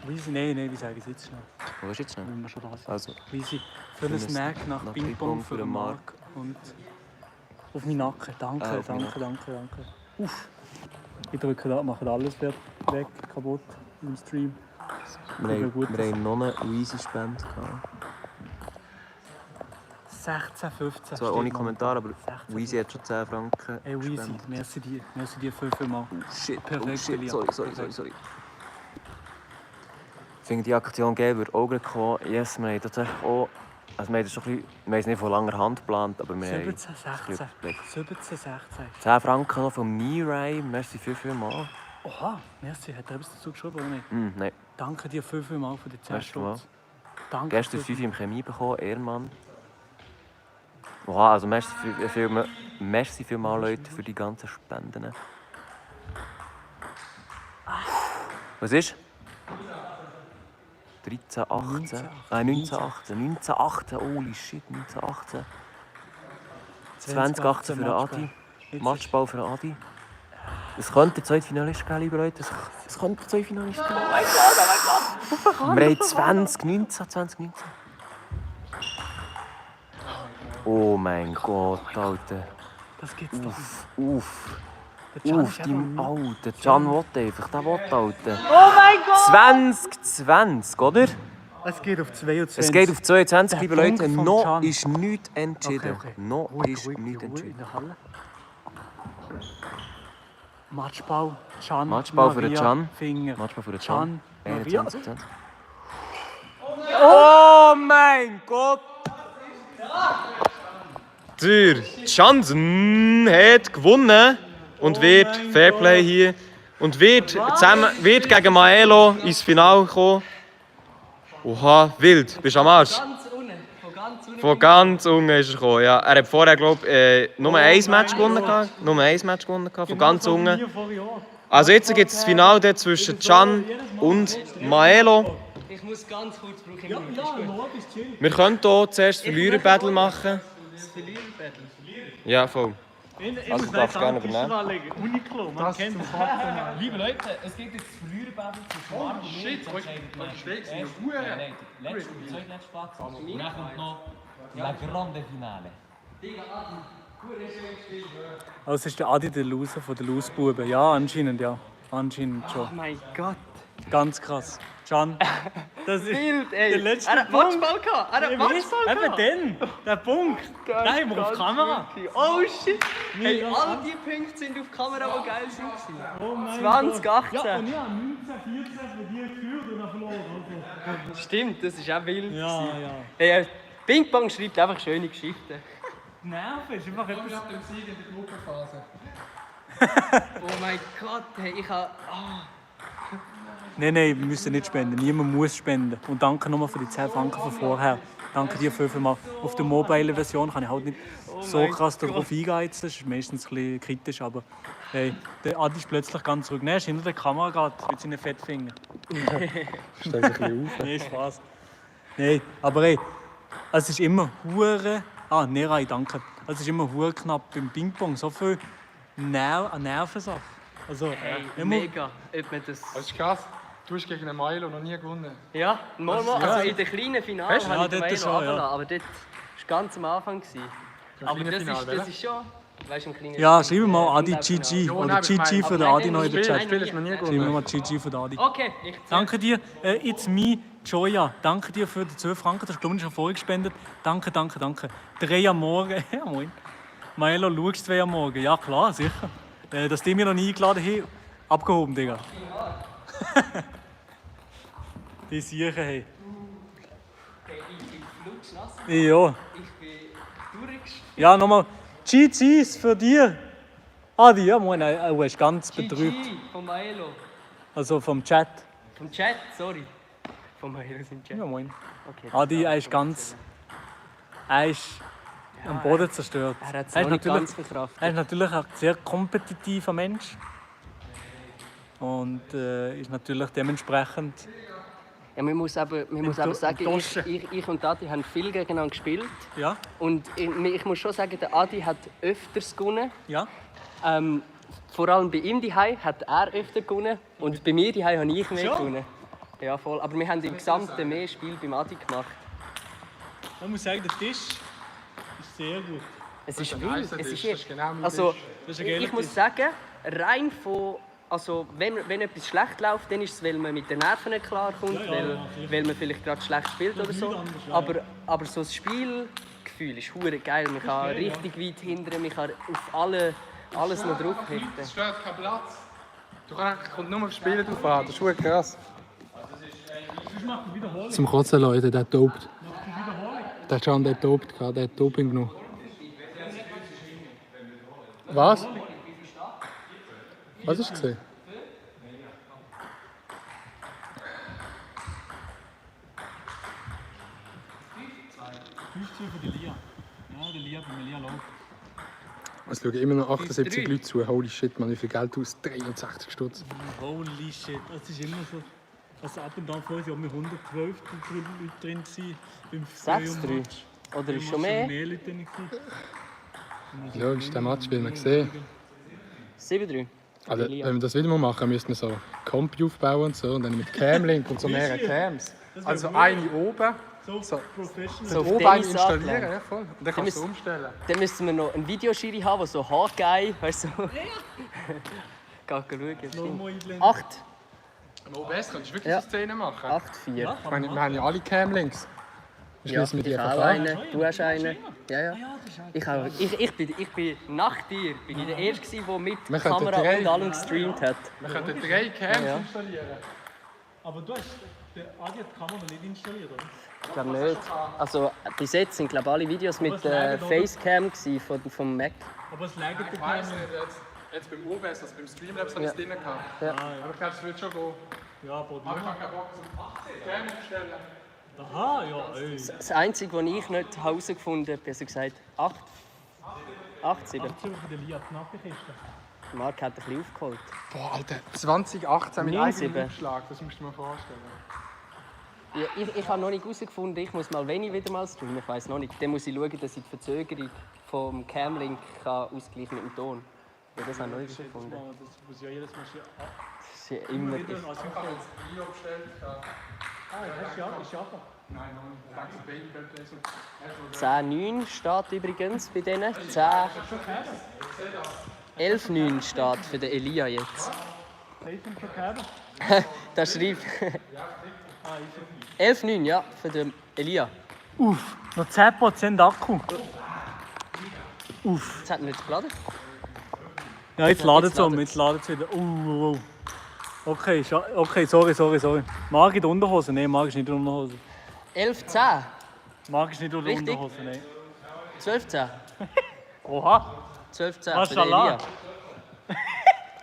Speaker 1: Weise, nein, wie sage ich es jetzt schnell?
Speaker 3: Wo ist jetzt schnell?
Speaker 1: Wenn wir schon da sind.
Speaker 3: Also,
Speaker 1: Weise, für einen Snack nach Ping-Pong für den Marc und auf meinen Nacken. Danke,
Speaker 3: auf meinen
Speaker 1: danke. Uff. Ich drücke da, mache alles weg, kaputt im Stream.
Speaker 3: wir
Speaker 1: gut.
Speaker 3: haben noch eine easy Spende gehabt.
Speaker 1: 16, 15.
Speaker 3: Zwar ohne
Speaker 1: steht noch.
Speaker 3: Kommentar, aber
Speaker 1: 16.
Speaker 3: Weezy hat schon 10 Franken.
Speaker 1: Hey Weezy,
Speaker 3: gespendet.
Speaker 1: merci dir vielmals.
Speaker 3: Shit,
Speaker 1: Perfekt,
Speaker 3: shit,
Speaker 1: Elia.
Speaker 3: sorry. Ich finde die Aktion geil, wird auch gerade kommen. Yes, wir haben tatsächlich auch... Also wir haben das schon ein bisschen... Wir haben es nicht von langer Hand geplant, aber wir
Speaker 1: 17,
Speaker 3: haben...
Speaker 1: 16. 17, 16.
Speaker 3: 10 Franken noch von Mirai. Merci vielmals.
Speaker 1: Oha, merci. Hat er etwas dazu geschrieben oder nicht?
Speaker 3: Nein,
Speaker 1: Danke dir vielmals für die 10
Speaker 3: Merci mal.
Speaker 1: Stutz. Danke.
Speaker 3: gestern 5 im Chemie bekommen, Ehrmann. Oha, also merci vielmals Leute für die ganzen Spenden. Was ist? 13, 18? Nein, 19, 18. 19, 18. Holy shit, 19, 18. 20, 18 für den Adi. Matchball für den Adi. Es könnte der zweite Finalist geben, liebe Leute. Es könnte der zweite Finalist geben. Oh mein Gott. Wir haben 2019. Oh mein Gott, Alter.
Speaker 1: Das gibt's doch.
Speaker 3: Uff.
Speaker 1: Der Can
Speaker 3: Uff,
Speaker 1: ist
Speaker 3: die
Speaker 1: einfach-
Speaker 3: Alter. Can will einfach, der will, Alter.
Speaker 1: Oh mein Gott!
Speaker 3: 2020, oder?
Speaker 1: Es geht auf 22.
Speaker 3: Es geht auf 22,
Speaker 1: Der
Speaker 3: liebe
Speaker 1: Punkt
Speaker 3: Leute.
Speaker 1: vom
Speaker 3: Noch
Speaker 1: Can.
Speaker 3: ist nichts entschieden.
Speaker 1: Okay.
Speaker 3: Noch
Speaker 1: Ruhig,
Speaker 3: ist
Speaker 1: ruhig,
Speaker 3: nichts
Speaker 1: ruhig in
Speaker 3: entschieden.
Speaker 1: der Halle. Matchball, Can,
Speaker 3: Matchball für den
Speaker 1: Maria,
Speaker 3: Can.
Speaker 1: Finger.
Speaker 3: Matchball für den
Speaker 1: Can,
Speaker 3: Can.
Speaker 1: Maria.
Speaker 3: 21, 20. Oh mein Gott! Der Jansen hat gewonnen und wird Fairplay hier und wird gegen Maelo ins Finale kommen. Oha, wild. Bist du am Arsch?
Speaker 5: Ganz unten, von ganz unten.
Speaker 3: Von ganz unten ist er gekommen, ja. Er hat vorher, glaube ich, nur ein Match gewonnen. Von ganz unten. Also jetzt gibt es das Finale dort zwischen Can und Maelo.
Speaker 5: Ich muss ganz kurz brauchen. Ja,
Speaker 3: Wir können hier zuerst Verlierer-Battle machen.
Speaker 5: das Verlierer-Battle.
Speaker 3: Ja, voll. Also du darfst gerne übernehmen.
Speaker 1: Uniqlo, man kennt es.
Speaker 6: Liebe Leute, es geht jetzt Verliererbattle zwischen Marc und mir. Shit, letzter und zweitletzter Platz. Und dann kommt noch La Grande Finale.
Speaker 1: Also es ist der Adi der Loser von den Losbuben. Ja, anscheinend, ja. Anscheinend
Speaker 5: Oh
Speaker 1: schon.
Speaker 5: mein Gott.
Speaker 1: Ganz krass. Can, das ist
Speaker 5: Wild, ey.
Speaker 1: der letzte
Speaker 5: Er hat
Speaker 1: Punkt.
Speaker 5: Matchball gehabt. Er hat
Speaker 1: Ich
Speaker 5: Matchball
Speaker 1: weiss,
Speaker 5: gehabt.
Speaker 1: eben den, der Punkt. Den haben wir auf Kamera.
Speaker 5: Oh shit. Hey,
Speaker 1: Ja.
Speaker 5: all die Punkte sind auf Kamera, die geil waren.
Speaker 1: Oh mein
Speaker 5: 2018.
Speaker 1: Gott. Ja, und ich habe 1914 für dich geführt und dann verloren. Also.
Speaker 5: Stimmt, das ist auch wild.
Speaker 1: Ja, ja.
Speaker 5: Hey, Ping Pong schreibt einfach schöne Geschichten.
Speaker 1: Nerven ist einfach etwas...
Speaker 6: Dem Sieg in der Gruppenphase.
Speaker 5: Oh mein Gott, hey, ich habe...
Speaker 1: Nein, wir müssen nicht spenden. Niemand muss spenden. Und danke nochmal für die 10 Franken von vorher. Danke dir vielmals. Auf der mobile Version kann ich halt nicht so krass darauf eingeheizt. Das ist meistens ein bisschen kritisch, aber hey, der Adi ist plötzlich ganz zurück. Nein, er ist hinter der Kamera gerade mit seinen Fettfingern.
Speaker 4: Stell dich ein bisschen auf.
Speaker 1: Nein, Spaß. Nein, aber hey, es ist immer hure. Ah, Nerai, danke. Es ist immer hure knapp beim Ping-Pong. So viel an Nervensachen. Also, immer,
Speaker 5: Mega, ob man das...
Speaker 4: Das ist krass. Du hast gegen einen Milo noch nie gewonnen.
Speaker 5: Ja, mal, also in den kleinen Finalen
Speaker 4: Weißt du?
Speaker 5: habe ich
Speaker 1: Ja,
Speaker 5: den
Speaker 1: dort
Speaker 5: Milo
Speaker 1: schon, ja.
Speaker 5: runtergelassen, aber dort war ganz am Anfang. Aber
Speaker 4: kleinen
Speaker 5: das
Speaker 4: Finale,
Speaker 5: ist, das ist schon... Weißt du, im kleinen
Speaker 1: ja, schreib mal Adi
Speaker 5: Unglaublich
Speaker 1: GG.
Speaker 5: genau.
Speaker 1: Oder GG für den Adi noch in den Chat.
Speaker 4: Spiel ist noch nie
Speaker 1: Schreib
Speaker 4: gewonnen.
Speaker 1: mal GG für den Adi.
Speaker 5: Okay, ich zähle.
Speaker 1: Danke dir, it's me, Joya. Danke dir für die 12 Franken, das hast du schon vorher gespendet. Danke. 3 am Morgen. Ja, moin. Maelo, schaust du 2 am Morgen? Ja, klar, sicher. Dass die mir noch nie eingeladen haben, abgehoben, Digga. Die sicher, hey.
Speaker 5: Ich bin flutschnass,
Speaker 1: Ja.
Speaker 5: ich bin durchgespielt.
Speaker 1: Ja, nochmal. GG's für dich. Adi, ja, moin. Du hast ganz betrübt.
Speaker 5: GG von Maelo.
Speaker 1: Also vom Chat.
Speaker 5: Vom Chat, sorry. Von Maelo im Chat.
Speaker 1: Ja, moin.
Speaker 5: Okay,
Speaker 1: Adi, er ist ganz. Er ist am Boden zerstört.
Speaker 5: er hat es
Speaker 1: Er
Speaker 5: noch
Speaker 1: ist
Speaker 5: nicht ganz
Speaker 1: natürlich,
Speaker 5: verkraftet.
Speaker 1: er ist natürlich ein sehr kompetitiver Mensch. Und ist natürlich dementsprechend.
Speaker 5: Ja, man muss aber sagen,
Speaker 1: Dosche.
Speaker 5: ich und Adi haben viel gegeneinander gespielt.
Speaker 1: Ja,
Speaker 5: Und ich muss schon sagen, der Adi hat öfters gewonnen.
Speaker 1: ja.
Speaker 5: Vor allem bei ihm daheim hat er öfter gewonnen. Und bei mir daheim habe ich mehr
Speaker 1: Schon?
Speaker 5: gewonnen. Ja, voll. Aber wir haben im Gesamten mehr Spiel beim Adi gemacht.
Speaker 1: Man muss sagen, der Tisch ist sehr gut.
Speaker 5: Es ist
Speaker 4: ein
Speaker 5: wild.
Speaker 4: nicer
Speaker 5: Es
Speaker 4: Tisch,
Speaker 5: ist,
Speaker 4: das ist genau mein
Speaker 5: also,
Speaker 4: Tisch.
Speaker 1: Das ist ein geiler
Speaker 5: ich muss
Speaker 1: Tisch.
Speaker 5: sagen, rein von... Also, wenn etwas schlecht läuft, dann ist es, weil man mit den Nerven nicht klarkommt, weil man vielleicht gerade schlecht spielt oder so. Aber so das Spielgefühl Gefühl ist hure geil. Man kann richtig weit hindern, man kann auf alles noch drauf hitten.
Speaker 4: Es steht kein Platz. Du kannst kommt nur auf Spielen drauf an. Das ist schon krass. Zum Kotzen, Leute, der tobt. Der Can, der tobt, der hat Doping genommen. Was? Was hast du gesehen?
Speaker 1: Für die Lia. Ja, die Lia, bei Lia läuft.
Speaker 4: Es schauen immer noch 78 Leute zu. Holy shit, man, wie viel Geld aus? 63 Stutz.
Speaker 1: Holy shit, das ist immer so. Also ab und an vorher waren wir 112 Leute drin beim
Speaker 5: 6-3? Oder ist schon mehr?
Speaker 1: Mehr Leute drin gewesen.
Speaker 4: Ja, das ist der Match, will man sehen.
Speaker 5: 7-3.
Speaker 4: Also, wenn wir das wieder mal machen, müssten wir so Compi aufbauen und so. Und dann mit Cam-Link und so mehrere Cams. Also eine oben.
Speaker 1: So professional.
Speaker 5: So auf
Speaker 4: Oben eine
Speaker 5: Tennis
Speaker 4: installieren,
Speaker 5: angelegt.
Speaker 4: ja voll. Und dann kannst du umstellen.
Speaker 5: Dann müssen wir noch einen Videoschiri haben, der so Haargeil, weißt du? Geh schauen,
Speaker 1: Slow-mo einblenden.
Speaker 5: 8.
Speaker 4: Am OBS kannst du wirklich
Speaker 5: Ja.
Speaker 4: so Szenen machen.
Speaker 5: 8-4.
Speaker 4: Ich meine, wir haben ja alle Cam-Links. Wir
Speaker 5: Ja,
Speaker 4: schließen mit
Speaker 5: ich
Speaker 4: dir
Speaker 5: auch
Speaker 4: einfach an.
Speaker 5: einen, du hast einen. Ja, ja. Ich auch. Ich bin nach dir bin ich der Erste, der mit
Speaker 4: Wir könnten
Speaker 5: Kamera
Speaker 4: drei-
Speaker 5: und allem gestreamt hat.
Speaker 4: Wir könnten 3 Cams
Speaker 5: Ja.
Speaker 4: installieren.
Speaker 1: Aber du hast, der Adi hat die Kamera nicht installiert, oder?
Speaker 5: Ich glaube nicht. Also bis jetzt sind glaube alle Videos mit Facecam gsi vom Mac.
Speaker 1: Aber es lägt der
Speaker 4: Ich weiss
Speaker 1: Kamera.
Speaker 4: nicht, jetzt beim OBS, also beim Streamlabs, habe ich es drin gehabt.
Speaker 5: Ja.
Speaker 4: Aber ich glaube, es wird schon gehen.
Speaker 1: Ja,
Speaker 4: Aber ich
Speaker 1: Problem.
Speaker 4: habe keinen Bock zum Cam aufstellen.
Speaker 1: Aha, ja, ey.
Speaker 5: Das Einzige, was ich nicht herausgefunden habe, besser gesagt 8. 8-7.
Speaker 1: Für die Lia knappe Kiste.
Speaker 5: Marc hat ein bisschen aufgeholt.
Speaker 4: Boah, Alter, 2018 mit
Speaker 5: 9-7.
Speaker 4: eigenem Aufschlag, das musst du dir mal vorstellen.
Speaker 5: Ja, ich habe noch nicht herausgefunden, ich muss mal, wenn ich wieder mal streamen, ich weiß noch nicht, dann muss ich schauen, dass ich die Verzögerung vom Camlink ausgleichen mit dem Ton. Ja, das habe ich noch nicht herausgefunden.
Speaker 1: Das muss ja jedes Mal schon.
Speaker 5: Das ist ja immer...
Speaker 1: Wieder ein Asynchron. Ah, das ist ja aber.
Speaker 4: Nein, sagst du Baby
Speaker 5: 10-9 steht übrigens bei denen. 11-9 steht für den Elia jetzt.
Speaker 1: Safe und verkehrt.
Speaker 5: Da schreibt... 11-9, ja, für den Elia.
Speaker 1: Uff, noch 10% Akku.
Speaker 5: Jetzt hat er nicht geladen.
Speaker 1: Ja, jetzt ladet es
Speaker 5: Jetzt
Speaker 1: um, jetzt ladet es wieder. Okay, okay, sorry. Marc in der Unterhose? Nein, Marc ist nicht in der Unterhose.
Speaker 5: 11-10.
Speaker 1: Marc ist nicht in der
Speaker 5: Richtig.
Speaker 1: Unterhose, nein.
Speaker 5: 12-10.
Speaker 1: Oha,
Speaker 5: 12-10 für den
Speaker 1: Maschallah.
Speaker 5: Elia.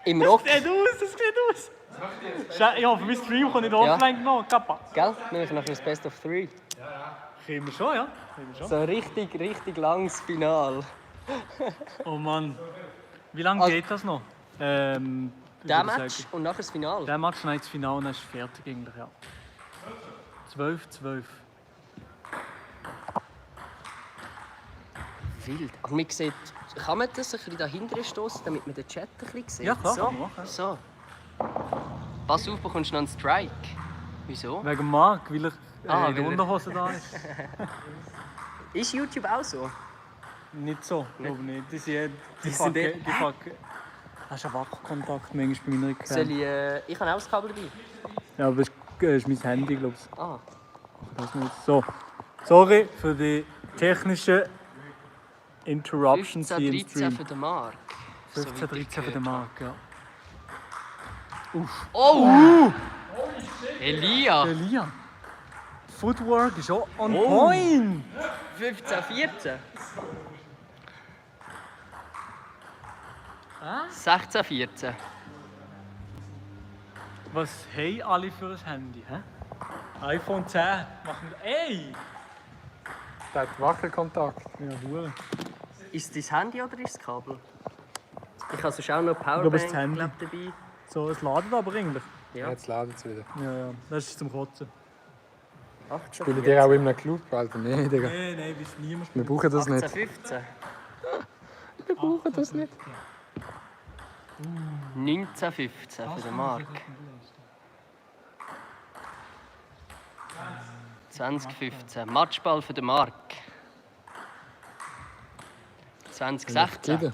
Speaker 5: Im Rock.
Speaker 1: das sieht aus. Ich hoffe, mein Stream kommt nicht offline genommen. Kappa.
Speaker 5: Gell? Nämlich nachher das Best of 3.
Speaker 1: Können wir schon, ja? Können wir schon.
Speaker 5: So richtig langes Final.
Speaker 1: Oh Mann. Wie lange
Speaker 5: Also-
Speaker 1: geht das noch?
Speaker 5: Der
Speaker 1: würde
Speaker 5: Match
Speaker 1: sagen.
Speaker 5: und nachher das Final.
Speaker 1: Der Match, nein, das Finale, dann ist es fertig eigentlich, ja. 12-12.
Speaker 5: Wild. Aber man sieht, kann man das ein bisschen dahinter stoßen, damit man den Chat ein bisschen sieht?
Speaker 1: Ja, klar,
Speaker 5: So.
Speaker 1: kann man machen.
Speaker 5: So. Pass auf, bekommst du noch einen Strike. Wieso?
Speaker 1: Wegen Marc, weil er
Speaker 5: Ah,
Speaker 1: in der
Speaker 5: weil er-
Speaker 1: Unterhose da ist.
Speaker 5: Ist YouTube auch so?
Speaker 1: Nicht so, glaube nicht. Die sind
Speaker 5: Die sind
Speaker 1: fucken. Die fucken. Hast du einen Wackelkontakt manchmal bei meiner
Speaker 5: Soll
Speaker 1: Cam?
Speaker 5: ich habe auch das Kabel dabei.
Speaker 1: Ja, aber das ist mein Handy, glaube ich.
Speaker 5: Ah.
Speaker 1: Das nicht. So. Sorry für die technischen Interruptions hier im
Speaker 5: 15-13
Speaker 1: Stream.
Speaker 5: für den Marc.
Speaker 1: 15-13 für den Marc, ja.
Speaker 5: Oh! Elia!
Speaker 1: Elia. Footwork ist auch on point.
Speaker 5: 15-14. 16-14.
Speaker 1: Was haben alle für ein Handy? Hä? iPhone 10 machen wir. Ey!
Speaker 4: Der hat Wackelkontakt.
Speaker 1: Ja, Hure.
Speaker 5: Ist es dein Handy oder ist es das Kabel? Ich habe sonst auch noch
Speaker 1: glaube, es ist
Speaker 5: Powerbank
Speaker 1: das Handy.
Speaker 5: glaub, dabei.
Speaker 1: So, es ladet aber eigentlich.
Speaker 5: Ja.
Speaker 4: Jetzt ladet es wieder.
Speaker 1: Ja, das ist zum Kotzen.
Speaker 5: 18,
Speaker 4: Spielen die auch in einem Club? Alter, nein, Digga.
Speaker 1: Nein, bis niemand
Speaker 4: Wir brauchen das nicht.
Speaker 5: 15.
Speaker 4: Wir brauchen das nicht.
Speaker 5: 19-15 für den Marc. 20-15. Matchball für den Marc. 20-16.
Speaker 4: Wieder.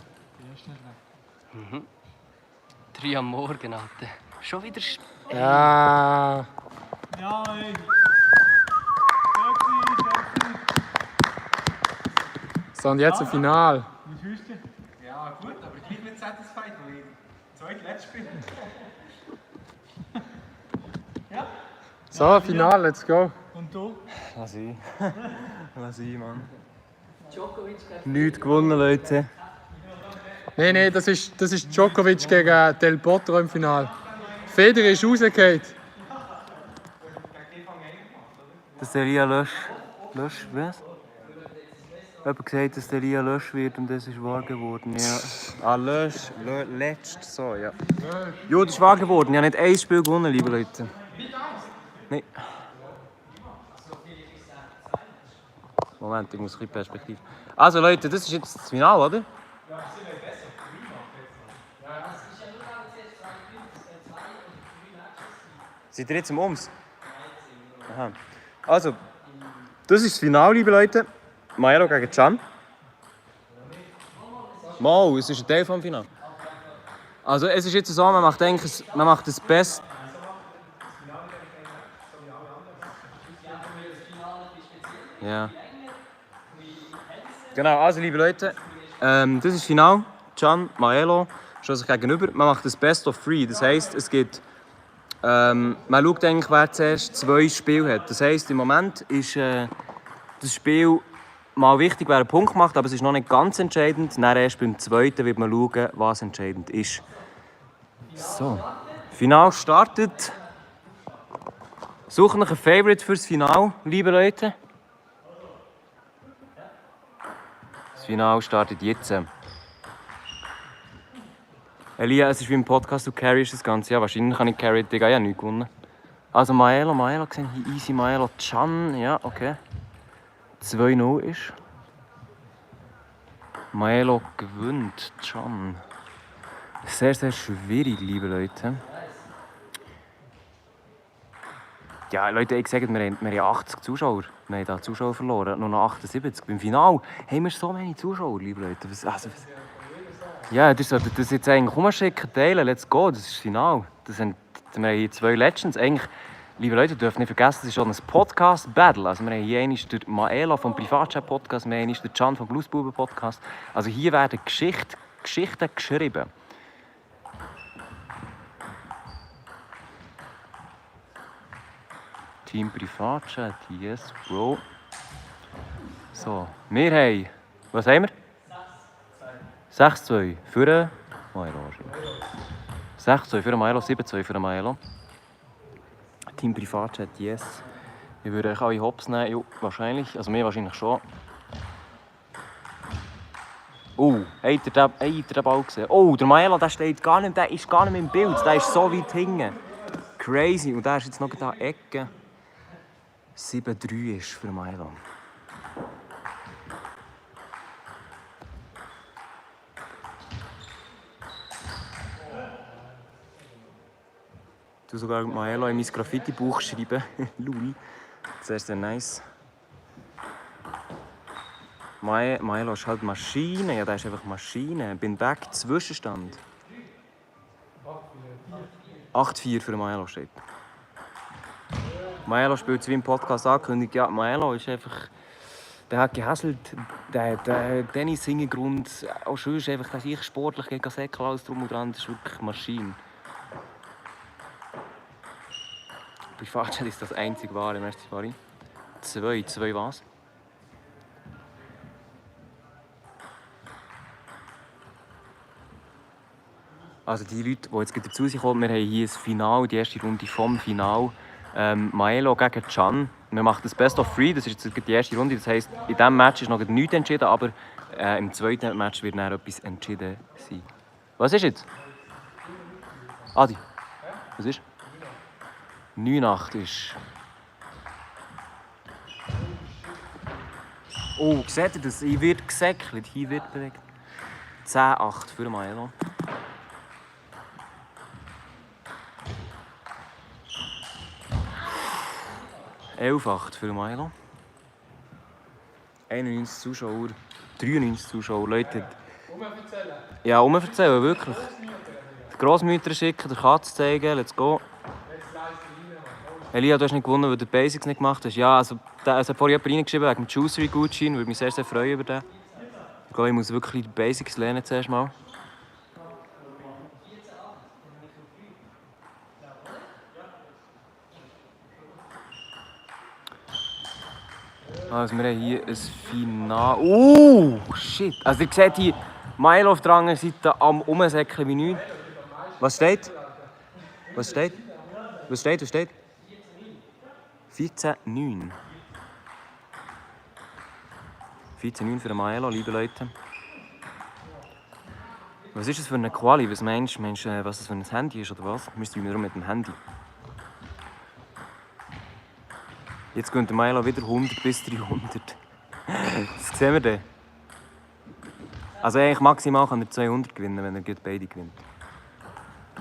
Speaker 5: 3 am Morgen, Alter. Schon wieder...
Speaker 4: Ja.
Speaker 1: Ja, ey.
Speaker 4: So, und jetzt ein Final.
Speaker 6: Ja, gut, aber gleich nicht satisfied, weil ich zweitletzt bin.
Speaker 4: So, Final, let's go.
Speaker 1: Und du?
Speaker 3: Lass ich. Mann. Nichts gewonnen, Leute.
Speaker 4: Nein, das ist Djokovic gegen Del Potro im Final. Federer ist rausgefallen.
Speaker 3: Dass der Elia Lösch, was? Jemand gesagt, dass der Elia Lösch wird und das ist wahr geworden. Ja. Ah, letzt, so, ja. Jo, das ist wahr geworden. Ich habe nicht ein Spiel gewonnen, liebe Leute. Nein. Moment, ich muss ein bisschen Perspektive. Also Leute, das ist jetzt das Finale, oder? Seid ihr jetzt im Ums? Aha. Also, das ist das Finale, liebe Leute. Maelo gegen Can. Mal, es ist ein Teil vom Finale. Also, es ist jetzt so, man macht das Beste. Ja. Genau, also liebe Leute, das ist das Finale. Can, Maelo stehen sich gegenüber. Man macht das Best of 3. Das heisst, es gibt. Man schaut eigentlich, wer zuerst 2 Spiele hat. Das heisst, im Moment ist das Spiel mal wichtig, wer einen Punkt macht, aber es ist noch nicht ganz entscheidend. Dann erst beim zweiten wird man schauen, was entscheidend ist. So, Finale startet. Sucht euch ein Favorite fürs Finale, liebe Leute. Das Finale startet jetzt. Elia, es ist wie im Podcast, du carryst das Ganze. Ja, wahrscheinlich kann ich carry, Digga, ich habe nichts gewonnen. Also Maelo gesehen, hier easy Maelo, Can, ja, okay. 2-0 ist. Maelo gewinnt, Can. Sehr, sehr schwierig, liebe Leute. Ja, Leute, ich sage, wir haben 80 Zuschauer. Wir haben da Zuschauer verloren, nur noch 78. Beim Finale haben wir so wenig Zuschauer, liebe Leute. Ja, das sollte das jetzt eigentlich rumschicken, teilen, let's go, das ist das Finale. Wir haben hier 2 Legends. Eigentlich, liebe Leute, ihr dürft nicht vergessen, das ist schon ein Podcast-Battle. Also wir haben hier einmal den Maelo vom Privatchat-Podcast, wir haben einmal den Can vom Bluesbuben-Podcast. Also hier werden Geschichten geschrieben. Team Privatchat, yes, Bro. So, wir haben, was haben wir? 6-2 für den Maelo. 6-2 für den Maelo, 7-2 für den Maelo. Team Privatchat, yes. Ich würde euch alle Hops nehmen, ja, wahrscheinlich. Also mir wahrscheinlich schon. Oh, habt ihr den Ball gesehen? Oh, der Maelo, der ist gar nicht mehr im Bild. Der ist so weit hinten. Crazy. Und der ist jetzt noch da Ecke. 7-3 ist für Maelo. Ich sogar Maelo in mein Graffiti-Buch schreiben. Lul. Sehr, sehr nice. Maelo ist halt Maschine. Ja, der ist einfach Maschine. Bin back, Zwischenstand. 8-4 für Maelo steht. Maelo spielt wie im Podcast angekündigt. Ja, Maelo ist einfach. Der hat gehäselt. Der Tennis-Hintergrund. Auch schön ist einfach, dass ich sportlich gegen Säckel alles drum und dran. Das ist wirklich Maschine. Privatchat ist das einzig wahre, merci Fari. 2 was? Also die Leute, die jetzt dazu kommen, wir haben hier das Finale, die erste Runde vom Finale. Maelo gegen Can. Wir machen das Best of 3, das ist jetzt die erste Runde. Das heisst, in diesem Match ist noch nichts entschieden, aber im zweiten Match wird dann etwas entschieden sein. Was ist jetzt? Adi, was ist? 9-8 ist. Oh, seht ihr das? Hier wird gesäckelt, hier wird bewegt. 10-8 für Maelo. (11-8 für Maelo. 91 Zuschauer, 93 Zuschauer. Leute. Ja, erzählen, wirklich. Die Grossmütter schicken, der Katze zeigen, let's go. Elia, du hast nicht gewonnen, weil du die Basics nicht gemacht hast. Ja, also es hat vorhin jemand reingeschrieben wegen dem Juicery-Gutschein. Würde mich sehr, sehr freuen über den. Ich glaube, ich muss wirklich die Basics lernen zuerst mal. Also wir haben hier ein Finale. Shit! Also ihr seht hier Milo auf der anderen Seite am Umsäckeln wie nichts. Was steht? Was steht? Was steht? Was steht? 14,9. 14,9 für den Milo, liebe Leute. Was ist das für eine Quali? Was meinst du, was das für ein Handy ist oder was? Wir streamen darum mit dem Handy. Jetzt gehen der Milo wieder 100 bis 300. Das sehen wir dann. Also eigentlich maximal kann er 200 gewinnen, wenn er beide gewinnt.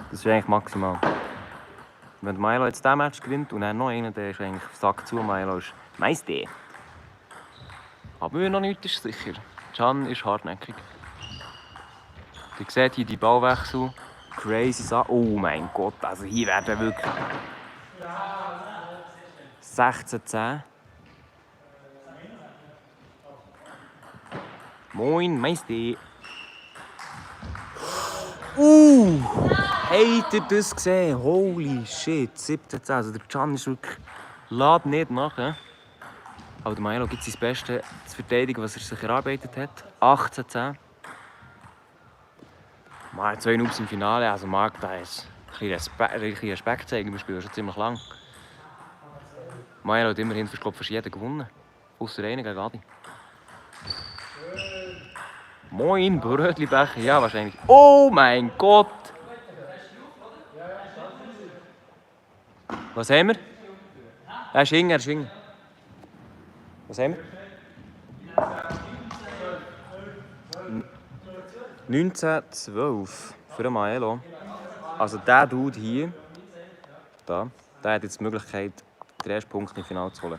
Speaker 3: Das ist eigentlich maximal. Wenn der Milo jetzt diesen Match gewinnt und dann noch einen, der ist eigentlich Sack zu. Milo ist Meister. Aber wir noch nichts ist sicher. Can ist hartnäckig. Ihr seht hier die Ballwechsel. Crazy Sache. Oh mein Gott, also hier werden wirklich 16:10. Moin, Meister. Habt ihr das gesehen? Holy shit, 17:10. Also der Can ist wirklich... Lädt nicht nach. Aber der Milo gibt sein Bestes zu verteidigen, was er sich erarbeitet hat. 18:10. Mal 2 Noobs im Finale. Also Marc, da ist ein bisschen Respekt zeigen. Wir spielen schon ziemlich lang. Milo hat immerhin fast jeden gewonnen. Ausser einen gegen Adi. Moin, Brötlibecher. Ja, wahrscheinlich. Oh mein Gott! Was haben wir? Er ist hinten, Was haben wir? 19:12 für den Maelo. Also der Dude hier, der hat jetzt die Möglichkeit, den ersten Punkt im Finale zu holen.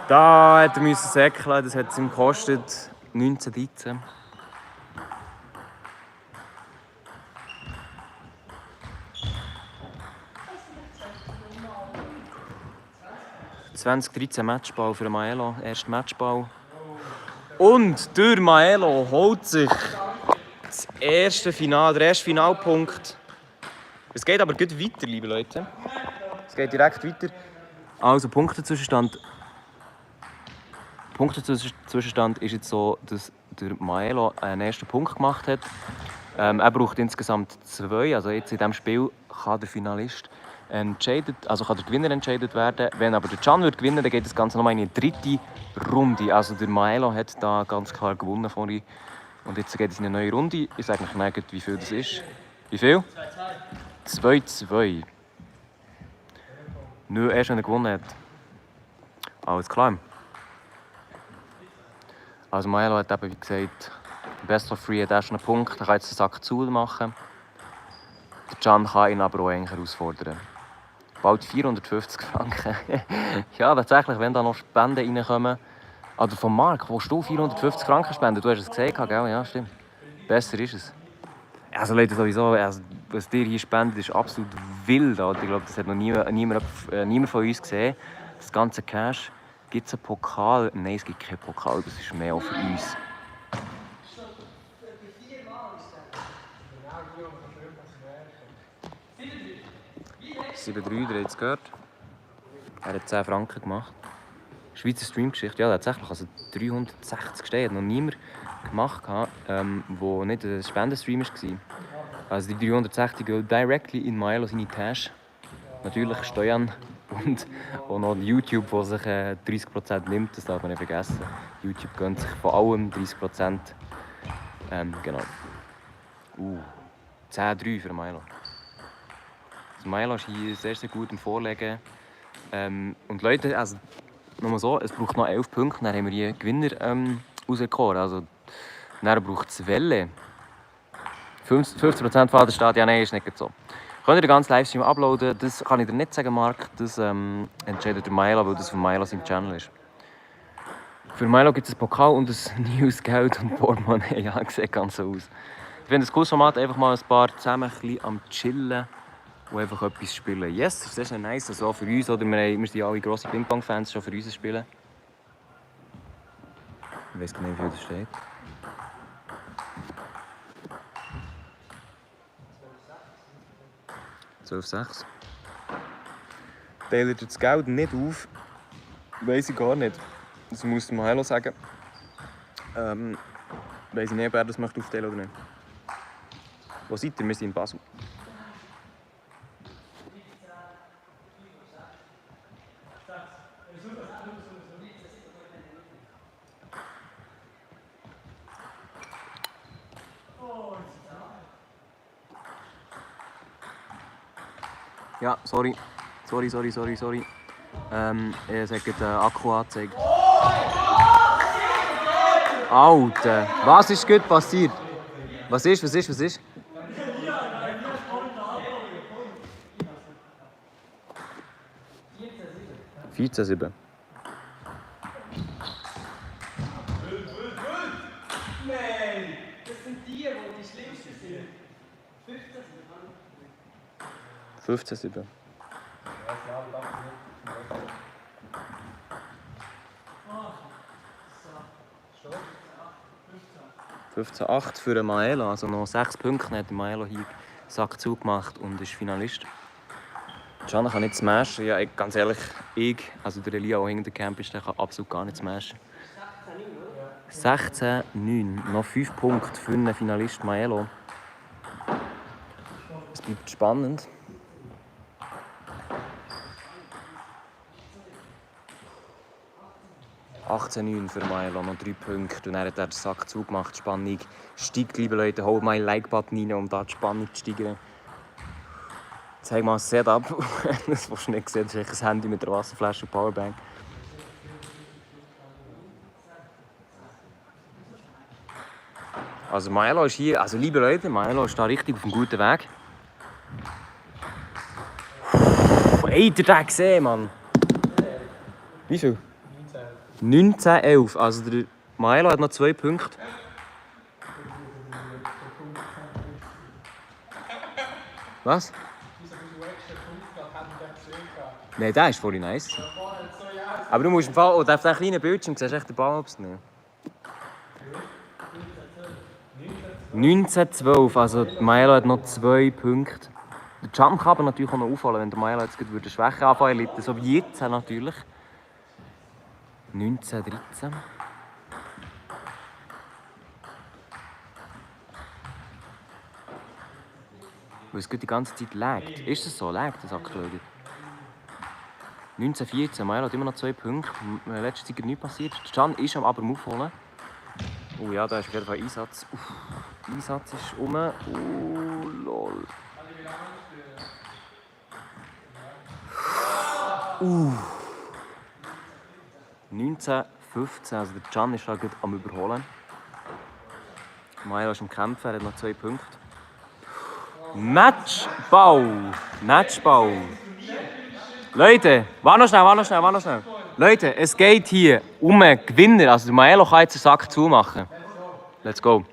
Speaker 3: Da hat er säckeln, das hat es ihm gekostet 19:13. Matchball für Maelo, erster Matchball. Und der Maelo holt sich das erste Finale, der erste Finalpunkt. Es geht aber gut weiter, liebe Leute. Es geht direkt weiter. Also Punktezwischenstand ist jetzt so, dass der Maelo einen ersten Punkt gemacht hat. Er braucht insgesamt 2. Also jetzt in diesem Spiel kann der Finalist kann der Gewinner entscheidet werden. Wenn aber der Can wird gewinnen, dann geht das Ganze nochmal in die 3. Runde. Also der Maelo hat da ganz klar gewonnen vorhin. Und jetzt geht es in eine neue Runde. Ich sage euch nicht, wie viel das ist. Wie viel? 2:2. Nur erst, wenn er gewonnen hat. Alles klar. Also Maelo hat eben, wie gesagt, Best of 3 hat erst einen Punkt. Er kann jetzt den Sack zu machen. Der Can kann ihn aber auch eigentlich herausfordern. Bald 450 Franken. Ja, tatsächlich, wenn da noch Spenden reinkommen. Also von Marc, willst du 450 Franken spenden? Du hast es gesagt, gell? Ja, stimmt. Besser ist es. Also Leute, sowieso, also, was ihr hier spendet, ist absolut wild. Alter. Ich glaube, das hat noch niemand von uns gesehen. Das ganze Cash. Gibt es einen Pokal? Nein, es gibt keinen Pokal, das ist mehr auch für uns. 7:3, ihr habt es gehört. Er hat 10 Franken gemacht. Schweizer Streamgeschichte, ja tatsächlich, also 360 stehen. Hat noch niemand gemacht, der nicht ein Spendenstream war. Also die 360 gehen directly in Maelo seine Tasche. Natürlich Steuern und auch noch YouTube, der sich 30% nimmt, das darf man nicht vergessen. YouTube gönnt sich von allem 30%. Genau. 10:3 für Maelo. Maelo ist hier sehr, sehr gut im Vorlegen. Und Leute, also nur so, es braucht noch 11 Punkte, dann haben wir hier Gewinner rausgekommen. Also, dann braucht es Welle. 50% von der Stadt, ja nein, ist nicht so. Könnt ihr den ganzen Livestream uploaden? Das kann ich dir nicht sagen, Marc. Das entscheidet der Maelo, weil das von Maelo sein Channel ist. Für Maelo gibt es einen Pokal und ein Newsgeld und Portemonnaie. Ja, sieht ganz so aus. finde das cooles Format, einfach mal ein paar zusammen ein bisschen am Chillen und einfach etwas spielen. Yes, das ist nice, also auch für uns, oder? Wir sind ja alle grosse Ping-Pong-Fans, schon für uns spielen. Ich weiß gar nicht, wie viel das steht. 12,6. Teilt ihr das Geld nicht auf? Weiss ich gar nicht. Das muss der Maelo sagen. Weiss ich nicht, ob er das möchte aufteilen oder nicht. Wo seid ihr? Wir sind in Basel. Ja, sorry. Sorry. Ich sage den Akku angezeigt. Alter, was ist gut passiert? Was ist? 14,7.
Speaker 5: Nein, das sind die schlimmsten sind.
Speaker 3: 15,7. 15,8 für den Maelo, also noch 6 Punkte hat der Maelo hier Sack zugemacht und ist Finalist. Can kann nicht smashen, ja, ganz ehrlich, also der Elia, der hinter dem Camp ist, der kann absolut gar nicht smashen. 16,9, noch 5 Punkte für einen Finalist Maelo. Es bleibt spannend. 18,9 für Maelo, noch 3 Punkte und er hat den Sack zugemacht. Die Spannung steigt, liebe Leute, holt mal einen Like-Button rein, um da die Spannung zu steigern. Zeig mal ein Setup. Das, was du nicht gesehen hast, ist ein Handy mit einer Wasserflasche und Powerbank. Also Maelo ist hier, also liebe Leute, Maelo ist da richtig auf einem guten Weg. Ey, der hat gesehen, Mann. Wie viel? 19,11. Also der Maelo hat noch 2 Punkte. Was? Nein, der ist voll nice. Aber du musst im Fall, auf diesem kleinen Bildschirm siehst du echt den Ball abnehmen. 19,12. Also Maelo hat noch 2 Punkte. Der Jump kann aber natürlich auch noch auffallen, wenn der Maelo jetzt eine Schwäche anfangen würde, so wie jetzt natürlich. 19,13. Weil es die ganze Zeit laggt. Ist es so? Laggt das aktuell? 19,14. Maelo hat immer noch 2 Punkte. In der letzten Zeit nichts passiert. Can ist aber am Aufholen. Oh ja, da ist auf jeden Fall Einsatz. Einsatz ist rum. Lol. 19,15, also der Can ist da gut am Überholen. Maelo ist am Kämpfen, er hat noch 2 Punkte. Matchball! Leute, warte noch schnell. Leute, es geht hier um einen Gewinner. Also der Maelo kann jetzt den Sack zumachen. Let's go.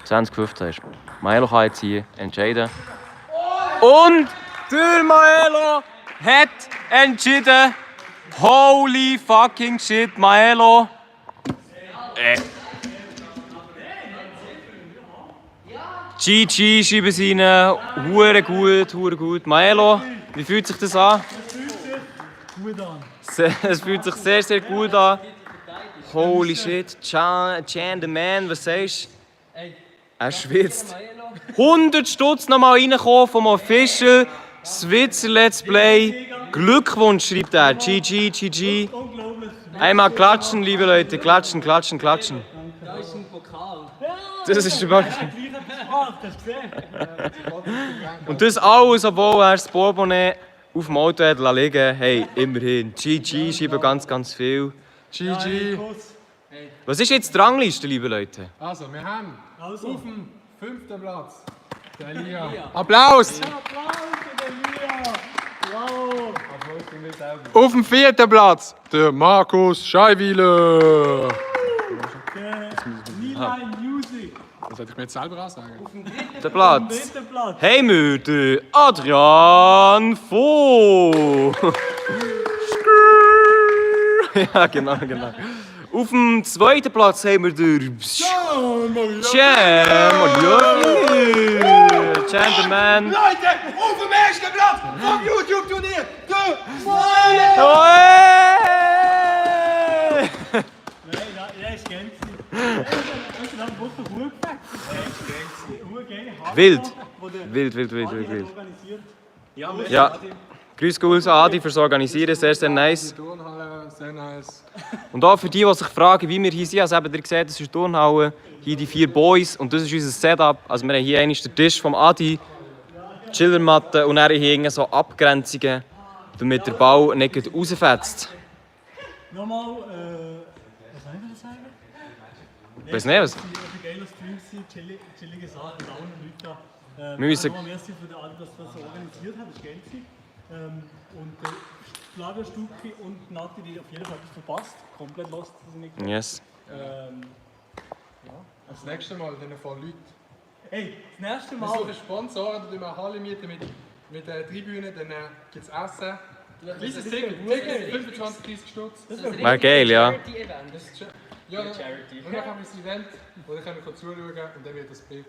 Speaker 3: 20,15 ist. Maelo kann jetzt hier entscheiden. Und der Maelo hat entschieden. Holy fucking shit, Maelo. GG, schreiben sie rein. Hure gut. Maelo, wie fühlt sich das an? Es fühlt sich sehr, sehr gut an. Holy shit. Can the man, was sagst du? Er schwitzt. 100 Stutz nochmal reinkommen vom Official Switzer Let's Play. Glückwunsch, schreibt er. GG. Einmal klatschen, liebe Leute. Klatschen.
Speaker 5: Da ist ein Pokal.
Speaker 3: Das ist der Und das alles, obwohl er das Portemonnaie auf dem Auto hat liegen. Hey, immerhin. GG, schreiben ganz viel.
Speaker 4: GG.
Speaker 3: Was ist jetzt die Rangliste, liebe Leute?
Speaker 4: Also, wir haben auf dem 5. Platz der Elia. Applaus! Auf dem 4. Platz der Markus Scheiwiler. sollte ich mir jetzt selber ansagen?
Speaker 3: Der Platz.
Speaker 1: Dritter Platz.
Speaker 3: Haben wir den Adrian Vogt. Ja, genau. Auf dem zweiten Platz haben wir den Gentleman.
Speaker 2: Leute, auf dem ersten Platz vom YouTube-Turnier, der
Speaker 1: Ja, ist gängig. Ich habe wirklich gut gefällt.
Speaker 3: Wild. Ja, grüß Gott Adi fürs Organisieren, sehr, sehr nice.
Speaker 4: Turnhalle, sehr nice.
Speaker 3: Und auch für die, die sich fragen, wie wir hier sind, also eben, ihr seht, das ist die Turnhalle, hier die 4 Boys und das ist unser Setup. Also wir haben hier einmal den Tisch vom Adi, die Chillermatte und dann hier so Abgrenzungen, damit der Ball nicht rausfetzt.
Speaker 1: Nochmal, was soll ich das sagen?
Speaker 3: Weiss nicht, was?
Speaker 1: Ein geiler Stream, chillige Sachen mit allen Leuten da.
Speaker 3: Wir müssen-
Speaker 1: Nochmal merci für alle, dass das so organisiert hat, das ist geil gewesen. Und Flavio Stucki und Nati, die auf jeden Fall etwas verpasst. Komplett lost, dass sie nicht
Speaker 3: Yes.
Speaker 4: Das nächste Mal dann voll Leute.
Speaker 1: Hey, das nächste
Speaker 4: Wir
Speaker 1: Mal.
Speaker 4: suchen Sponsoren, dann wir eine Halle mieten mit der Tribüne, dann gibt es Essen. Kleines Ticket, 25, 30 Stutz.
Speaker 3: Wäre geil, ja.
Speaker 4: Das ist ja, und dann haben wir ein Event, wo dann können wir zuschauen und dann wird das Bild.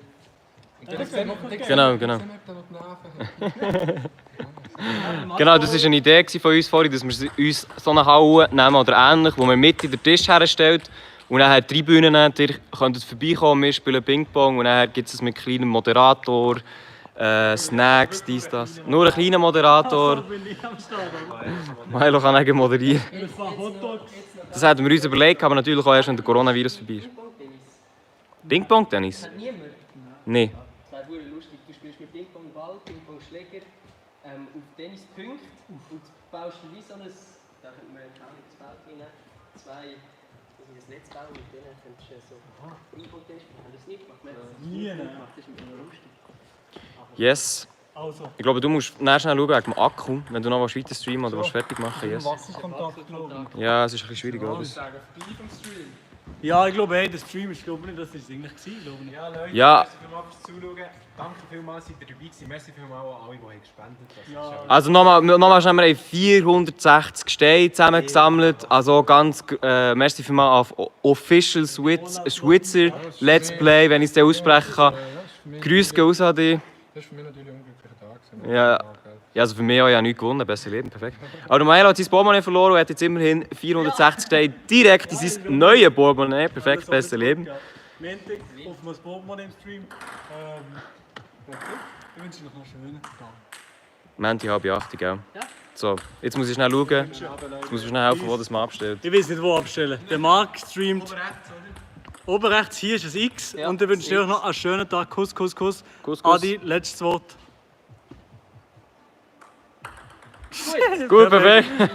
Speaker 4: Und dann sehen wir,
Speaker 3: Genau.
Speaker 4: ob da noch die Nerven haben.
Speaker 3: Genau, das war eine Idee von uns vorhin, dass wir uns so eine Halle nehmen oder ähnlich, wo man Mitte den Tisch herstellt und dann hat die Tribünen, ihr könnt vorbeikommen, wir spielen Ping-Pong und dann gibt es mit kleinem Moderator, Snacks, dies, das. Nur ein kleiner Moderator,
Speaker 1: Bin ich am Start.
Speaker 3: Milo kann eigentlich moderieren.
Speaker 1: Das war Hotdogs.
Speaker 3: Das hatten wir uns überlegt, aber natürlich auch erst, wenn der Coronavirus vorbei ist. Ping-Pong-Tennis?
Speaker 5: Niemand.
Speaker 3: Nein.
Speaker 5: Das wäre lustig. Du spielst mit Ping-Pong-Ball, Ping-Pong-Schläger auf Tennispunkt und baust du wie so ein. Da könnte man auch ins Feld rein. Zwei. Das Netz bauen und dann könntest du so Ping-Pong-Tennis spielen. Haben wir das nicht gemacht? Wir haben das
Speaker 1: Nie,
Speaker 5: nicht
Speaker 1: ne?
Speaker 5: gemacht. Das ist mir lustig.
Speaker 3: Yes.
Speaker 1: Also,
Speaker 3: Ich glaube, du musst schnell schauen wegen dem Akku, wenn du noch weiter streamen oder was fertig machen. Yes.
Speaker 1: Wasserkontakt, glaube ich.
Speaker 3: Ja, es ist ein bisschen schwierig, glaube
Speaker 4: Ich
Speaker 3: ich.
Speaker 4: sage, vorbei vom Stream.
Speaker 1: Ja, ich glaube, hey, der Stream ist, glaube ich, nicht, dass es eigentlich war, glaube ich.
Speaker 6: Ja, Leute,
Speaker 3: Ja.
Speaker 6: merci vielmals fürs Zuschauen. Danke vielmals, seid ihr dabei gewesen. Merci vielmals an alle, die gespendet haben.
Speaker 1: Ja.
Speaker 3: Also nochmal schnell, wir haben 460 Steine zusammengesammelt. Also ganz merci vielmals auf Official Schweizer Let's Play, wenn ich es dann aussprechen kann. Grüße gehen raus an dich.
Speaker 4: Das war für mich natürlich ein unglücklicher Tag.
Speaker 3: Ja. Ja, also für mich auch ja nichts gewonnen, besser Leben, perfekt. Aber der Milo hat sein Portemonnaie verloren und hat jetzt immerhin 460 Steine direkt in sein neues Portemonnaie. Perfekt, besser Leben.
Speaker 1: Montag auf das Portemonnaie im Stream. Ich wünsche noch einen schönen Tag.
Speaker 3: Menti, halbe 8, gell? So, jetzt muss ich schnell schauen. Jetzt muss ich schnell helfen, wo das mal abstellt.
Speaker 1: Ich weiß nicht, wo abstellen. Der Marc streamt. Oben rechts, hier ist ein X.
Speaker 5: Ja,
Speaker 1: Und dann wünsche ich euch noch einen schönen Tag. Kuss, Kuss, Kuss.
Speaker 3: Kuss, Kuss.
Speaker 1: Adi, letztes Wort.
Speaker 3: Gut, perfekt.